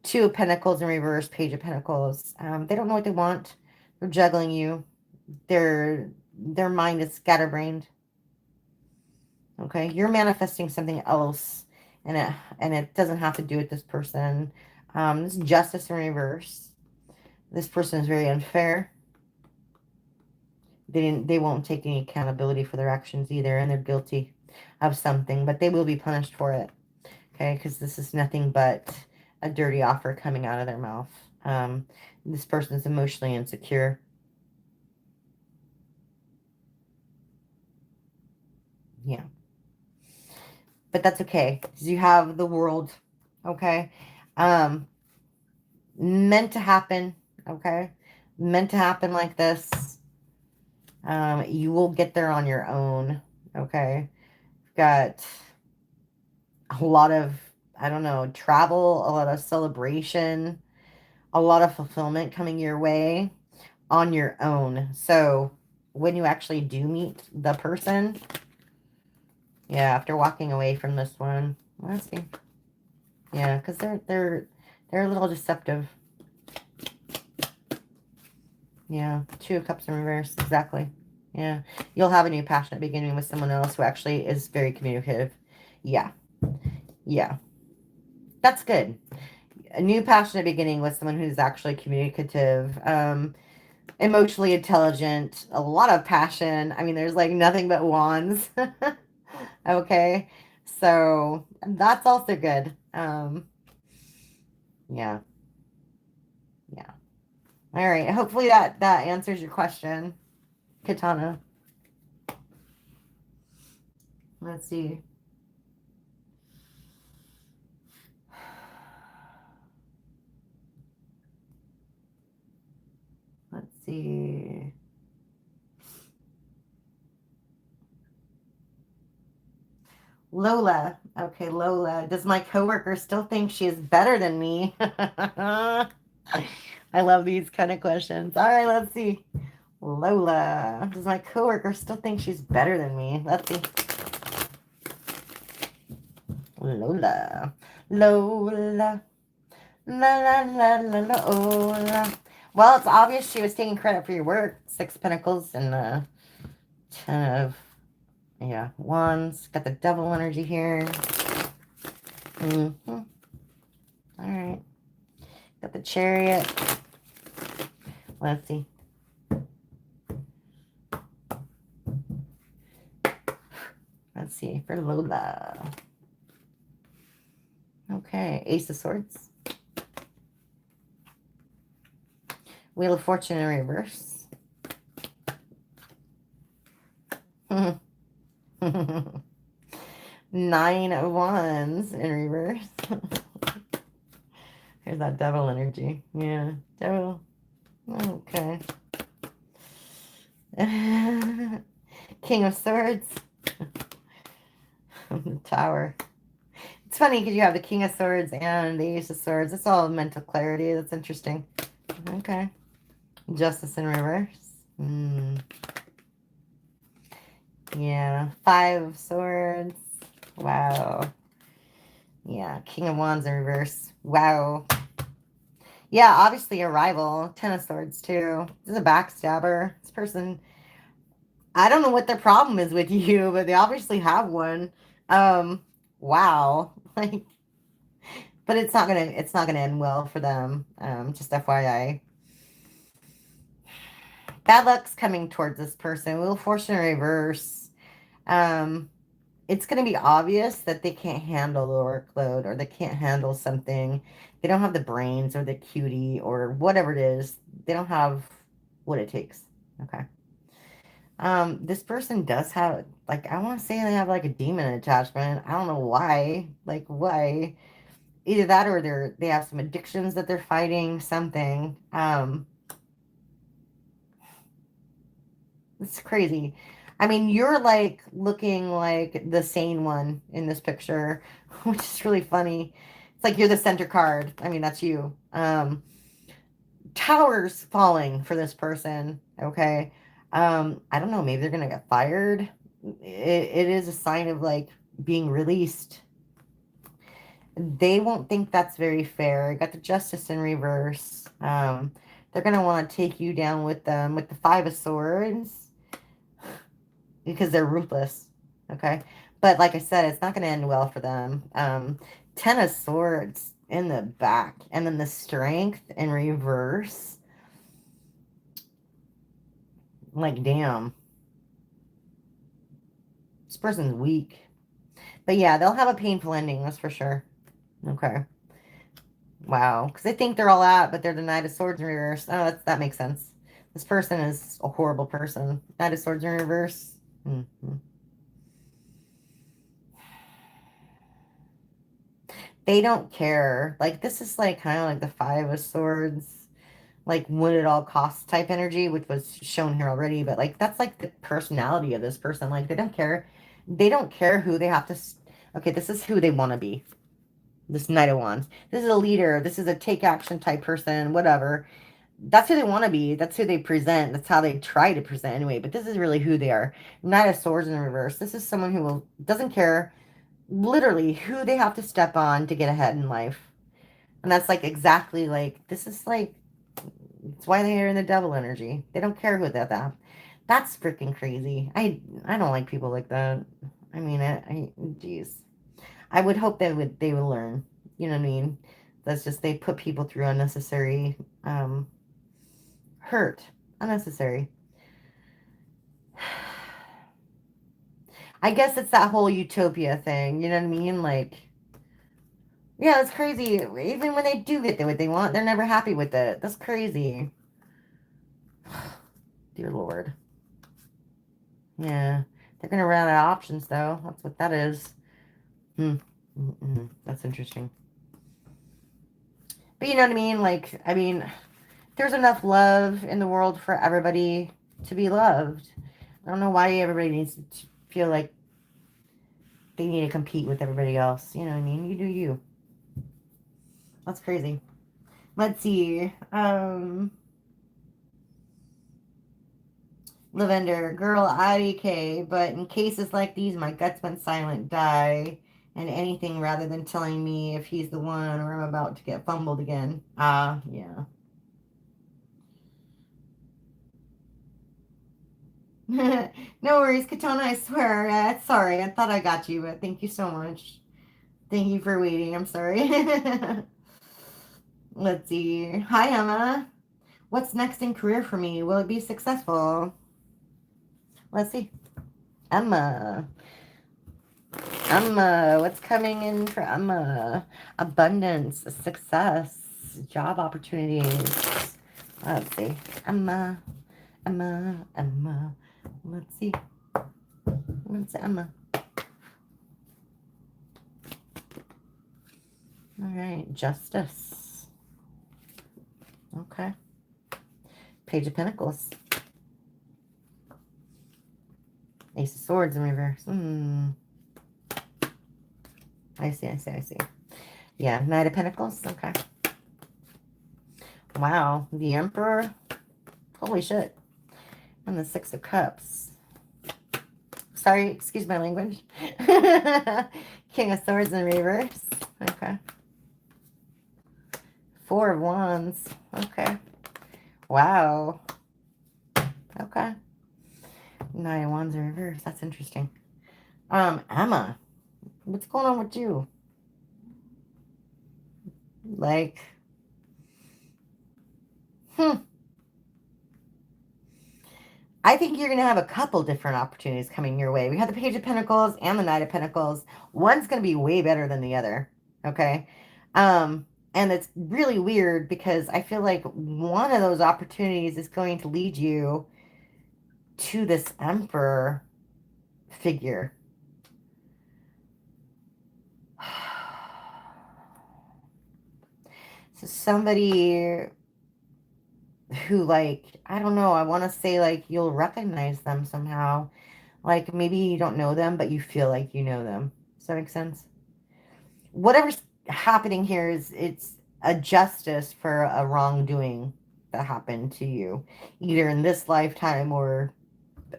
Two of Pentacles in reverse, Page of Pentacles. They don't know what they want. They're juggling you. Their mind is scatterbrained. Okay, you're manifesting something else, and it doesn't have to do with this person. This is Justice in reverse. This person is very unfair. They won't take any accountability for their actions either, and they're guilty of something, but they will be punished for it. Okay, because this is nothing but a dirty offer coming out of their mouth. This person is emotionally insecure. Yeah. But that's okay, because you have the world. Okay. Meant to happen. Okay. Meant to happen like this. You will get there on your own. Okay. You've got a lot of, I don't know, travel, a lot of celebration, a lot of fulfillment coming your way on your own. So when you actually do meet the person, yeah, after walking away from this one, let's see. Yeah, because they're a little deceptive. Yeah, Two of Cups in reverse, exactly. Yeah, you'll have a new passionate beginning with someone else who actually is very communicative. Yeah, yeah, that's good. A new passionate beginning with someone who's actually communicative, emotionally intelligent, a lot of passion. I mean, there's like nothing but wands. Okay, so that's also good. Yeah, yeah. All right. Hopefully that answers your question, Katana. Let's see. Let's see. Lola. Okay, Lola. Does my coworker still think she is better than me? I love these kind of questions. All right, let's see. Lola. Does my coworker still think she's better than me? Let's see. Lola. Lola. La la la la la Lola. Well, it's obvious she was taking credit for your work. 6 Pentacles and 10 of, yeah, Wands. Got the devil energy here. All right. Got the Chariot. Let's see. Let's see for Lola. Okay, Ace of Swords. Wheel of Fortune in reverse. 9 of Wands in reverse. Here's that devil energy. Yeah, devil. Okay. King of Swords. The Tower. It's funny because you have the King of Swords and the Ace of Swords. It's all mental clarity. That's interesting. Okay. Justice in reverse. Yeah. 5 of Swords. Wow. Yeah. King of Wands in reverse. Wow. Yeah, obviously a rival. 10 of Swords too. This is a backstabber. This person, I don't know what their problem is with you, but they obviously have one. Wow. Like, but it's not gonna end well for them. Just FYI. Bad luck's coming towards this person. Wheel of Fortune in reverse. It's going to be obvious that they can't handle the workload or they can't handle something. They don't have the brains or the cutie or whatever it is. They don't have what it takes. Okay. This person does have, like, I want to say they have like a demon attachment. I don't know why. Like, why? Either that or they have some addictions that they're fighting, something. It's crazy. I mean, you're like looking like the sane one in this picture, which is really funny. It's like you're the center card. I mean, that's you. Towers falling for this person. Okay. I don't know. Maybe they're gonna get fired. It is a sign of like being released. They won't think that's very fair. Got the Justice in reverse. They're gonna want to take you down with them with the 5 of Swords. Because they're ruthless, okay? But like I said, it's not going to end well for them. 10 of Swords in the back. And then the Strength in reverse. Like, damn. This person's weak. But yeah, they'll have a painful ending, that's for sure. Okay. Wow. Because they think they're all out, but they're the Knight of Swords in reverse. Oh, that makes sense. This person is a horrible person. Knight of Swords in reverse. They don't care. Like, this is like kind of like the 5 of Swords, like win at all costs type energy, which was shown here already. But like, that's like the personality of this person. Like, they don't care. They don't care who they have to. Okay, this is who they want to be. This Knight of Wands. This is a leader. This is a take action type person, whatever. That's who they want to be. That's who they present. That's how they try to present anyway. But this is really who they are. Knight of Swords in reverse. This is someone who doesn't care literally who they have to step on to get ahead in life. And that's like exactly like, this is like, it's why they're in the devil energy. They don't care who that. That's freaking crazy. I don't like people like that. I mean, geez. I would hope they would learn. You know what I mean? That's just, they put people through unnecessary hurt. Unnecessary. I guess it's that whole utopia thing. You know what I mean? Like, yeah, it's crazy. Even when they do get what they want, they're never happy with it. That's crazy. Dear Lord. Yeah. They're going to run out of options, though. That's what that is. That's interesting. But you know what I mean? Like, I mean, there's enough love in the world for everybody to be loved. I don't know why everybody needs to feel like they need to compete with everybody else. You know what I mean? You do you. That's crazy. Let's see. Lavender, girl, IDK, but in cases like these, my guts went silent, die, and anything rather than telling me if he's the one or I'm about to get fumbled again. Yeah. No worries, Katana, I swear. Sorry, I thought I got you, but thank you so much. Thank you for waiting. I'm sorry. Let's see. Hi, Emma. What's next in career for me? Will it be successful? Let's see. Emma. Emma. What's coming in for Emma? Abundance, success, job opportunities. Let's see. Emma. Emma. Emma. Let's see. What's Emma? All right. Justice. Okay. Page of Pentacles. Ace of Swords in reverse. I see. Yeah, Knight of Pentacles. Okay. Wow. The Emperor. Holy shit. And the Six of Cups. Sorry, excuse my language. King of Swords in reverse. Okay. Four of Wands. Okay. Wow. Okay. Nine of Wands in reverse. That's interesting. Emma. What's going on with you? Like, I think you're going to have a couple different opportunities coming your way. We have the Page of Pentacles and the Knight of Pentacles. One's going to be way better than the other. Okay. And it's really weird because I feel like one of those opportunities is going to lead you to this Emperor figure. So somebody who, like, I don't know, I want to say, like, you'll recognize them somehow. Like, maybe you don't know them, but you feel like you know them. Does that make sense? Whatever's happening here is, it's a justice for a wrongdoing that happened to you, either in this lifetime or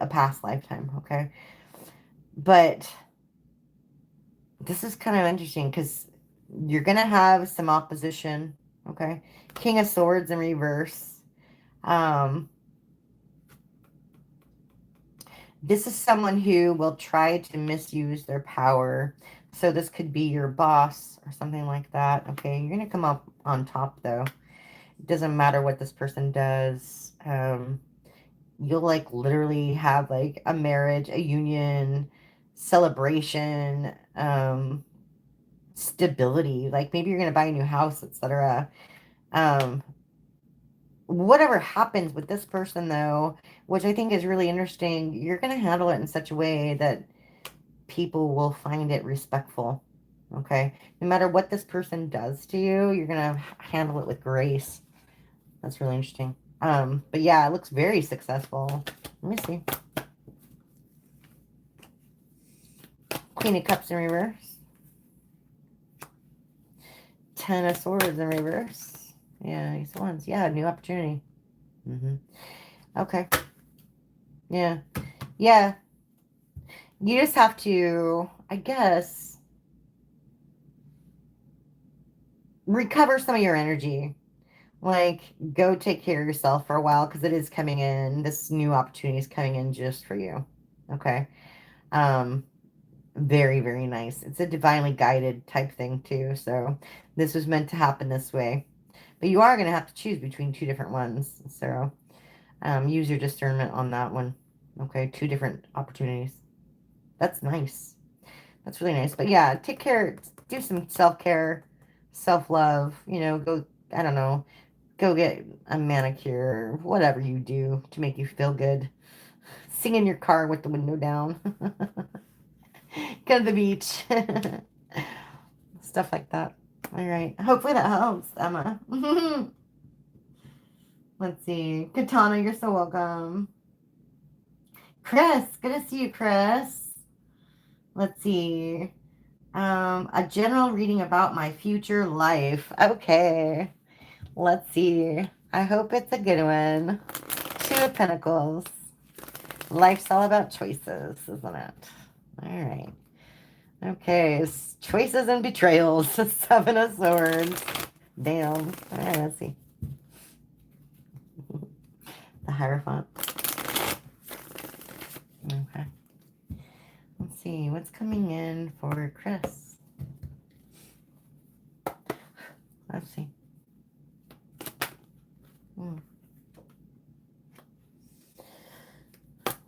a past lifetime, okay? But this is kind of interesting because you're going to have some opposition, okay? King of Swords in reverse. This is someone who will try to misuse their power. So this could be your boss or something like that. Okay, you're going to come up on top, though. It doesn't matter what this person does. You'll, like, literally have, like, a marriage, a union, celebration, stability. Like, maybe you're going to buy a new house, etc. Whatever happens with this person, though, which I think is really interesting, you're going to handle it in such a way that people will find it respectful. Okay? No matter what this person does to you, you're going to handle it with grace. That's really interesting. But yeah, it looks very successful. Let me see. Queen of Cups in reverse. Ten of Swords in reverse. Yeah, these ones. Yeah, new opportunity. Okay. Yeah. Yeah. You just have to, I guess, recover some of your energy. Like, go take care of yourself for a while because it is coming in. This new opportunity is coming in just for you. Okay. Very, very nice. It's a divinely guided type thing too. So this was meant to happen this way. But you are going to have to choose between two different ones. So use your discernment on that one. Okay. Two different opportunities. That's nice. That's really nice. But yeah, take care. Do some self-care, self-love. You know, go, I don't know, go get a manicure, whatever you do to make you feel good. Sing in your car with the window down. Go to the beach. Stuff like that. All right. Hopefully that helps, Emma. Let's see. Katana, you're so welcome. Chris, good to see you, Chris. Let's see. A general reading about my future life. Okay. Let's see. I hope it's a good one. Two of Pentacles. Life's all about choices, isn't it? All right. Okay. Choices and betrayals. Seven of Swords. Damn. All right, let's see. The Hierophant. Okay. Let's see. What's coming in for Chris? Let's see.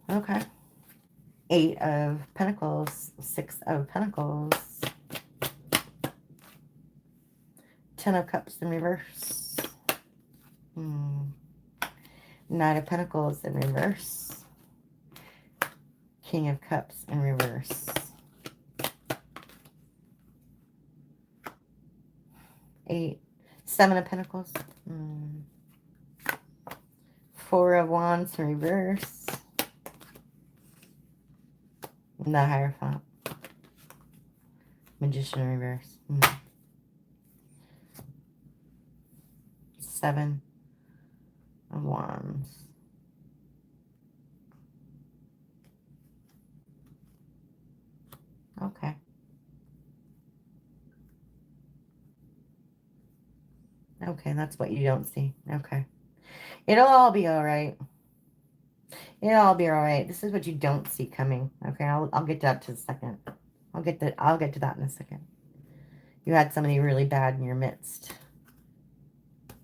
Okay. Eight of Pentacles. Six of Pentacles. Ten of Cups in reverse. Nine of Pentacles in reverse. King of Cups in reverse. Seven of Pentacles. Four of Wands in reverse. The Hierophant. Magician in reverse. Seven of Wands. Okay. Okay, that's what you don't see. Okay. It'll all be all right. It'll all be all right. This is what you don't see coming. Okay, I'll get to that to a second. I'll get to that in a second. You had somebody really bad in your midst.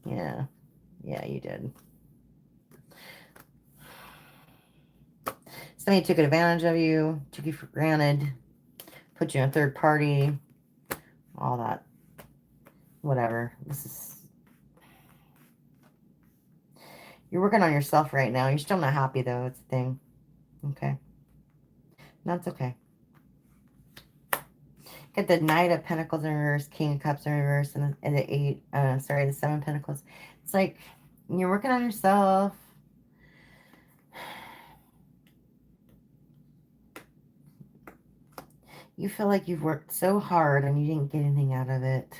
Yeah. Yeah, you did. Somebody took advantage of you, took you for granted, put you in a third party, all that. Whatever. You're working on yourself right now. You're still not happy, though. It's a thing. Okay. That's okay. Get the Knight of Pentacles in reverse, King of Cups in reverse, and the Seven of Pentacles. It's like you're working on yourself. You feel like you've worked so hard and you didn't get anything out of it.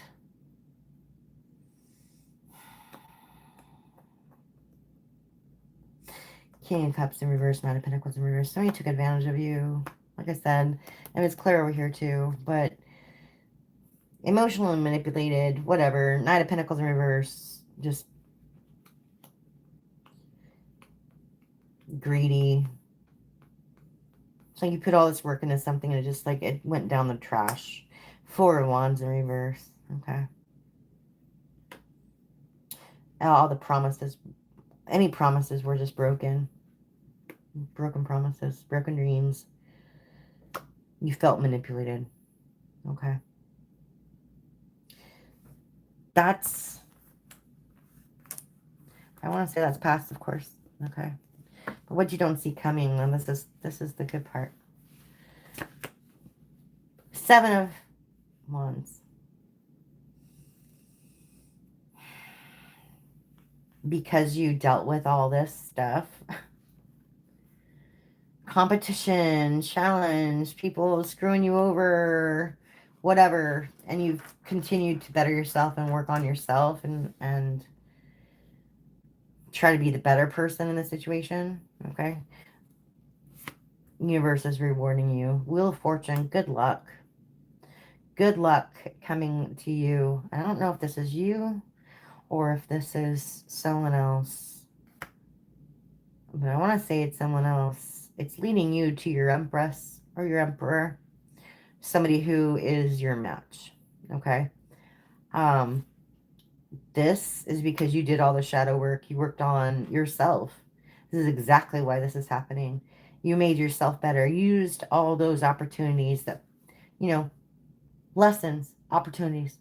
King of Cups in reverse, Knight of Pentacles in reverse. Somebody took advantage of you. Like I said, and it's clear over here too, but emotional and manipulated, whatever. Knight of Pentacles in reverse, just greedy. So you put all this work into something and it just like it went down the trash. Four of Wands in reverse. Okay. All the promises, any promises were just broken. Broken promises, broken dreams. You felt manipulated. Okay. That's, I want to say that's past, of course. Okay. But what you don't see coming, and this is the good part. Seven of Wands. Because you dealt with all this stuff. Competition, challenge, people screwing you over, whatever. And you've continued to better yourself and work on yourself and try to be the better person in the situation. Okay. Universe is rewarding you. Wheel of Fortune, good luck. Good luck coming to you. I don't know if this is you or if this is someone else. But I want to say it's someone else. It's leading you to your Empress or your Emperor. Somebody who is your match. Okay. This is because you did all the shadow work. You worked on yourself. This is exactly why this is happening. You made yourself better. You used all those opportunities that, you know, lessons, opportunities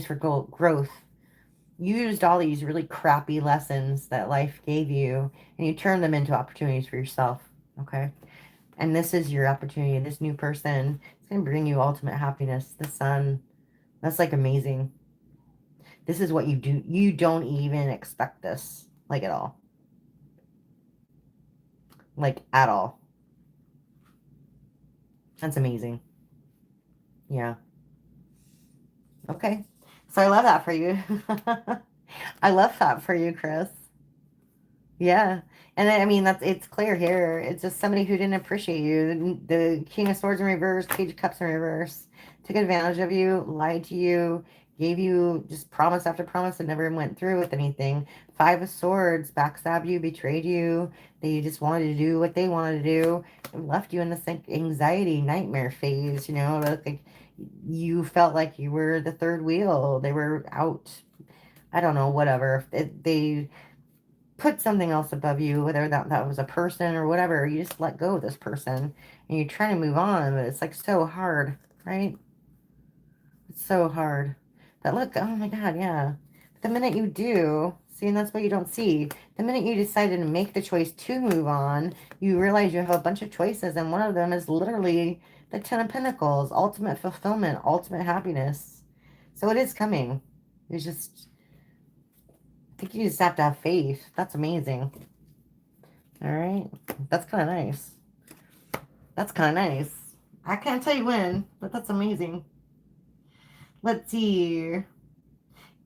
for growth. You used all these really crappy lessons that life gave you and you turned them into opportunities for yourself. Okay. And this is your opportunity. This new person is going to bring you ultimate happiness. The sun. That's like amazing. This is what you do. You don't even expect this. Like at all. Like at all. That's amazing. Yeah. Okay. So I love that for you. I love that for you, Chris. Yeah. And I mean, it's clear here. It's just somebody who didn't appreciate you. The King of Swords in reverse, Page of Cups in reverse, took advantage of you, lied to you, gave you just promise after promise and never went through with anything. Five of Swords, backstabbed you, betrayed you. They just wanted to do what they wanted to do and left you in this like anxiety, nightmare phase, like you felt like you were the third wheel. They were out. I don't know, whatever. They put something else above you, whether that was a person or whatever. You just let go of this person and you're trying to move on, but it's like so hard, right? It's so hard. But look, oh my God, yeah. The minute you do, see, and that's what you don't see. The minute you decided to make the choice to move on, you realize you have a bunch of choices, and one of them is literally the Ten of Pentacles, ultimate fulfillment, ultimate happiness. So it is coming. It's just, I think you just have to have faith. That's amazing. All right. That's kind of nice. That's kind of nice. I can't tell you when, but that's amazing. Let's see.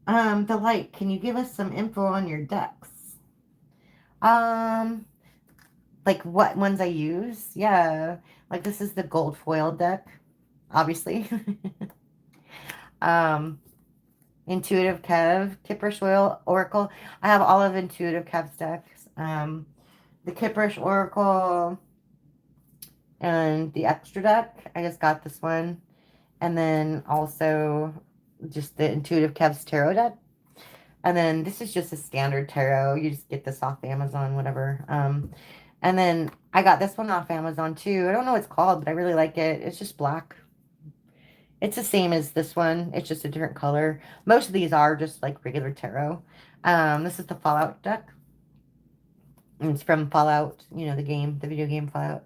The light, can you give us some info on your decks? Um, like what ones I use? Yeah. Like this is the gold foil deck, obviously. um, Intuitive Kev, Kipperish Oil, Oracle. I have all of Intuitive Kev's decks. The Kipperish Oracle and the extra deck. I just got this one. And then also just the Intuitive Kev's Tarot deck. And then this is just a standard tarot. You just get this off Amazon, whatever. And then I got this one off Amazon too. I don't know what it's called, but I really like it. It's just black. It's the same as this one. It's just a different color. Most of these are just like regular tarot. This is the Fallout deck. And it's from Fallout, the game, the video game Fallout.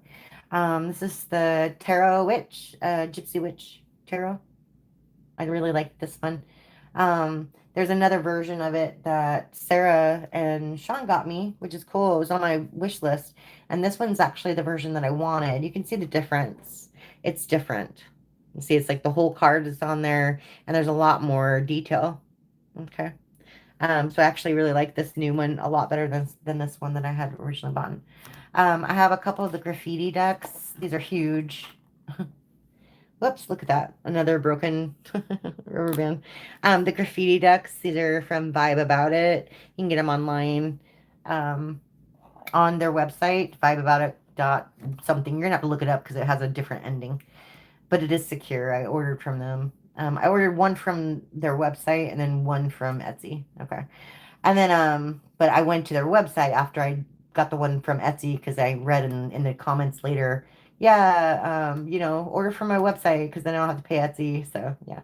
This is the Tarot Witch, Gypsy Witch Tarot. I really like this one. There's another version of it that Sarah and Sean got me, which is cool. It was on my wish list. And this one's actually the version that I wanted. You can see the difference. It's different. You see, it's like the whole card is on there, and there's a lot more detail. Okay. So I actually really like this new one a lot better than this one that I had originally bought. I have a couple of the graffiti decks. These are huge. Whoops, look at that. Another broken rubber band. The graffiti decks, these are from Vibe About It. You can get them online on their website, vibeaboutit dot something. You're going to have to look it up because it has a different ending. But it is secure. I ordered from them. I ordered one from their website and then one from Etsy. Okay. And then, but I went to their website after I got the one from Etsy because I read in the comments later, yeah, order from my website because then I don't have to pay Etsy. So yeah.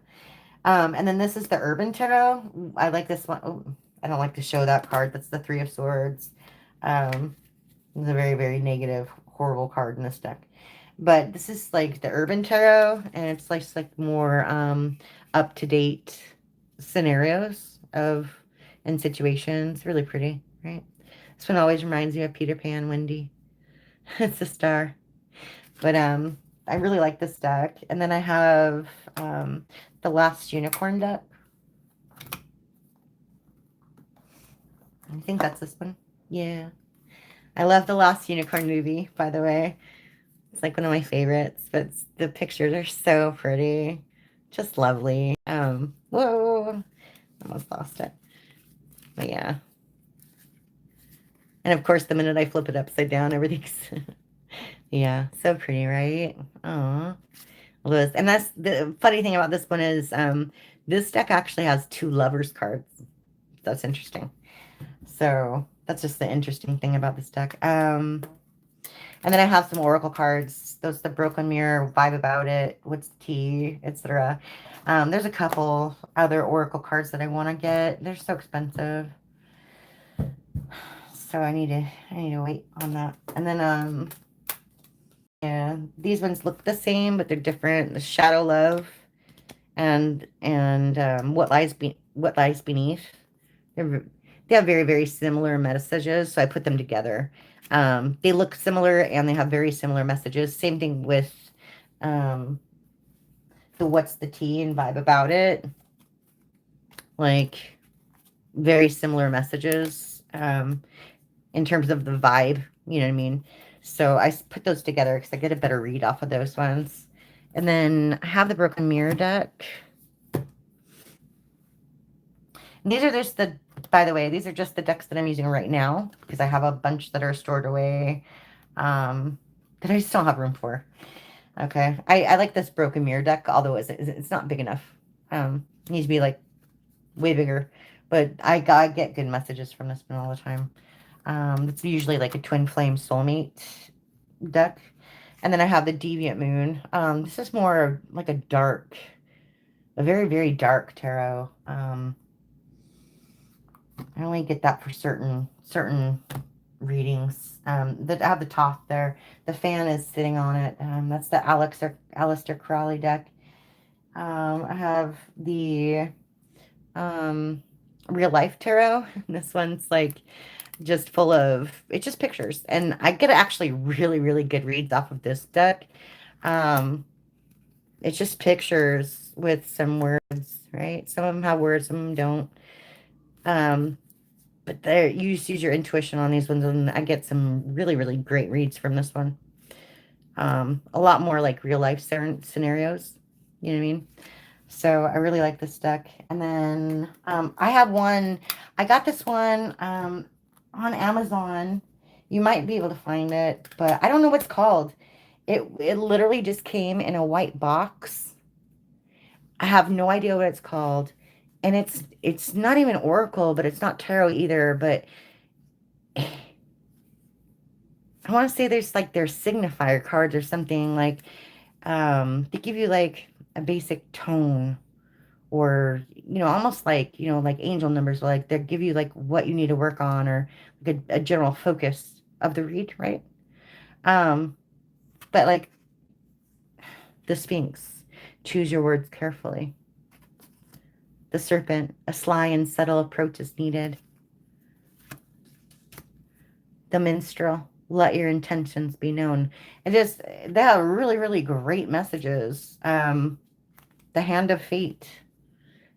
And then this is the Urban Tarot. I like this one. Oh, I don't like to show that card. That's the Three of Swords. It's a very, very negative, horrible card in this deck. But this is like the Urban Tarot, and it's like more up-to-date scenarios and situations. Really pretty, right? This one always reminds me of Peter Pan, Wendy. It's a star. But I really like this deck. And then I have the Last Unicorn deck. I think that's this one. Yeah. I love the Last Unicorn movie, by the way. It's like one of my favorites, but the pictures are so pretty. Just lovely. Whoa. Almost lost it. But yeah. And of course, the minute I flip it upside down, everything's... yeah, so pretty, right? Aw. And that's the funny thing about this one is this deck actually has two lovers cards. That's interesting. So that's just the interesting thing about this deck. And then I have some oracle cards. Those the Broken Mirror, Vibe About It, What's the Tea, etc. There's a couple other oracle cards that I want to get. They're so expensive. So I need to wait on that. And then yeah, these ones look the same, but they're different. The Shadow Love and What Lies Beneath. They have very, very similar messages, so I put them together. They look similar and they have very similar messages. Same thing with the what's the tea and vibe about it. Like, very similar messages in terms of the vibe, you know what I mean? So I put those together because I get a better read off of those ones. And then I have the Broken Mirror deck. And these are just the, by the way, these are just the decks that I'm using right now because I have a bunch that are stored away that I just don't have room for. Okay. I like this Broken Mirror deck, although it's not big enough. It needs to be like way bigger. But I get good messages from this one all the time. It's usually like a twin flame soulmate deck. And then I have the Deviant Moon. This is more like a very, very dark tarot. I only get that for certain readings. That I have the top there. The fan is sitting on it. That's the Aleister Crowley deck. I have the Real Life Tarot. This one's like just full of, it's just pictures. And I get actually really, really good reads off of this deck. It's just pictures with some words, right? Some of them have words, some of them don't. But there, you just use your intuition on these ones, and I get some really, really great reads from this one. A lot more like real life scenarios, you know what I mean? So I really like this deck. And then I have one, I got this one on Amazon. You might be able to find it, but I don't know what it's called. It literally just came in a white box. I have no idea what it's called. And it's not even Oracle, but it's not tarot either, but I want to say there's signifier cards or something like they give you like a basic tone or almost like like angel numbers, like they give you like what you need to work on or like a general focus of the read, right? But like the Sphinx, choose your words carefully. The Serpent, a sly and subtle approach is needed. The Minstrel, let your intentions be known. They have really, really great messages. The Hand of Fate,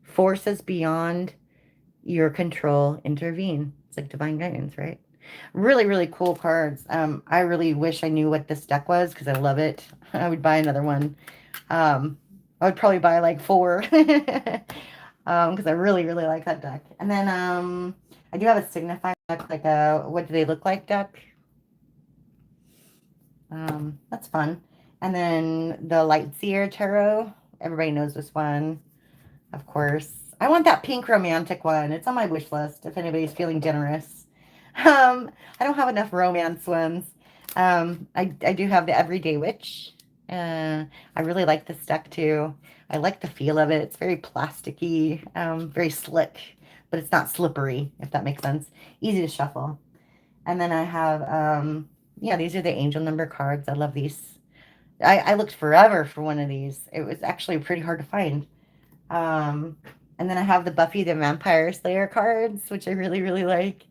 forces beyond your control intervene. It's like divine guidance, right? Really, really cool cards. I really wish I knew what this deck was because I love it. I would buy another one. I would probably buy like 4 because I really, really like that deck. And then I do have a signifier deck, like a what do they look like deck. That's fun. And then the Lightseer Tarot. Everybody knows this one, of course. I want that pink romantic one. It's on my wish list if anybody's feeling generous. I don't have enough romance ones. I do have the Everyday Witch. I really like this deck too. I like the feel of it. It's very plasticky, very slick, but it's not slippery, if that makes sense. Easy to shuffle. And then I have, yeah, these are the angel number cards. I love these. I looked forever for one of these. It was actually pretty hard to find. And then I have the Buffy the Vampire Slayer cards, which I really, really like.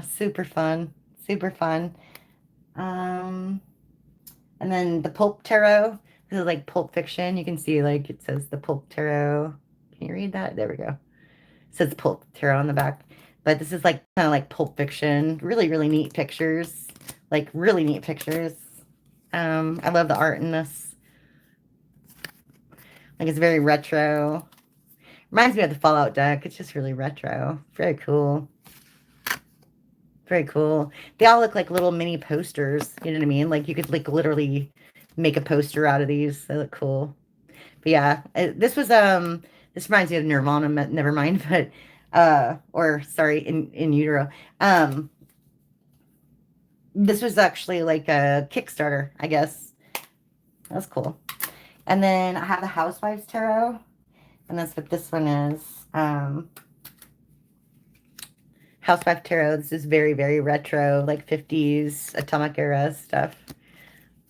Super fun. Super fun. And then the Pulp Tarot. This is like Pulp Fiction. You can see like it says the Pulp Tarot. Can you read that? There we go. It says Pulp Tarot on the back. But this is like kind of like Pulp Fiction. Really, really neat pictures. Like really neat pictures. I love the art in this. Like it's very retro. Reminds me of the Fallout deck. It's just really retro. Very cool. Very cool. They all look like little mini posters. You know what I mean? Like you could like literally make a poster out of these. They look cool. But yeah, this reminds me of Nirvana. Never mind. But or sorry, in utero. This was actually like a Kickstarter, I guess. That's cool. And then I have the Housewives Tarot. And that's what this one is. Housewife Tarot. This is very, very retro, like 50s Atomic Era stuff.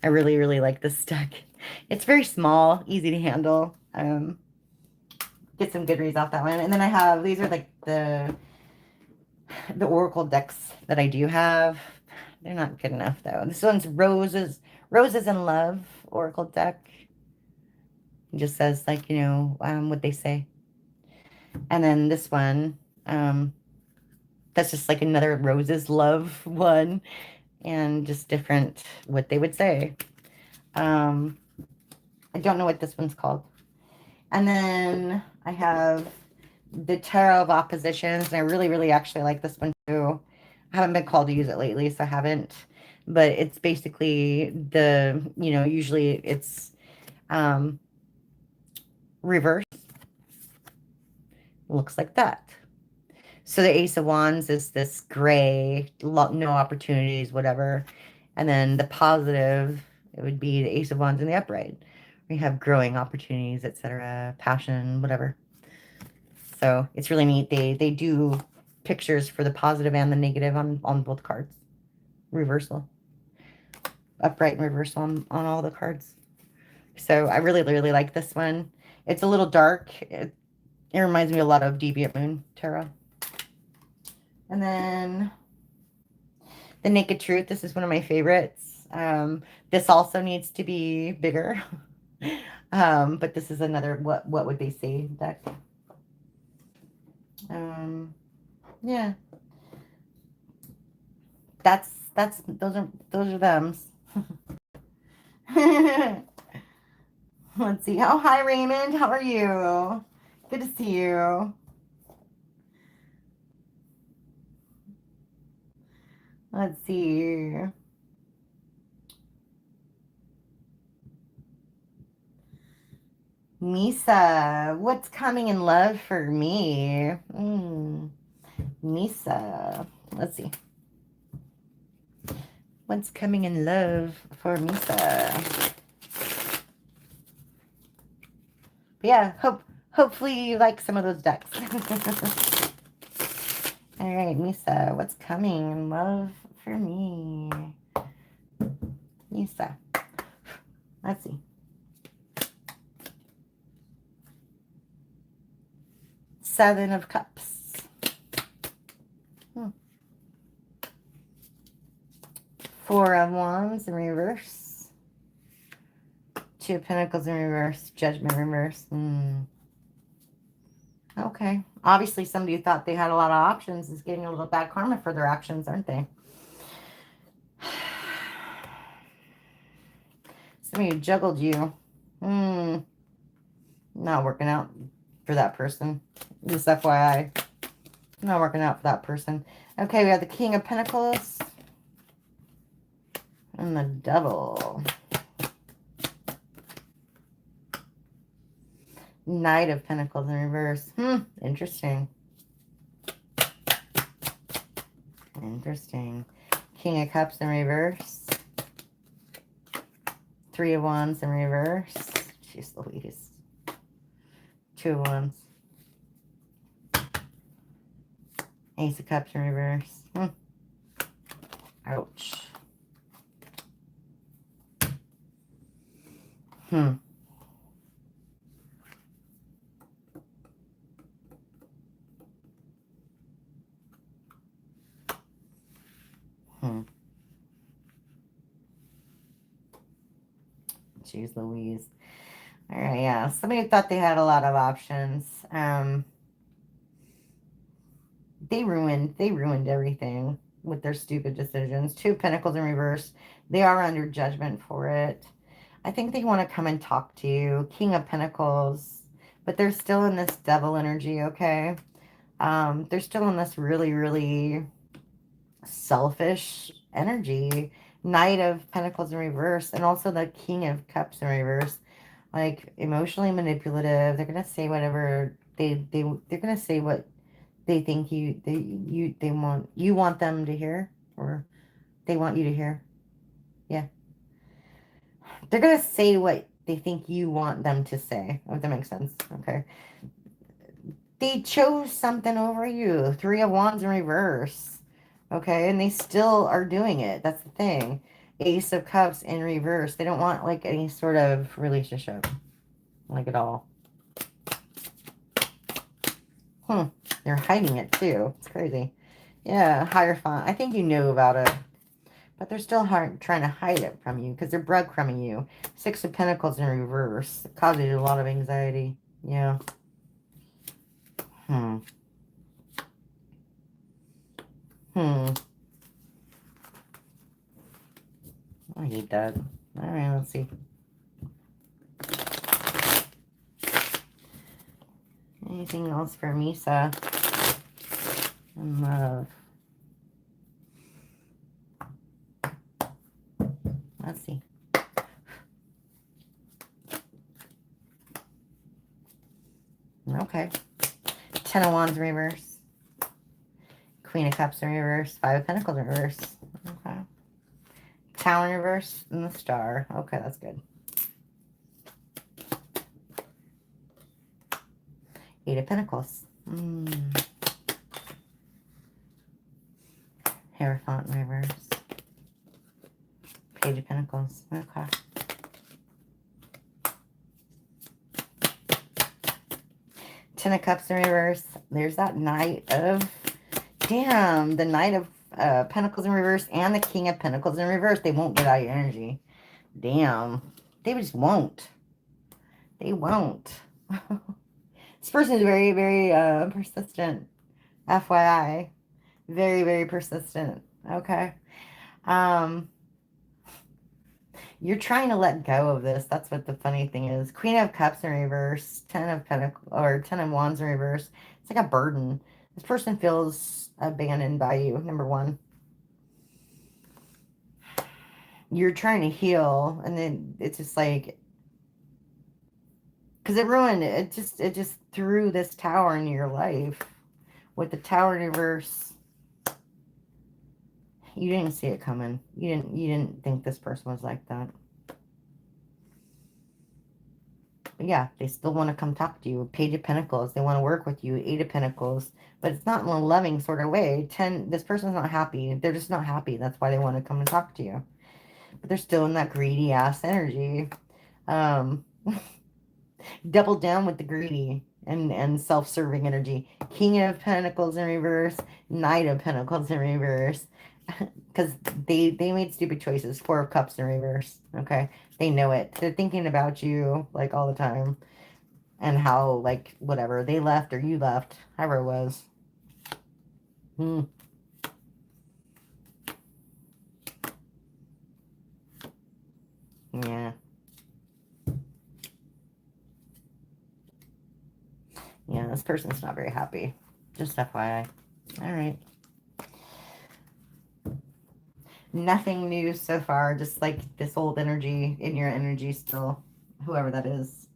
I really, really like this deck. It's very small, easy to handle. Get some good reads off that one. And then I have, these are like the Oracle decks that I do have. They're not good enough though. This one's Roses in Love oracle deck. It just says, like, you know, what they say. And then this one, that's just like another roses love one, and just different what they would say. I don't know what this one's called. And then I have the Tarot of Oppositions, and I really, really actually like this one too. I haven't been called to use it lately, so I haven't. But it's basically the, you know, usually it's reverse. Looks like that. So the Ace of Wands is this gray, no opportunities, whatever. And then the positive, it would be the Ace of Wands in the upright. We have growing opportunities, etc., passion, whatever. So it's really neat. They do pictures for the positive and the negative on both cards. Reversal. Upright and reversal on all the cards. So I really, really like this one. It's a little dark. It reminds me a lot of Deviant Moon Tarot. And then the Naked Truth. This is one of my favorites. This also needs to be bigger. But this is another what would they say deck. Yeah. Those are them. Let's see. Oh, hi Raymond. How are you? Good to see you. Let's see. Misa, what's coming in love for me? Misa. Let's see. What's coming in love for Misa? But yeah, hopefully you like some of those decks. All right, Misa, what's coming in love for me? Misa. Let's see. Seven of Cups. Four of Wands in reverse. Two of Pentacles in reverse. Judgment in reverse. Okay. Obviously, somebody who thought they had a lot of options is getting a little bad karma for their actions, aren't they? Somebody who juggled you. Not working out for that person. Just FYI. Not working out for that person. Okay, we have the King of Pentacles. And the Devil. Knight of Pentacles in reverse. Interesting. Interesting. King of Cups in reverse. Three of Wands in reverse. Jeez Louise. Two of Wands. Ace of Cups in reverse. Ouch. Jeez Louise. All right, yeah. Somebody thought they had a lot of options. They ruined everything with their stupid decisions. Two of Pentacles in reverse. They are under judgment for it. I think they want to come and talk to you. King of Pentacles. But they're still in this devil energy, okay? They're still in this really, really selfish energy. Knight of Pentacles in reverse. And also the King of Cups in reverse. Like, emotionally manipulative. They're going to say whatever they're going to say what they think you want them to hear, or they want you to hear. Yeah. They're going to say what they think you want them to say, if that makes sense. Okay. They chose something over you. Three of Wands in reverse. Okay. And they still are doing it. That's the thing. Ace of Cups in reverse. They don't want like any sort of relationship. Like at all. They're hiding it too. It's crazy. Yeah. Hierophant. I think you knew about it. But they're still trying to hide it from you because they're breadcrumbing you. Six of Pentacles in reverse. It causes you a lot of anxiety. Yeah. I hate that. All right, let's see. Anything else for Misa and love? Let's see. Okay. Ten of Wands in reverse. Queen of Cups in reverse. Five of Pentacles in reverse. Okay. Tower in reverse and the Star. Okay, that's good. Eight of Pentacles. Hierophant in reverse. Page of Pentacles. Okay. Ten of Cups in reverse. There's that Knight of... Damn, the Knight of Pentacles in reverse and the King of Pentacles in reverse. They won't get out your energy. Damn. They just won't. They won't. This person is very, very persistent. FYI. Very, very persistent. Okay. You're trying to let go of this. That's what the funny thing is. Queen of Cups in reverse. Ten of Pentacles, or Ten of Wands in reverse. It's like a burden. This person feels abandoned by you, number one. You're trying to heal, and then it's just like, because it ruined it. It just threw this tower into your life. With the Tower in reverse, you didn't see it coming. You didn't think this person was like that. But yeah, they still want to come talk to you. Page of Pentacles, they want to work with you. Eight of Pentacles, but it's not in a loving sort of way. This person's not happy. They're just not happy. That's why they want to come and talk to you. But they're still in that greedy ass energy. Double down with the greedy and self-serving energy. King of Pentacles in reverse. Knight of Pentacles in reverse. Because they made stupid choices. Four of Cups in reverse. Okay. They know it. They're thinking about you like all the time. And how, like, whatever. They left or you left. However it was. Yeah. Yeah, this person's not very happy. Just FYI. Alright. Nothing new so far. Just like this old energy in your energy still. Whoever that is.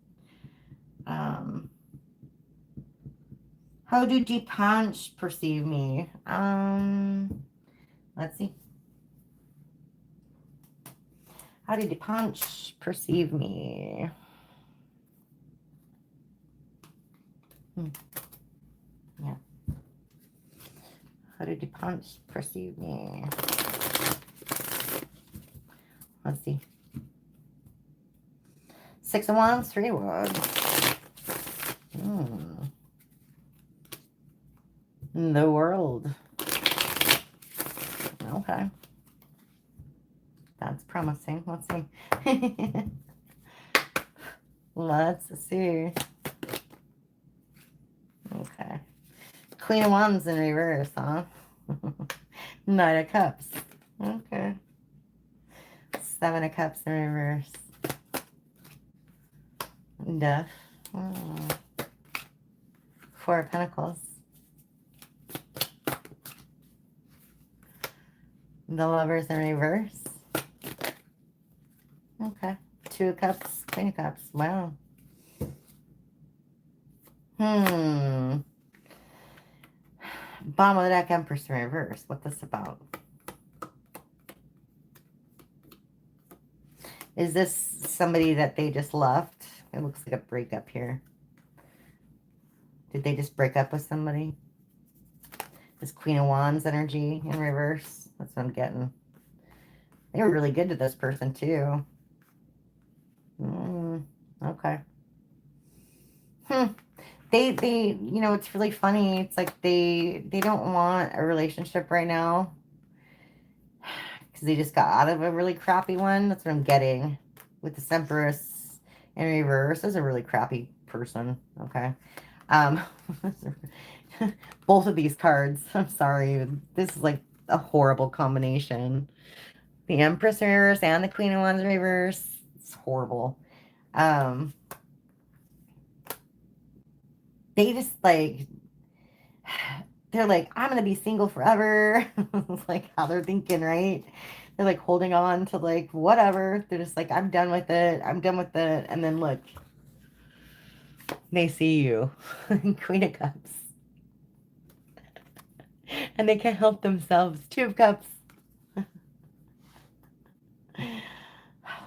How do Punch perceive me? Let's see. How did Punch perceive me? Yeah. How did Punch perceive me? Let's see. Six of Wands, Three of Wands. The World. Okay. That's promising. Let's see. Let's see. Okay. Queen of Wands in reverse, huh? Knight of Cups. Okay. Seven of Cups in reverse. Death. Four of Pentacles. The Lovers in reverse. Okay. Two of Cups, Queen of Cups. Wow. Bottom of the deck, Empress in reverse. What's this about? Is this somebody that they just left? It looks like a breakup here. Did they just break up with somebody? This Queen of Wands energy in reverse. That's what I'm getting. They were really good to this person too. Okay. They, you know, it's really funny. It's like they don't want a relationship right now. because they just got out of a really crappy one. That's what I'm getting with the Empress in reverse. This is a really crappy person. Okay. Um, both of these cards. I'm sorry. This is like a horrible combination. The Empress in reverse and the Queen of Wands in reverse. It's horrible. They just like, they're like, I'm gonna be single forever. It's like how they're thinking, right? They're like holding on to like whatever. They're just like, I'm done with it. I'm done with it. And then look, they see you, Queen of Cups, and they can't help themselves. Two of Cups.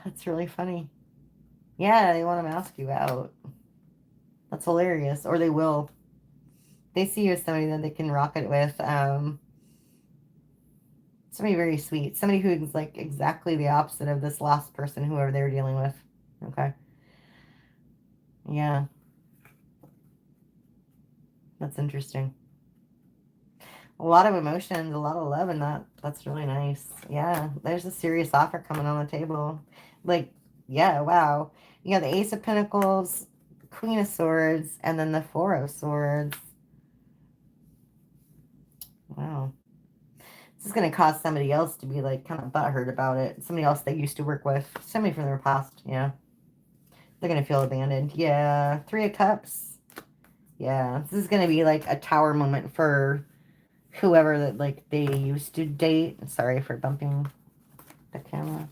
That's really funny. Yeah, they want to ask you out. That's hilarious. Or they will. They see you as somebody that they can rock it with. Somebody very sweet. Somebody who's like exactly the opposite of this last person, whoever they were dealing with. Okay. Yeah. That's interesting. A lot of emotions, a lot of love in that. That's really nice. Yeah. There's a serious offer coming on the table. Like, yeah, wow. You got the Ace of Pentacles, Queen of Swords, and then the Four of Swords. Wow. This is going to cause somebody else to be like kind of butthurt about it. Somebody else they used to work with. Somebody from their past. Yeah. They're going to feel abandoned. Yeah. Three of Cups. Yeah. This is going to be like a tower moment for whoever that like they used to date. Sorry for bumping the camera.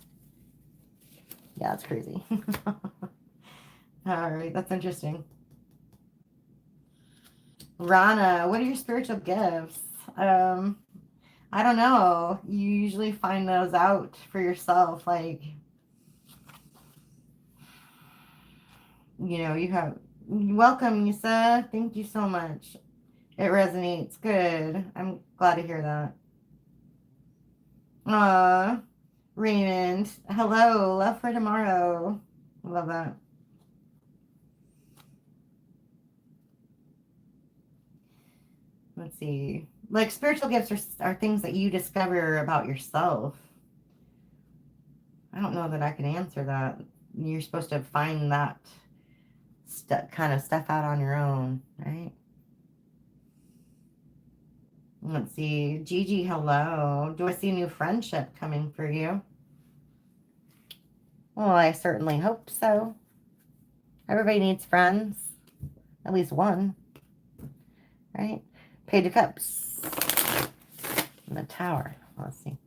Yeah, it's crazy. All right. That's interesting. Rana, what are your spiritual gifts? I don't know. You usually find those out for yourself. Like, you know, you have, welcome, Misa. Thank you so much. It resonates. Good. I'm glad to hear that. Raymond. Hello. Love for tomorrow. Love that. Let's see. Like, spiritual gifts are things that you discover about yourself. I don't know that I can answer that. You're supposed to find that kind of stuff out on your own, right? Let's see. Gigi, hello. Do I see new friendship coming for you? Well, I certainly hope so. Everybody needs friends. At least one, right? Page of Cups. And the Tower. Let's see.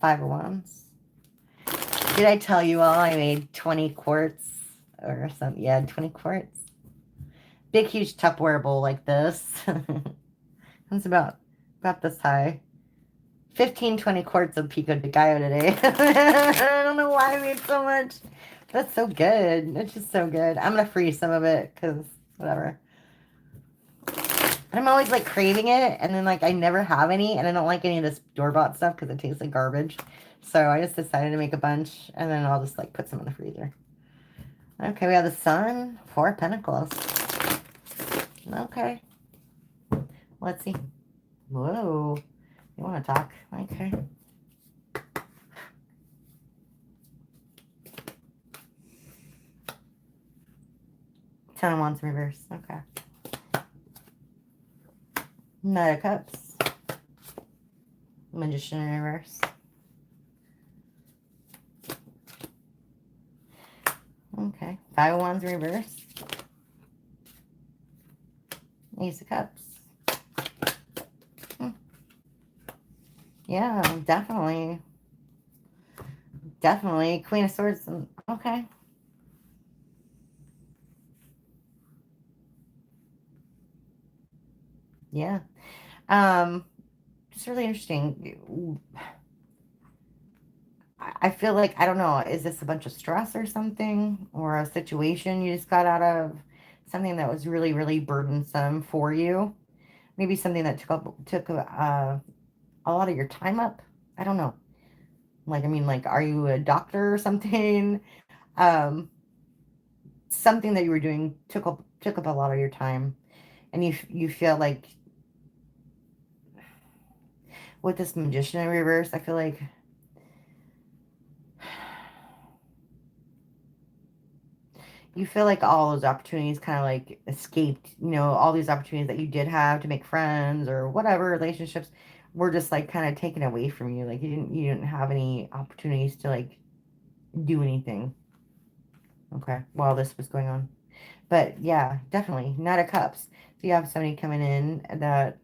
Five of Wands. Did I tell you all I made 20 quartz or something? Yeah, 20 quartz. Big, huge Tupperware bowl like this. It's about this high. 15, 20 quarts of pico de gallo today. I don't know why I made so much. That's so good. It's just so good. I'm going to freeze some of it because whatever. I'm always like craving it, and then like I never have any, and I don't like any of this door-bought stuff because it tastes like garbage. So I just decided to make a bunch, and then I'll just like put some in the freezer. Okay, we have the Sun, Four of Pentacles. Okay. Let's see. Whoa. You want to talk? Okay. Ten of Wands reverse. Okay. Knight of Cups. Magician in reverse. Okay. Five of Wands reverse. Ace of Cups. Yeah, definitely. Definitely. Queen of Swords. Okay. Yeah. Just really interesting. I feel like, I don't know, is this a bunch of stress or something? Or a situation you just got out of? Something that was really, really burdensome for you? Maybe something that took a lot of your time up? I don't know. Like, I mean, like, are you a doctor or something? Um, something that you were doing took up a lot of your time. And you feel like, with this Magician in reverse, I feel like you feel like all those opportunities kind of like escaped, you know, all these opportunities that you did have to make friends or whatever relationships were just like kind of taken away from you. Like you didn't have any opportunities to like do anything. Okay, while this was going on. But yeah, definitely Knight of Cups. So you have somebody coming in that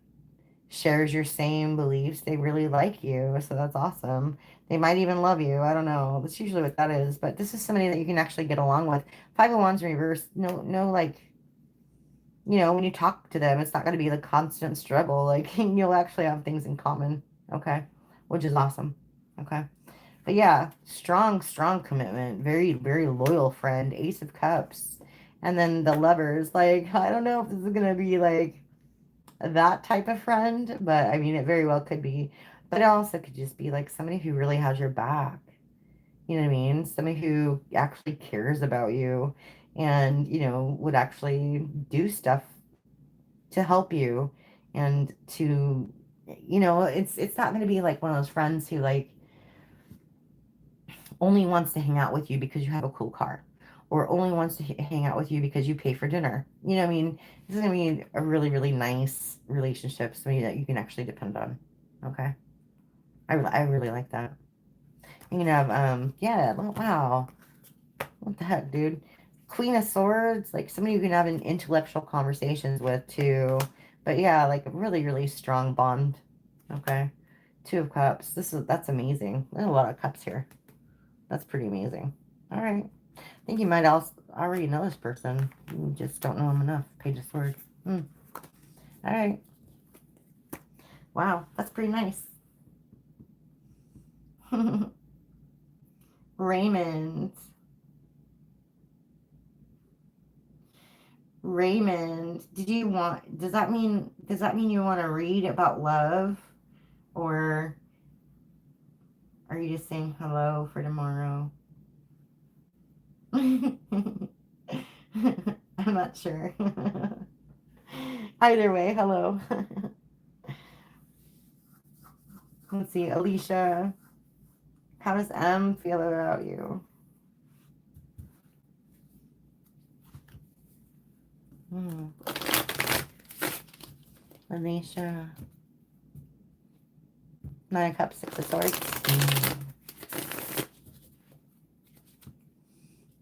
shares your same beliefs. They really like you, so that's awesome. They might even love you. I don't know. That's usually what that is. But this is somebody that you can actually get along with. Five of Wands in reverse. No, no, like, you know, when you talk to them, it's not going to be the constant struggle. Like, you'll actually have things in common. Okay, which is awesome. Okay. But yeah, strong, strong commitment. Very, very loyal friend. Ace of Cups. And then the lovers. Like, I don't know if this is going to be like that type of friend, but I mean, it very well could be. But it also could just be like somebody who really has your back. You know what I mean? Somebody who actually cares about you and, you know, would actually do stuff to help you and to, you know, it's not going to be like one of those friends who like only wants to hang out with you because you have a cool car or only wants to hang out with you because you pay for dinner. You know what I mean? This is going to be a really, really nice relationship, somebody that you can actually depend on. Okay? I really like that. You can have, yeah, wow. What the heck, dude? Queen of Swords, like somebody you can have an intellectual conversations with too. But yeah, like a really, really strong bond. Okay? Two of Cups. That's amazing. There's a lot of cups here. That's pretty amazing. All right. I think you might also already know this person. You just don't know him enough. Page of Swords. All right. Wow, that's pretty nice. Raymond. Raymond. Does that mean you want to read about love? Or are you just saying hello for tomorrow? I'm not sure. Either way, hello. Let's see, Alicia. How does M feel about you? Manisha. Nine of Cups, Six of Swords.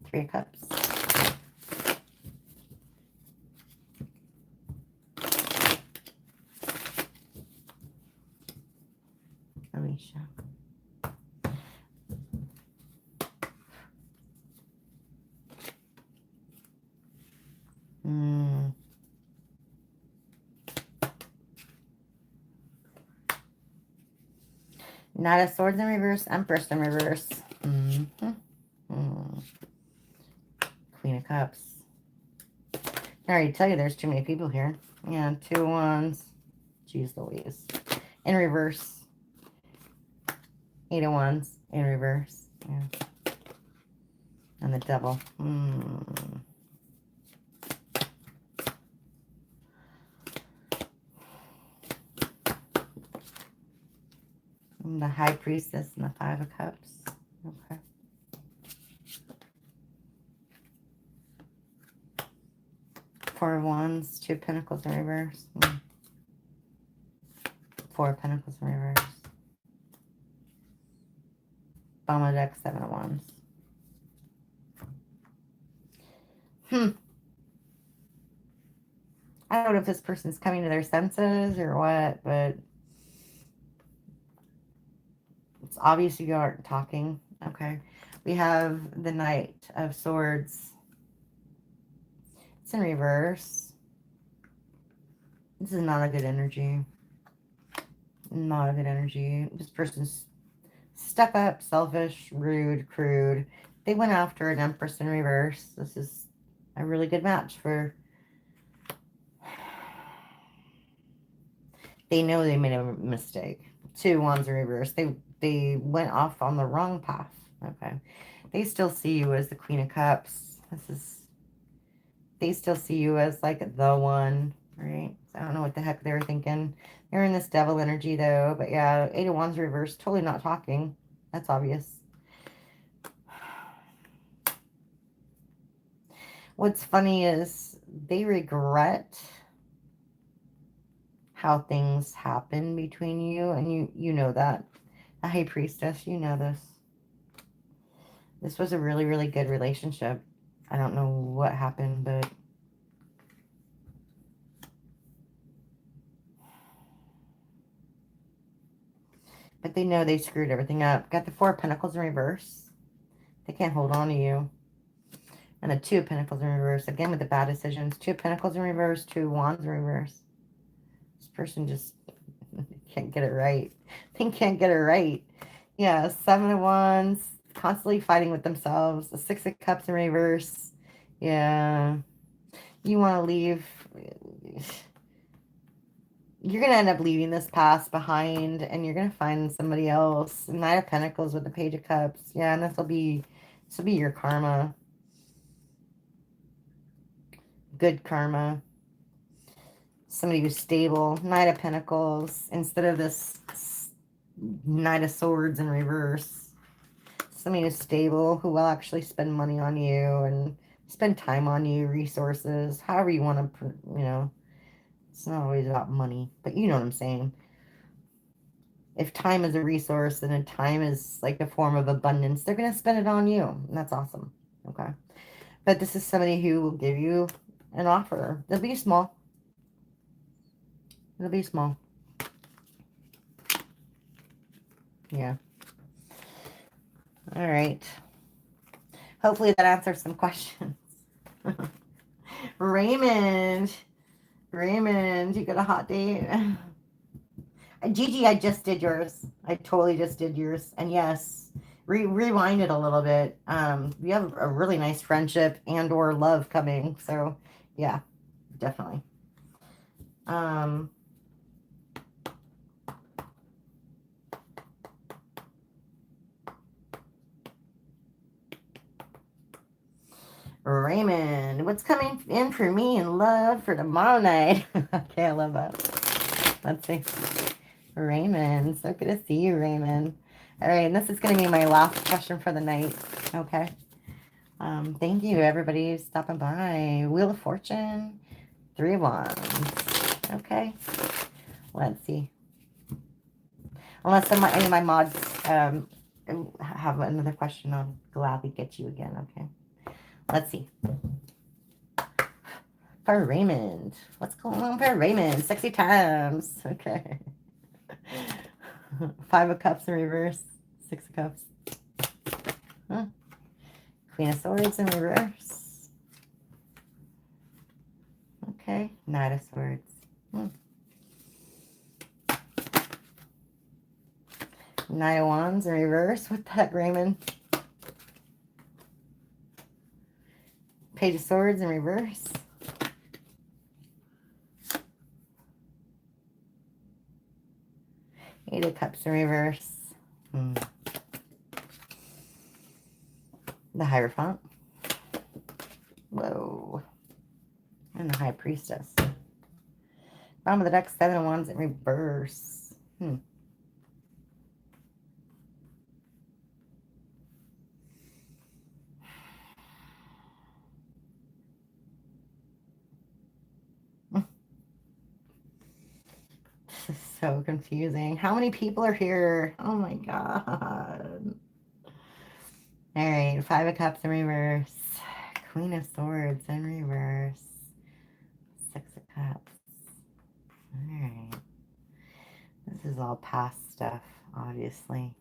Three of Cups. Alicia. Knight of Swords in reverse, Empress in reverse. Queen of Cups. I already tell you there's too many people here. Yeah, two wands. Jeez Louise. In reverse. Eight of Wands in reverse. Yeah. And the Devil. And the High Priestess and the Five of Cups. Okay. Four of Wands, Two of Pentacles in reverse. Four of Pentacles in reverse. Bottom deck, Seven of Wands. I don't know if this person's coming to their senses or what, but it's obvious you aren't talking. Okay. We have the Knight of Swords. It's in reverse. This is not a good energy. Not a good energy. This person's stuck up, selfish, rude, crude. They went after an Empress in reverse. This is a really good match for... They know they made a mistake. Two Wands in reverse. They went off on the wrong path. Okay. They still see you as the Queen of Cups. They still see you as like the one. right? So I don't know what the heck they were thinking. They're in this devil energy, though. But yeah, Eight of Wands reversed. Totally not talking. That's obvious. What's funny is they regret how things happen between you, and you know that. The High Priestess, you know this. This was a really, really good relationship. I don't know what happened, but they know they screwed everything up. Got the Four of Pentacles in reverse. They can't hold on to you. And the Two of Pentacles in reverse. Again with the bad decisions. Two of Pentacles in reverse. Two of Wands in reverse. This person just can't get it right. They can't get it right. Yeah, Seven of Wands. Constantly fighting with themselves. The Six of Cups in reverse. Yeah. You want to leave. You're going to end up leaving this past behind, and you're going to find somebody else. Knight of Pentacles with the Page of Cups. Yeah, and this will be your karma. Good karma. Somebody who's stable. Knight of Pentacles instead of this Knight of Swords in reverse. Somebody who's stable, who will actually spend money on you and spend time on you, resources, however you want to, you know. It's not always about money, but you know what I'm saying. If time is a resource, then time is like a form of abundance. They're going to spend it on you, and that's awesome. Okay. But this is somebody who will give you an offer. It'll be small. It'll be small. Yeah. All right. Hopefully that answers some questions. Raymond, you got a hot date? Gigi, I just did yours. I totally just did yours. And yes, rewind it a little bit. You have a really nice friendship and or love coming. So yeah, definitely. Raymond, what's coming in for me in love for tomorrow night? Okay, I love that. Let's see. Raymond, so good to see you, Raymond. All right, and this is going to be my last question for the night. Okay. Thank you, everybody, stopping by. Wheel of Fortune, Three of Wands. Okay. Let's see. Unless any of my mods have another question, I'll gladly get you again. Okay. Let's see. For Raymond. What's going on for Raymond? Sexy times. Okay. Five of Cups in reverse. Six of Cups. Huh. Queen of Swords in reverse. Okay. Knight of Swords. Knight of Wands in reverse. What the heck, Raymond? Page of Swords in reverse. Eight of Cups in reverse. The Hierophant. Whoa. And the High Priestess. Bottom of the deck, Seven of Wands in reverse. This is so confusing. How many people are here? Oh my god. All right, Five of Cups in reverse. Queen of Swords in reverse. Six of Cups. All right. This is all past stuff, obviously.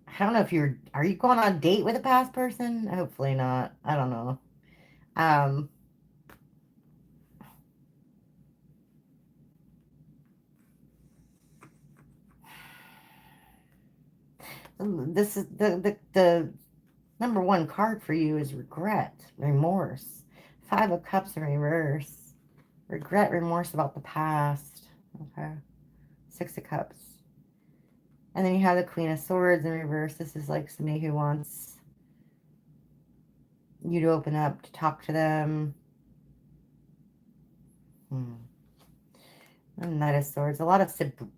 I don't know if are you going on a date with a past person? Hopefully not. I don't know. This is the number one card for you is regret, remorse. Five of Cups in reverse. Regret, remorse about the past. Okay. Six of Cups. And then you have the Queen of Swords in reverse. This is like somebody who wants you to open up, to talk to them. Knight of Swords. A lot of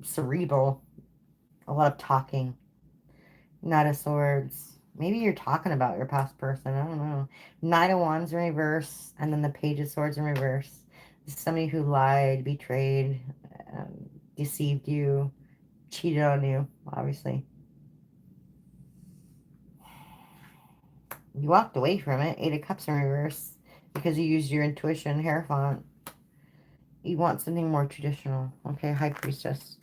cerebral. A lot of talking. Knight of Swords. Maybe you're talking about your past person. I don't know. Knight of Wands in reverse. And then the Page of Swords in reverse. This is somebody who lied, betrayed, deceived you, cheated on you, obviously. You walked away from it. 8 of Cups in reverse. Because you used your intuition, Hierophant. You want something more traditional. Okay, High Priestess.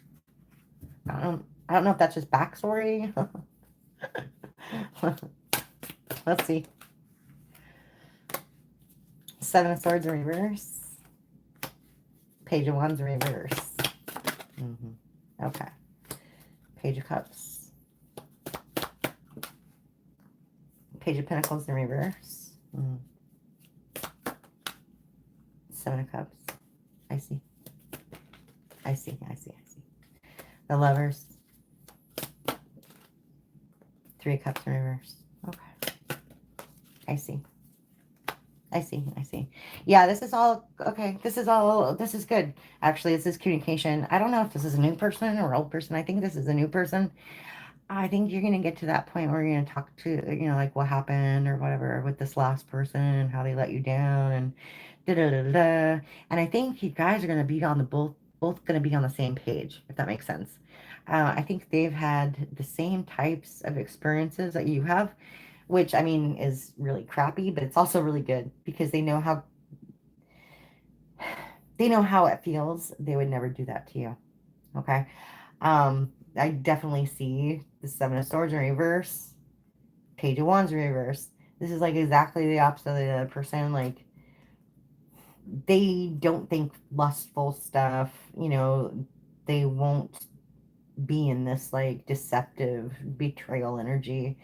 I don't know if that's just backstory. Let's see. 7 of Swords in reverse. Page of Wands in reverse. Okay. Page of Cups. Page of Pentacles in reverse. 7 of Cups. I see. The Lovers. 3 of Cups in reverse. Okay. I see. Yeah, this is all, okay, this is good. Actually, this is communication. I don't know if this is a new person or old person. I think this is a new person. I think you're going to get to that point where you're going to talk to, like what happened or whatever with this last person and how they let you down and da-da-da-da. And I think you guys are going to be on both going to be on the same page, if that makes sense. I think they've had the same types of experiences that you have, which, I mean, is really crappy, but it's also really good because they know how it feels. They would never do that to you. Okay. I definitely see the 7 of Swords in reverse, Page of Wands in reverse. This is like exactly the opposite of the other person. Like, they don't think lustful stuff, they won't be in this like deceptive betrayal energy.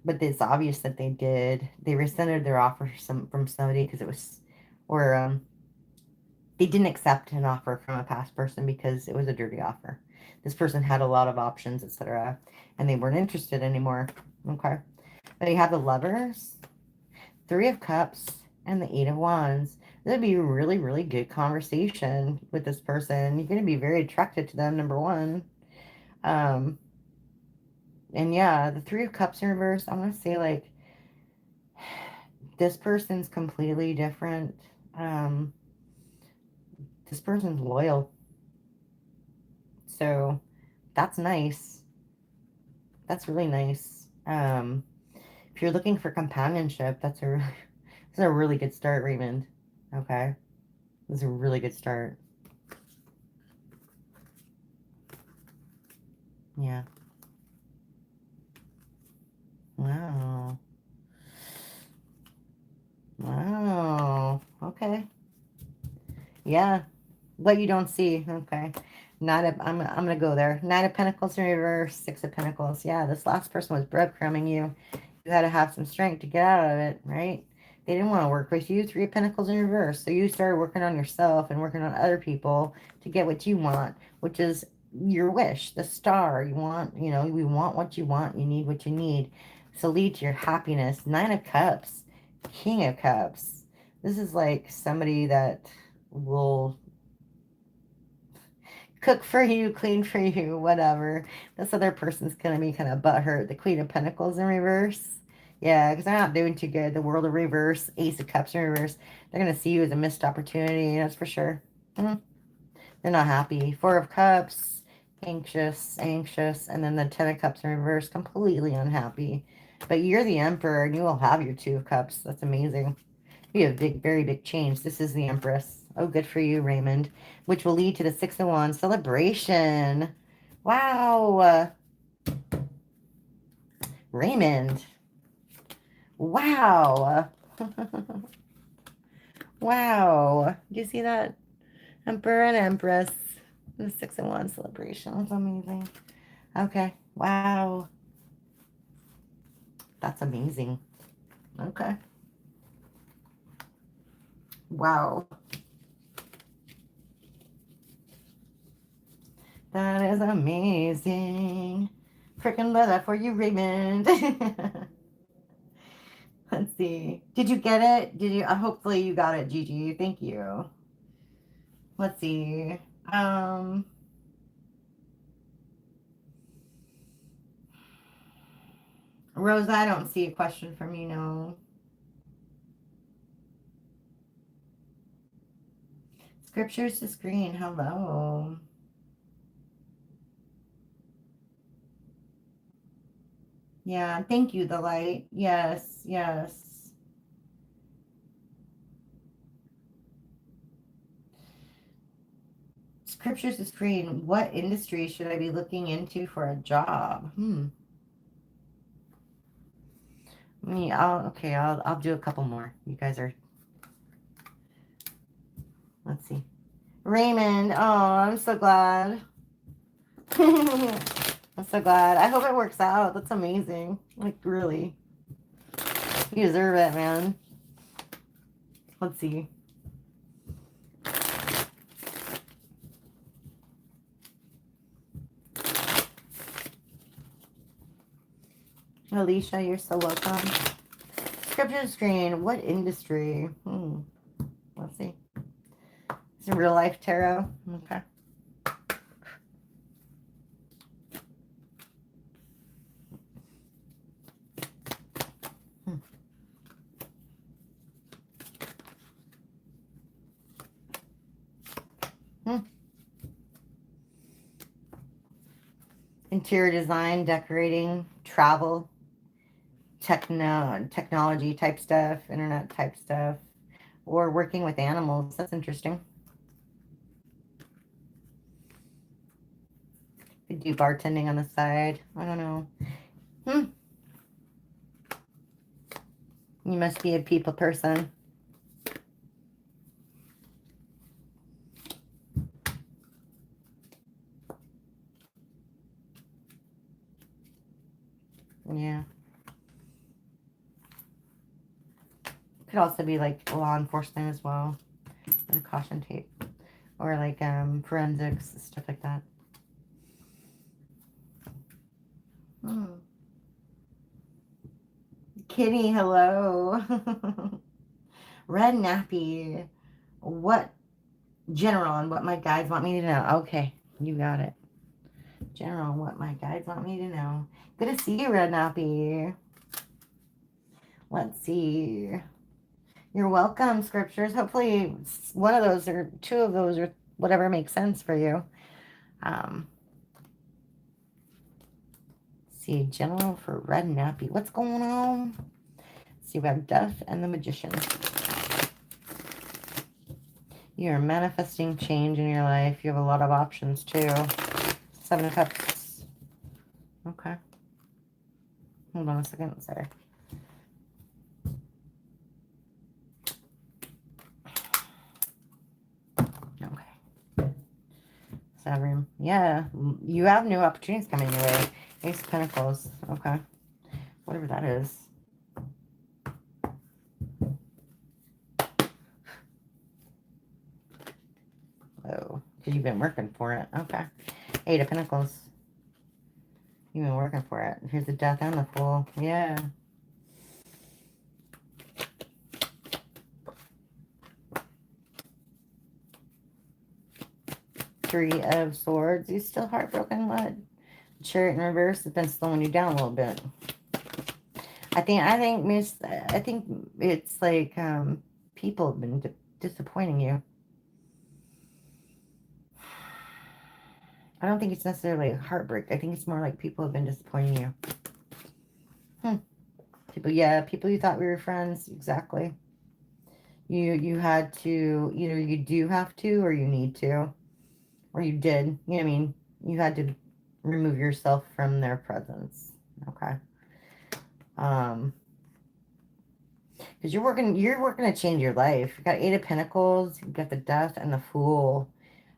But it's obvious that they did. They rescinded their offer from somebody because it was, or they didn't accept an offer from a past person because it was a dirty offer. This person had a lot of options, etc., and they weren't interested anymore. Okay, but you have the Lovers, 3 of Cups, and the 8 of Wands. This would be a really, really good conversation with this person. You're going to be very attracted to them, number one. And yeah, the 3 of Cups in reverse, I'm going to say, like, this person's completely different. This person's loyal. So that's nice. That's really nice. If you're looking for companionship, that's a really good start, Raymond. Okay. This is a really good start. Yeah. Wow. Wow. Okay. Yeah. What you don't see. Okay. I'm gonna go there. 9 of Pentacles in reverse, 6 of Pentacles. Yeah, this last person was breadcrumbing you. You had to have some strength to get out of it, right? They didn't want to work with you. 3 of Pentacles in reverse. So you started working on yourself and working on other people to get what you want, which is your wish, the star. You want, we want what you want. You need what you need. So lead to your happiness. 9 of Cups, King of Cups. This is like somebody that will cook for you, clean for you, whatever. This other person's going to be kind of butthurt. The Queen of Pentacles in reverse. Yeah, because they're not doing too good. The World of reverse, Ace of Cups in reverse. They're going to see you as a missed opportunity, that's for sure. They're not happy. 4 of Cups, anxious, and then the 10 of Cups in reverse, completely unhappy. But you're the Emperor, and you will have your 2 of Cups. That's amazing. You have very big change. This is the Empress. Oh, good for you, Raymond. Which will lead to the 6 of Wands celebration. Wow. Raymond. Wow. Wow. Do you see that? Emperor and Empress. The 6 of Wands celebration. That's amazing. Okay. Wow. That's amazing. Okay. Wow. That is amazing. Freaking love that for you, Raymond. Let's see. Did you get it? Did you? Hopefully you got it, Gigi. Thank you. Let's see. Rosa, I don't see a question from you, no. Scriptures to screen, hello. Yeah, thank you, the light. Yes, yes. Scriptures to screen. What industry should I be looking into for a job? I'll do a couple more. You guys are. Let's see. Raymond. Oh, I'm so glad. I'm so glad. I hope it works out. That's amazing. Like, really. You deserve it, man. Let's see. Alicia, you're so welcome. Scripture screen. What industry? Let's see. It's a real life tarot. Okay. Interior design, decorating, travel, technology type stuff, internet type stuff, or working with animals. That's interesting. Could do bartending on the side. I don't know. You must be a people person. Yeah. Could also be like law enforcement as well. With a caution tape. Or like forensics, stuff like that. Kitty, hello. Red nappy. What general and what my guides want me to know? Okay, you got it. General, what my guides want me to know. Good to see you, Red nappy. Let's see. You're welcome, scriptures. Hopefully one of those or two of those or whatever makes sense for you. See, general for red nappy. What's going on? See, we have Death and the Magician. You're manifesting change in your life. You have a lot of options too. 7 of Cups. Okay. Hold on a second. Sorry. Okay. 7. Yeah. You have new opportunities coming your way. Ace of Pentacles. Okay. Whatever that is. Oh, because you've been working for it. Okay. 8 of Pentacles. You've been working for it. Here's the Death and the Fool. Yeah. 3 of Swords. You still heartbroken? What? Chariot in reverse has been slowing you down a little bit. I think it's like people have been disappointing you. I don't think it's necessarily a heartbreak. I think it's more like people have been disappointing you. People you thought we were friends. Exactly. You had to, either you do have to or you need to. Or you did. You know what I mean? You had to remove yourself from their presence. Okay. Because you're working to change your life. You got 8 of Pentacles, you got the Death and the Fool.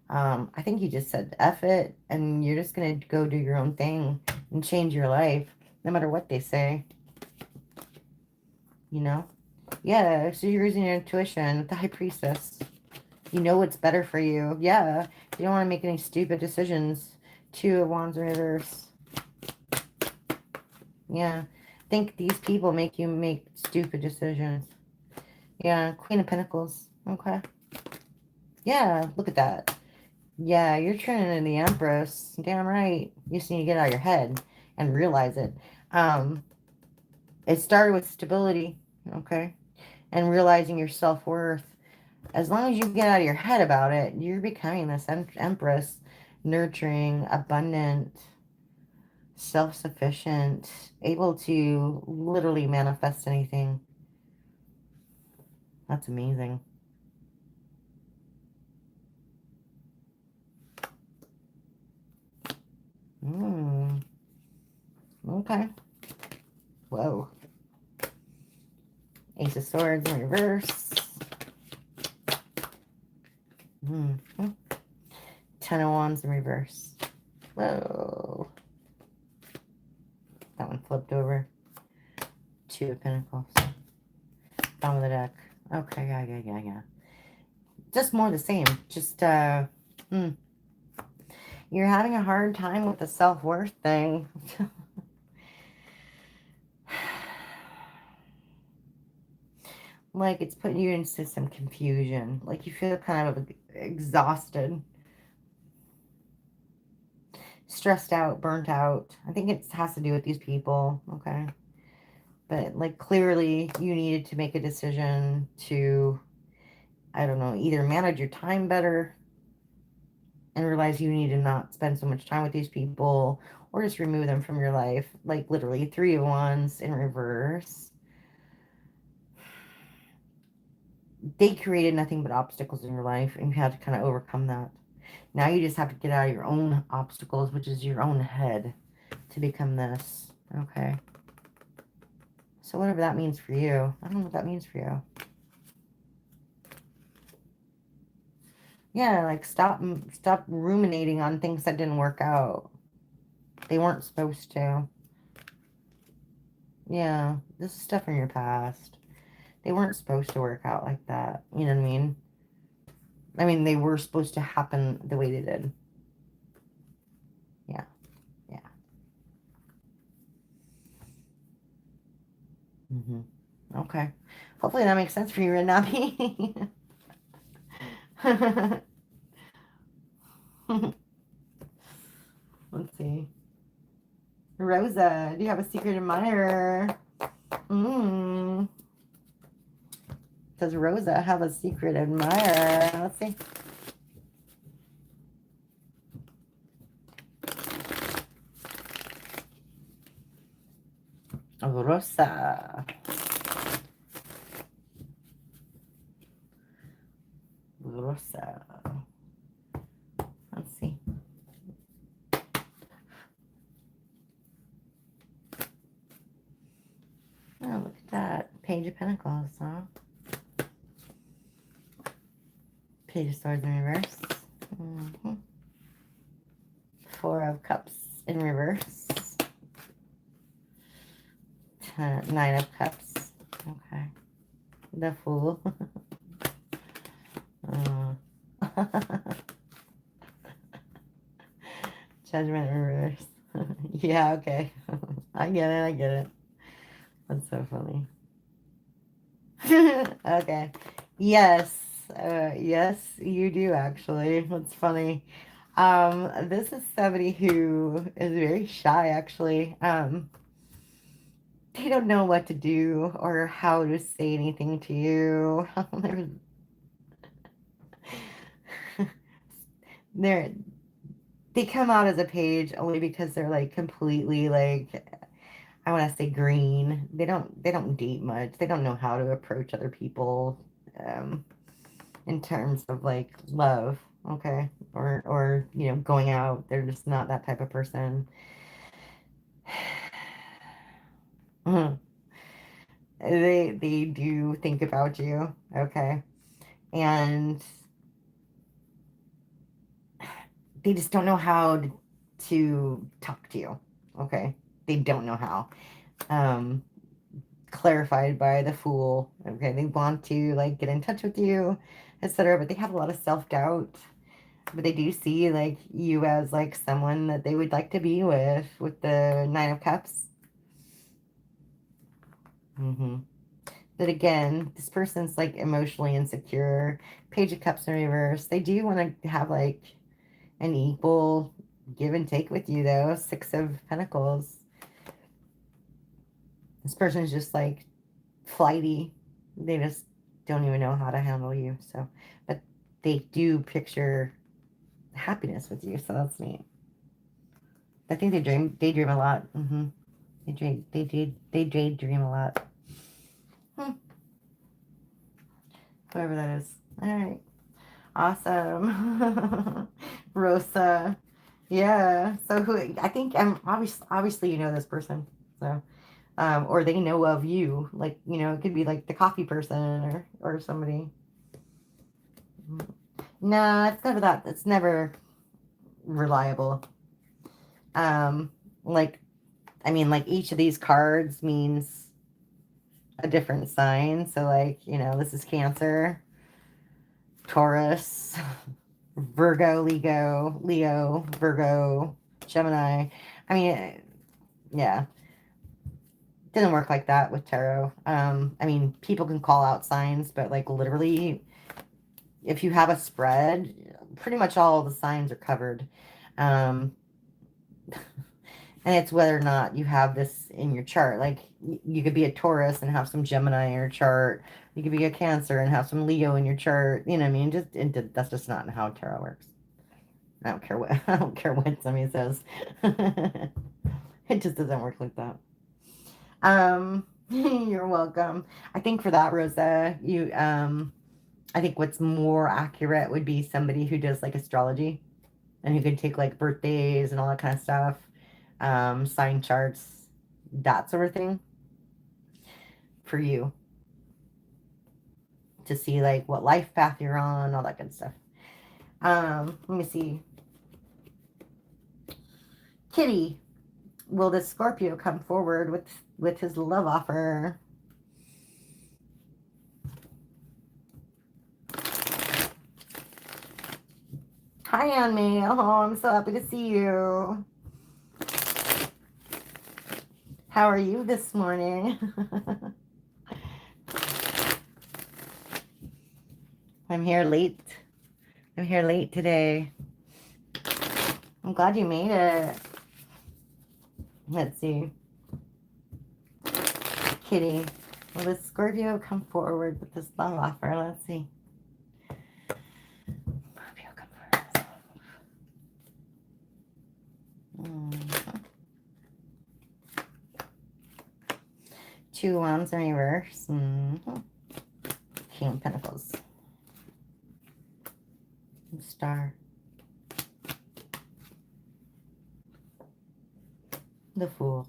I think you just said F it, and you're just gonna go do your own thing and change your life, no matter what they say. You know? Yeah, so you're using your intuition with the High Priestess. You know what's better for you. Yeah. You don't want to make any stupid decisions. 2 of Wands in reverse. Yeah. I think these people make you make stupid decisions. Yeah. Queen of Pentacles. Okay. Yeah, look at that. Yeah, you're turning into the Empress. Damn right. You just need to get out of your head and realize it. It started with stability, okay? And realizing your self-worth. As long as you get out of your head about it, you're becoming this Empress, nurturing, abundant, self-sufficient, able to literally manifest anything. That's amazing. Okay. Whoa. Ace of Swords in reverse. Ten of Wands in reverse. Whoa. That one flipped over. Two of Pentacles. Bottom of the deck. Okay, yeah. Just more the same. Just, you're having a hard time with the self-worth thing. Like, it's putting you into some confusion. Like, you feel kind of exhausted. Stressed out, burnt out. I think it has to do with these people, okay? But, like, clearly you needed to make a decision to, I don't know, either manage your time better and realize you need to not spend so much time with these people, or just remove them from your life. Like, literally, Three of Wands in reverse. They created nothing but obstacles in your life, and you had to kind of overcome that. Now you just have to get out of your own obstacles, which is your own head, to become this. Okay. So whatever that means for you. I don't know what that means for you. Yeah, like stop ruminating on things that didn't work out. They weren't supposed to. Yeah, this is stuff from your past. They weren't supposed to work out like that. You know what I mean? I mean, they were supposed to happen the way they did. Yeah. Okay. Hopefully that makes sense for you, Renabi. Let's see. Rosa, do you have a secret admirer? Does Rosa have a secret admirer? Let's see. Rosa. Rosa. Let's see. Oh, look at that. Page of Pentacles, huh? Page of Swords in reverse. Four of Cups in reverse. Nine of Cups. Okay. The Fool. Judgment in reverse. Yeah, okay. I get it. That's so funny. Okay. Yes. Yes, you do actually. That's funny. This is somebody who is very shy actually. They don't know what to do or how to say anything to you. they're they come out as a page only because they're like completely like, I want to say green. They don't date much. They don't know how to approach other people in terms of like love, okay? Or going out. They're just not that type of person. They do think about you, okay? And they just don't know how to talk to you, okay? They don't know how. Clarified by the Fool, okay? They want to like get in touch with you, etc., but they have a lot of self-doubt. But they do see like you as like someone that they would like to be with the Nine of Cups. But again, this person's like emotionally insecure. Page of Cups in reverse. They do want to have like an equal give and take with you though. Six of Pentacles. This person's just like flighty. They just don't even know how to handle you. So, but they do picture happiness with you. So that's neat. I think they dream a lot. They daydream a lot. Whatever that is. All right. Awesome. Rosa. Yeah. So who, I think obviously you know this person. So, or they know of you. Like, you know, it could be like the coffee person or somebody. No, it's never that. It's never reliable. Like, I mean, like each of these cards means a different sign. So like, you know, this is Cancer, Taurus, Virgo, Leo, Virgo, Gemini. I mean, yeah, didn't work like that with tarot. I mean, people can call out signs, but like literally, if you have a spread, pretty much all the signs are covered. And it's whether or not you have this in your chart. Like, you could be a Taurus and have some Gemini in your chart. You could be a Cancer and have some Leo in your chart. You know what I mean? That's just not how tarot works. I don't care what I don't care what somebody says. It just doesn't work like that. You're welcome. I think for that, Rosa, I think what's more accurate would be somebody who does like astrology and who can take like birthdays and all that kind of stuff, sign charts, that sort of thing for you to see like what life path you're on, all that good stuff. Let me see. Kitty, will this Scorpio come forward with his love offer? Hi, Anne-May. Oh, I'm so happy to see you. How are you this morning? I'm here late. I'm here late today. I'm glad you made it. Let's see. Kitty, will this Scorpio come forward with this love offer? Let's see. Scorpio come forward. Two Wands in reverse. King of Pentacles. Star. The Fool.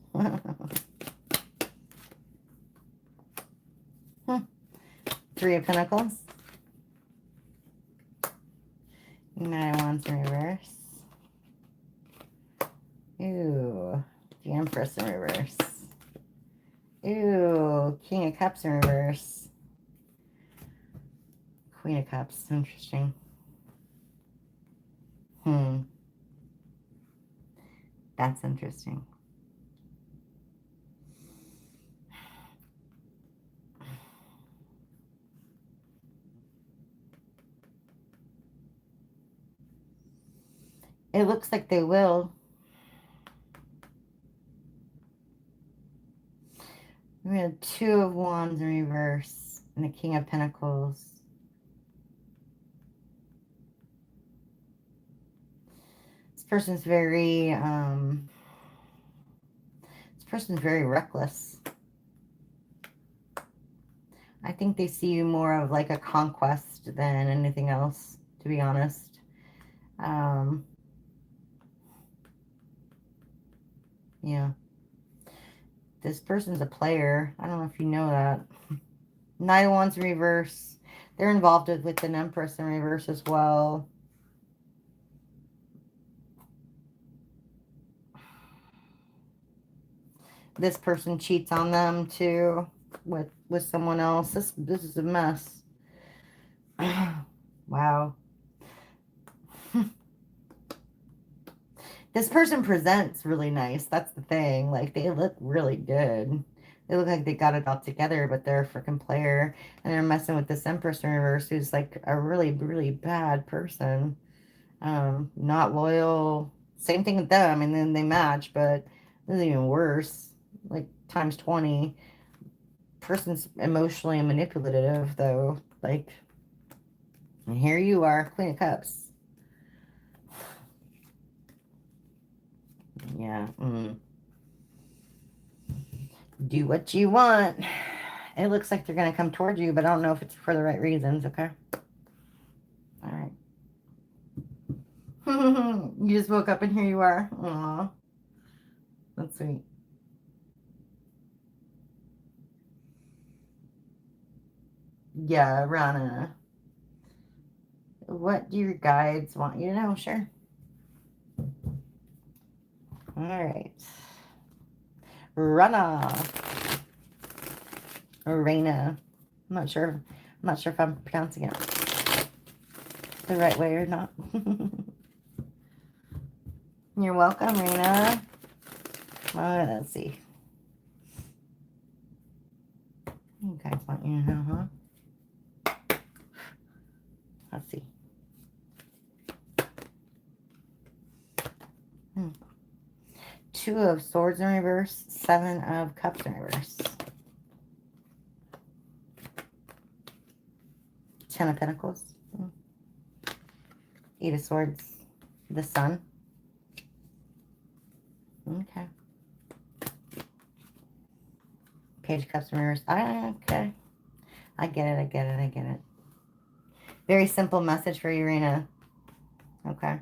Three of Pentacles. Nine of Wands in reverse. Ooh. The Empress in reverse. Ooh. King of Cups in reverse. Queen of Cups. Interesting. That's interesting. It looks like they will. We have Two of Wands in reverse and the King of Pentacles. This person's very reckless. I think they see you more of like a conquest than anything else, to be honest. Yeah. This person's a player. I don't know if you know that. Nine of Wands in reverse. They're involved with an Empress in reverse as well. This person cheats on them too with someone else. This is a mess. Wow. This person presents really nice. That's the thing. Like, they look really good. They look like they got it all together, but they're a freaking player. And they're messing with this Empress in reverse, who's like a really, really bad person. Not loyal. Same thing with them. And then they match, but this is even worse. Like times 20. Person's emotionally manipulative, though. Like, and here you are, Queen of Cups. Yeah. Do what you want. It looks like they're going to come towards you, but I don't know if it's for the right reasons, okay? All right. You just woke up and here you are. Aw. That's sweet. Yeah, Rana. What do your guides want you to know? Sure. All right. Rana. Reina. I'm not sure. I'm not sure if I'm pronouncing it the right way or not. You're welcome, Reina. Let's see. You guys want you to know, huh? Let's see. Two of Swords in reverse, Seven of Cups in reverse. Ten of Pentacles. Eight of Swords. The Sun. Okay. Page of Cups in reverse. Okay. I get it, I get it, I get it. Very simple message for you, Rena. Okay.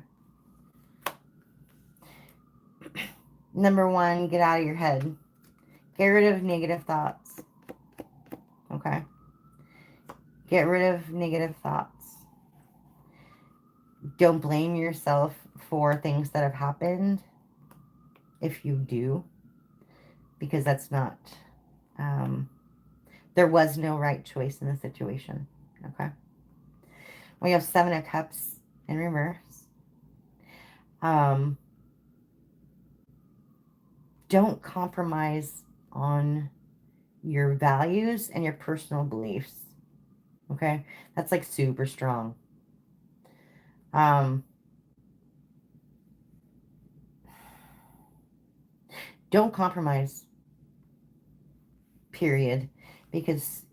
Number one, get out of your head. Get rid of negative thoughts. Okay. Get rid of negative thoughts. Don't blame yourself for things that have happened. If you do. Because that's not... there was no right choice in the situation. Okay. We have Seven of Cups in reverse. Don't compromise on your values and your personal beliefs. Okay. That's like super strong. Don't compromise. Period. Because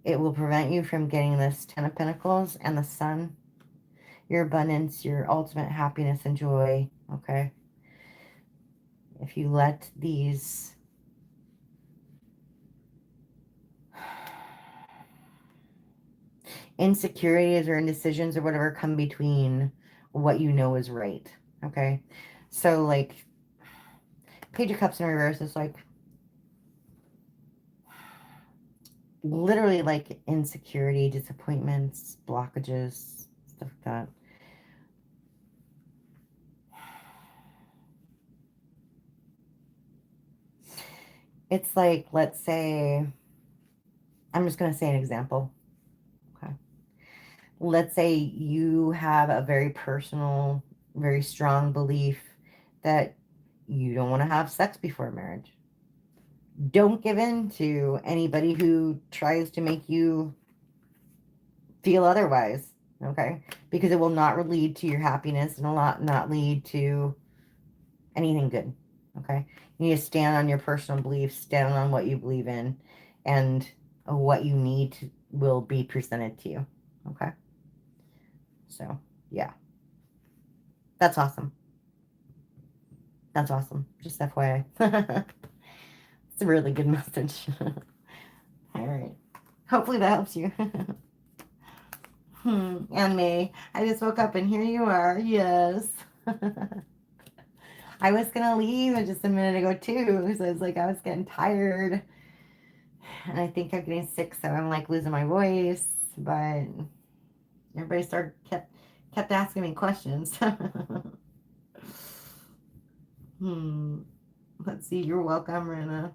it will prevent you from getting this Ten of Pentacles and the Sun. Your abundance, your ultimate happiness and joy. Okay. If you let these insecurities or indecisions or whatever come between what you know is right. Okay. So like Page of Cups in reverse is like literally like insecurity, disappointments, blockages, stuff like that. It's like, let's say, I'm just going to say an example. Okay. Let's say you have a very personal, very strong belief that you don't want to have sex before marriage. Don't give in to anybody who tries to make you feel otherwise, okay? Because it will not lead to your happiness and will not lead to anything good, okay? You need to stand on your personal beliefs, stand on what you believe in, and what you need will be presented to you, okay? So, yeah. That's awesome. That's awesome. Just FYI. It's a really good message. All right. Hopefully that helps you. And me. I just woke up and here you are. Yes. I was going to leave just a minute ago too. So it's like I was getting tired. And I think I'm getting sick, so I'm like losing my voice. But everybody kept asking me questions. Let's see. You're welcome, Rena.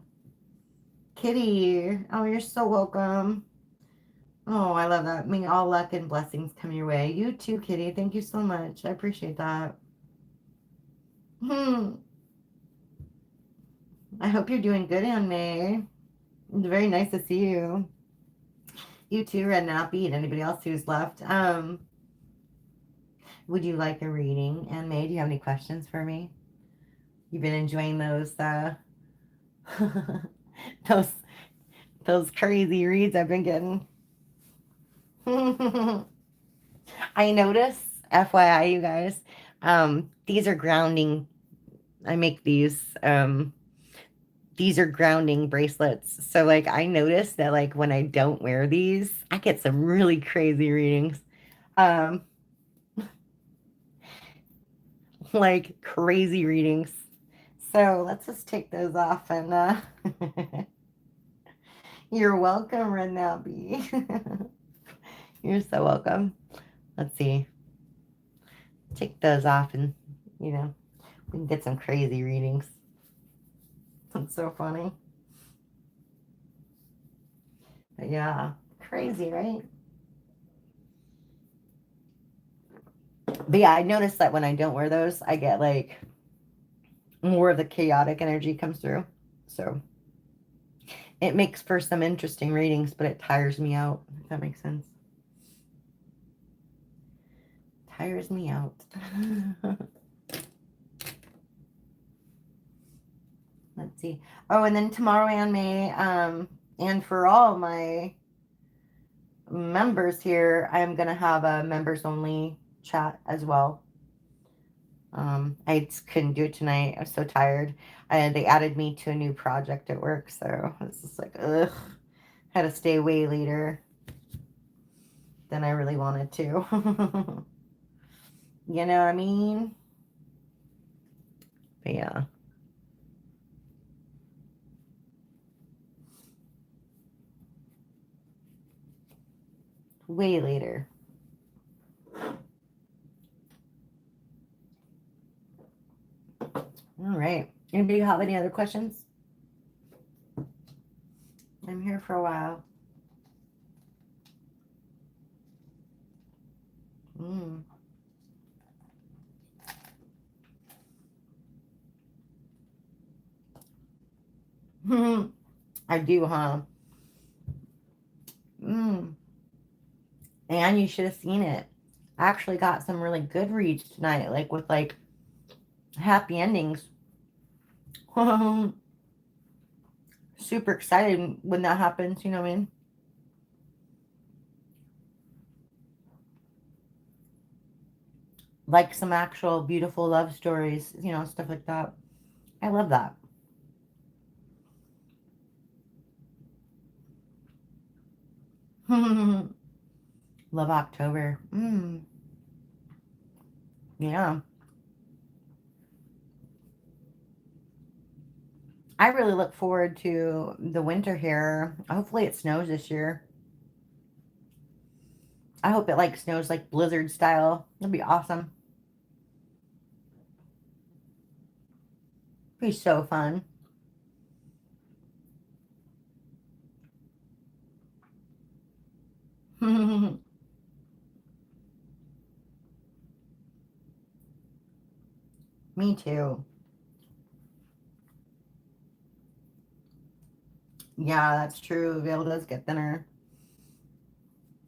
Kitty. Oh, you're so welcome. Oh, I love that. May all luck and blessings come your way. You too, Kitty. Thank you so much. I appreciate that. I hope you're doing good, Anne May. Very nice to see you. You too, Renabi, and anybody else who's left. Would you like a reading? And May, do you have any questions for me? You've been enjoying those those those crazy reads I've been getting. I notice, FYI, you guys, these are grounding. I make these are grounding bracelets. So like I notice that like when I don't wear these, I get some really crazy readings. Um, like crazy readings. So let's just take those off and you're welcome, Renabi. You're so welcome. Let's see. Take those off and we can get some crazy readings. That's so funny. But yeah, crazy, right? But yeah, I noticed that when I don't wear those, I get like more of the chaotic energy comes through. So it makes for some interesting readings, but it tires me out, if that makes sense. Tires me out. Let's see. Oh, and then tomorrow and May, and for all my members here, I'm gonna have a members only chat as well. I just couldn't do it tonight. I was so tired. They added me to a new project at work, so it's just like, ugh. Had to stay way later than I really wanted to. You know what I mean? But yeah. Way later. All right. Anybody have any other questions? I'm here for a while. I do, huh? And you should have seen it. I actually got some really good reads tonight, like with like happy endings. Super excited when that happens, you know what I mean? Like some actual beautiful love stories, stuff like that. I love that. Love October. Yeah. I really look forward to the winter here. Hopefully it snows this year. I hope it like snows like blizzard style. That'd be awesome. Be so fun. Me too. Yeah, that's true. Veil does get thinner.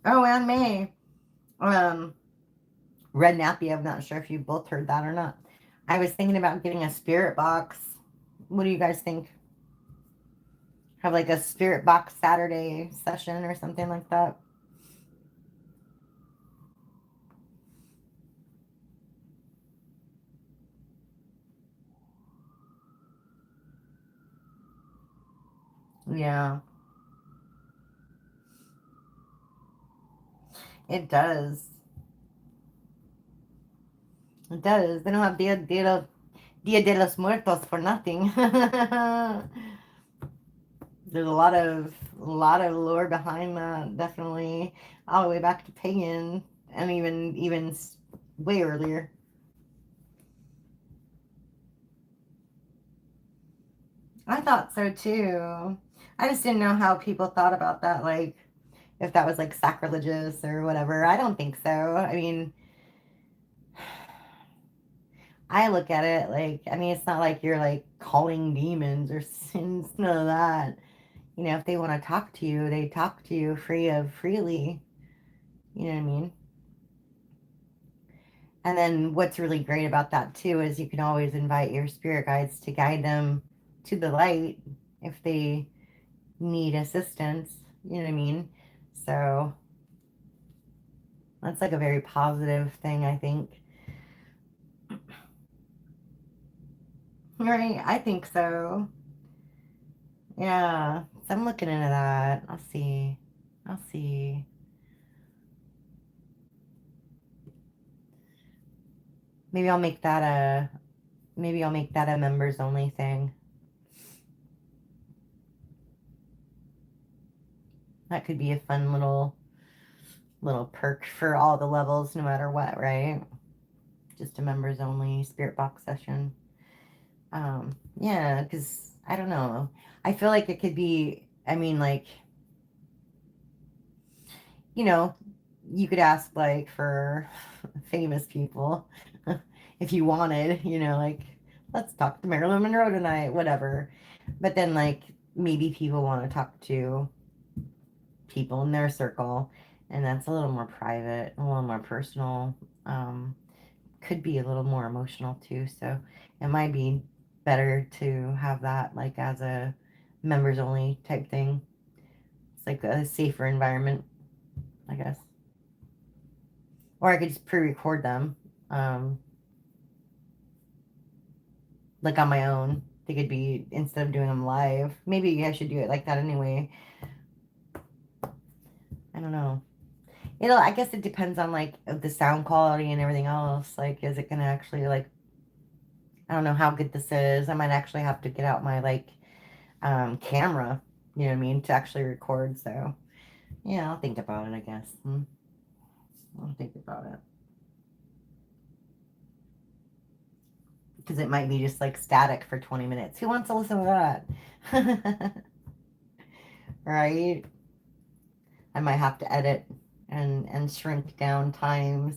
Oh, and May. Red Nappy, I'm not sure if you both heard that or not. I was thinking about getting a spirit box. What do you guys think? Have like a spirit box Saturday session or something like that. Yeah, it does. It does. They don't have Dia de los Muertos for nothing. There's a lot of lore behind that. Definitely, all the way back to pagan, and even way earlier. I thought so too. I just didn't know how people thought about that, like if that was like sacrilegious or whatever. I don't think so. I mean, I look at it like, I mean, it's not like you're like calling demons or sins, none of that. You know, if they want to talk to you, they talk to you freely. You know what I mean? And then what's really great about that too is you can always invite your spirit guides to guide them to the light if they need assistance. You know what I mean? So that's like a very positive thing, I think. Right? I think so. Yeah. So I'm looking into that. I'll see. I'll see. Maybe I'll make that a members only thing. That could be a fun little perk for all the levels, no matter what, right? Just a members only spirit box session. Yeah, because I don't know. I feel like it could be, I mean, like, you know, you could ask like for famous people if you wanted, you know, like, let's talk to Marilyn Monroe tonight, whatever. But then, like, maybe people want to talk to people in their circle, and that's a little more private, a little more personal. Um, could be a little more emotional too. So it might be better to have that like as a members only type thing. It's like a safer environment, I guess. Or I could just pre-record them, um, like on my own. They could be instead of doing them live. Maybe I should do it like that anyway. I don't know. I guess it depends on like the sound quality and everything else. Like, is it gonna actually like? I don't know how good this is. I might actually have to get out my like camera. You know what I mean, to actually record. So yeah, I'll think about it. I guess. I'll think about it because it might be just like static for 20 minutes. Who wants to listen to that? Right? I might have to edit and shrink down times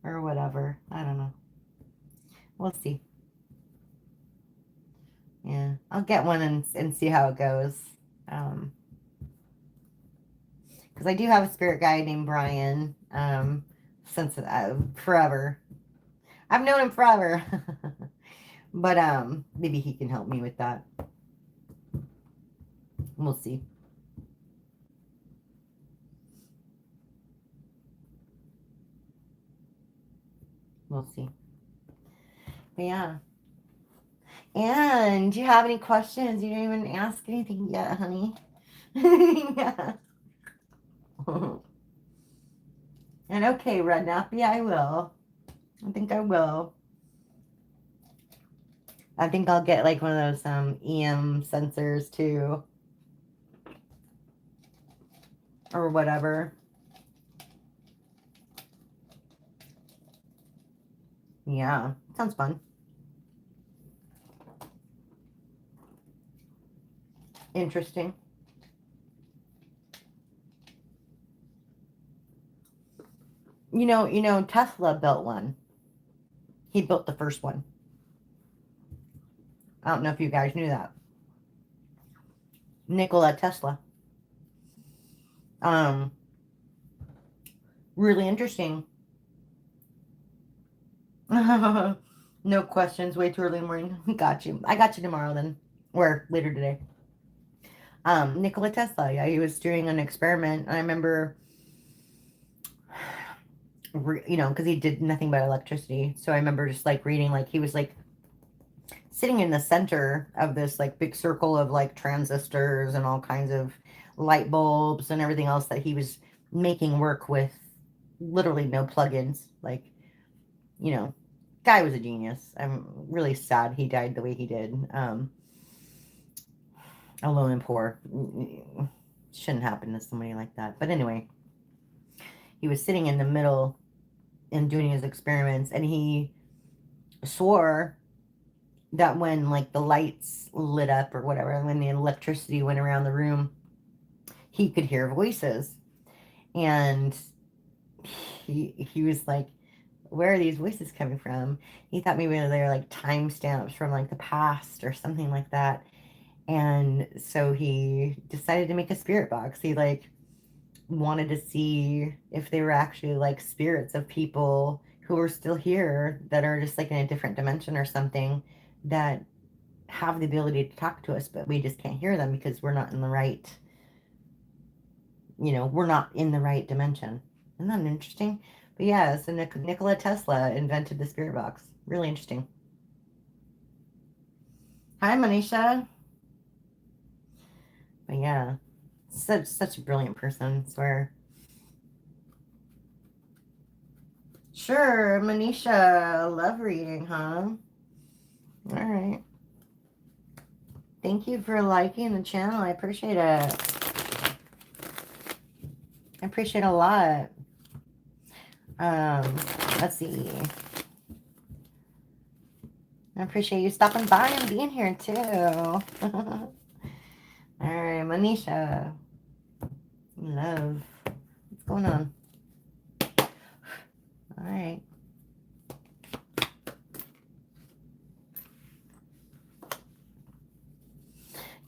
or whatever. I don't know. We'll see. Yeah, I'll get one and see how it goes. Um, because I do have a spirit guide named Brian. Since forever. I've known him forever. But maybe he can help me with that. We'll see. We'll see. But yeah. And do you have any questions? You didn't even ask anything yet, honey. Yeah. And okay, Renabi, I will. I think I will. I think I'll get like one of those EM sensors too. Or whatever. Yeah. Sounds fun. Interesting. Tesla built one. He built the first one. I don't know if you guys knew that. Nikola Tesla. Um, really interesting. No questions. Way too early in the morning. Got you. I got you tomorrow then, or later today. Nikola Tesla. Yeah, he was doing an experiment. I remember, because he did nothing but electricity. So I remember just like reading, like he was like sitting in the center of this like big circle of like transistors and all kinds of light bulbs and everything else that he was making work with literally no plugins. Like, guy was a genius. I'm really sad he died the way he did. Alone and poor. Shouldn't happen to somebody like that. But anyway, he was sitting in the middle and doing his experiments, and he swore that when like the lights lit up or whatever, when the electricity went around the room, he could hear voices. And he was like, where are these voices coming from? He thought maybe they were like timestamps from like the past or something like that. And so he decided to make a spirit box. He like wanted to see if they were actually like spirits of people who are still here that are just like in a different dimension or something that have the ability to talk to us, but we just can't hear them because we're not in the right, we're not in the right dimension. Isn't that interesting? But yeah, so Nikola Tesla invented the spirit box. Really interesting. Hi, Manisha. But yeah, such a brilliant person, I swear. Sure, Manisha, love reading, huh? All right. Thank you for liking the channel. I appreciate it. I appreciate it a lot. Let's see. I appreciate you stopping by and being here too. All right, Manisha. Love. What's going on? All right.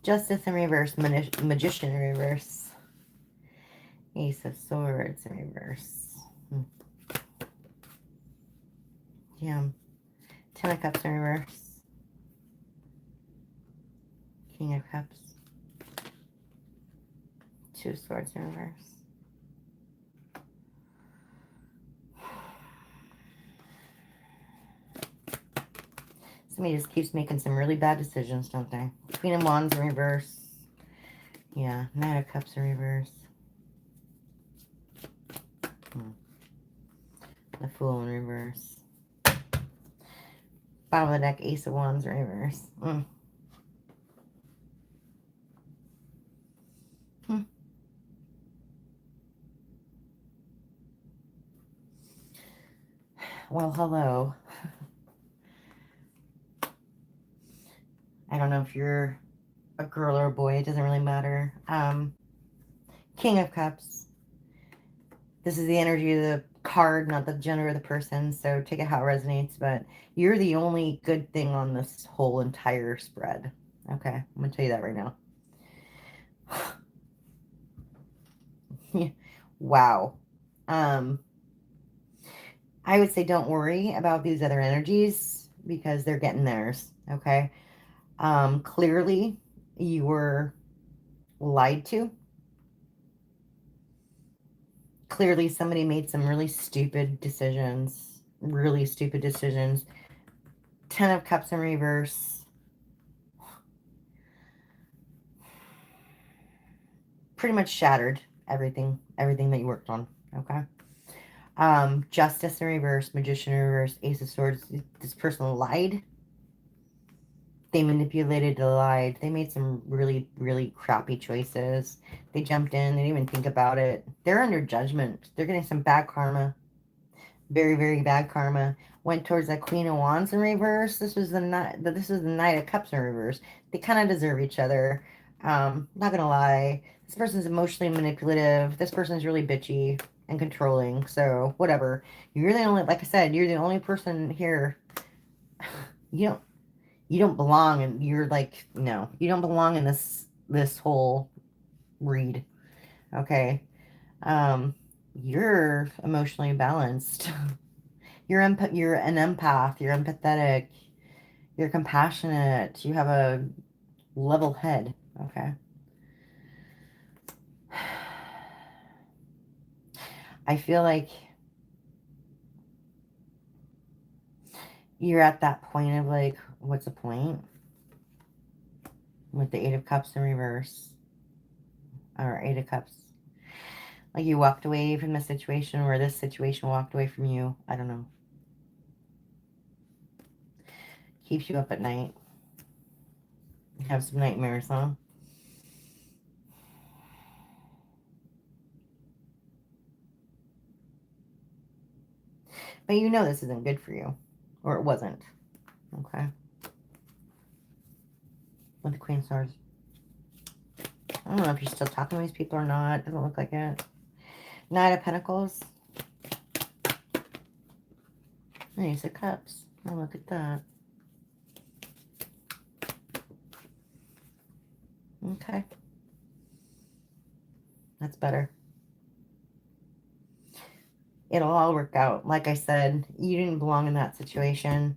Justice in reverse, magician in reverse. Ace of Swords in reverse. Yeah. Ten of Cups in reverse. King of Cups. Two of Swords in reverse. Somebody just keeps making some really bad decisions, don't they? Queen of Wands in reverse. Yeah, Knight of Cups in reverse. The Fool in reverse. Bottom of the deck, Ace of Wands in reverse. Well, hello. I don't know if you're a girl or a boy. It doesn't really matter. King of Cups. This is the energy of the card, not the gender of the person. So take it how it resonates. But you're the only good thing on this whole entire spread. Okay, I'm going to tell you that right now. Wow. I would say don't worry about these other energies because they're getting theirs. Okay. Clearly you were lied to. Clearly somebody made some really stupid decisions. Really stupid decisions. Ten of Cups in reverse. Pretty much shattered everything that you worked on. Okay. Justice in reverse, Magician in reverse, Ace of Swords. This person lied. They manipulated, they lied. They made some really, really crappy choices. They jumped in. They didn't even think about it. They're under judgment. They're getting some bad karma. Very, very bad karma. Went towards that Queen of Wands in reverse. This was the Knight of Cups in reverse. They kind of deserve each other. Not gonna lie. This person's emotionally manipulative. This person's really bitchy and controlling. So whatever. You're the only, like I said, you're the only person here. You don't belong, and you're like, no, you don't belong in this whole read. Okay. You're emotionally balanced. You're an empath. You're empathetic. You're compassionate. You have a level head. Okay. I feel like you're at that point of like, what's the point? With the Eight of Cups in reverse. Or Eight of Cups. Like you walked away from the situation, or this situation walked away from you. I don't know. Keeps you up at night. Have some nightmares, huh? But you know this isn't good for you. Or it wasn't. Okay. With the Queen of Swords. I don't know if you're still talking to these people or not. Doesn't look like it. Knight of Pentacles. Ace of Cups. Oh, look at that. Okay. That's better. It'll all work out. Like I said, you didn't belong in that situation.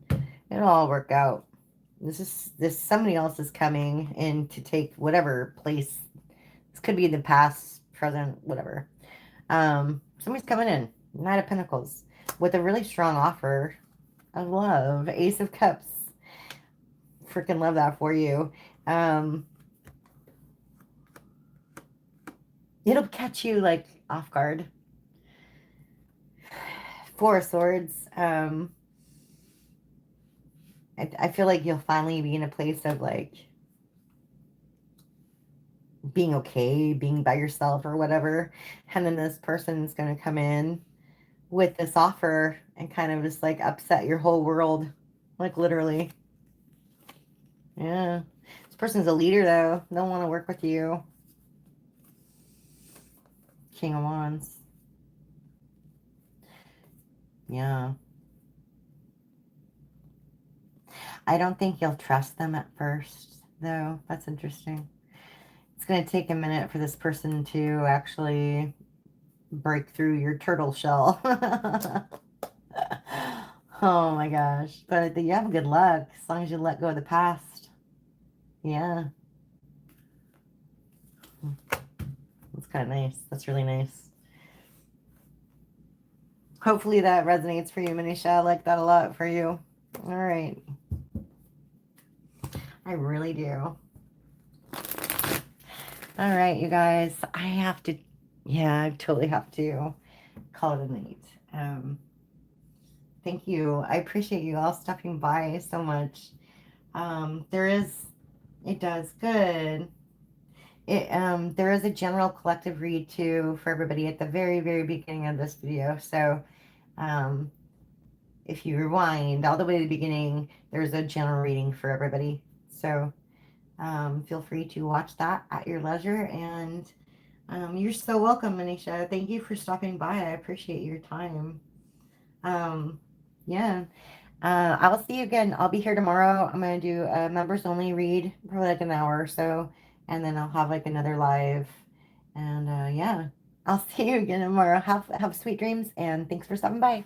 It'll all work out. This somebody else is coming in to take whatever place. This could be in the past, present, whatever. Somebody's coming in. Knight of Pentacles with a really strong offer of love. Ace of Cups. Freaking love that for you. It'll catch you like off guard. Four of Swords. I feel like you'll finally be in a place of like being okay, being by yourself or whatever. And then this person's going to come in with this offer and kind of just like upset your whole world. Like literally. Yeah. This person's a leader though. They'll want to work with you. King of Wands. Yeah. I don't think you'll trust them at first, though. That's interesting. It's going to take a minute for this person to actually break through your turtle shell. Oh my gosh. But you have good luck as long as you let go of the past. Yeah. That's kind of nice. That's really nice. Hopefully that resonates for you, Manisha. I like that a lot for you. All right. I really do. All right, you guys. I have to, yeah, I totally have to call it a night. Thank you. I appreciate you all stopping by so much. It does good. There is a general collective read too for everybody at the very, very beginning of this video. So, if you rewind all the way to the beginning, there's a general reading for everybody. So, feel free to watch that at your leisure. And you're so welcome, Manisha. Thank you for stopping by. I appreciate your time. Yeah. I will see you again. I'll be here tomorrow. I'm going to do a members only read, probably like an hour or so. And then I'll have like another live. And yeah, I'll see you again tomorrow. Have sweet dreams and thanks for stopping by.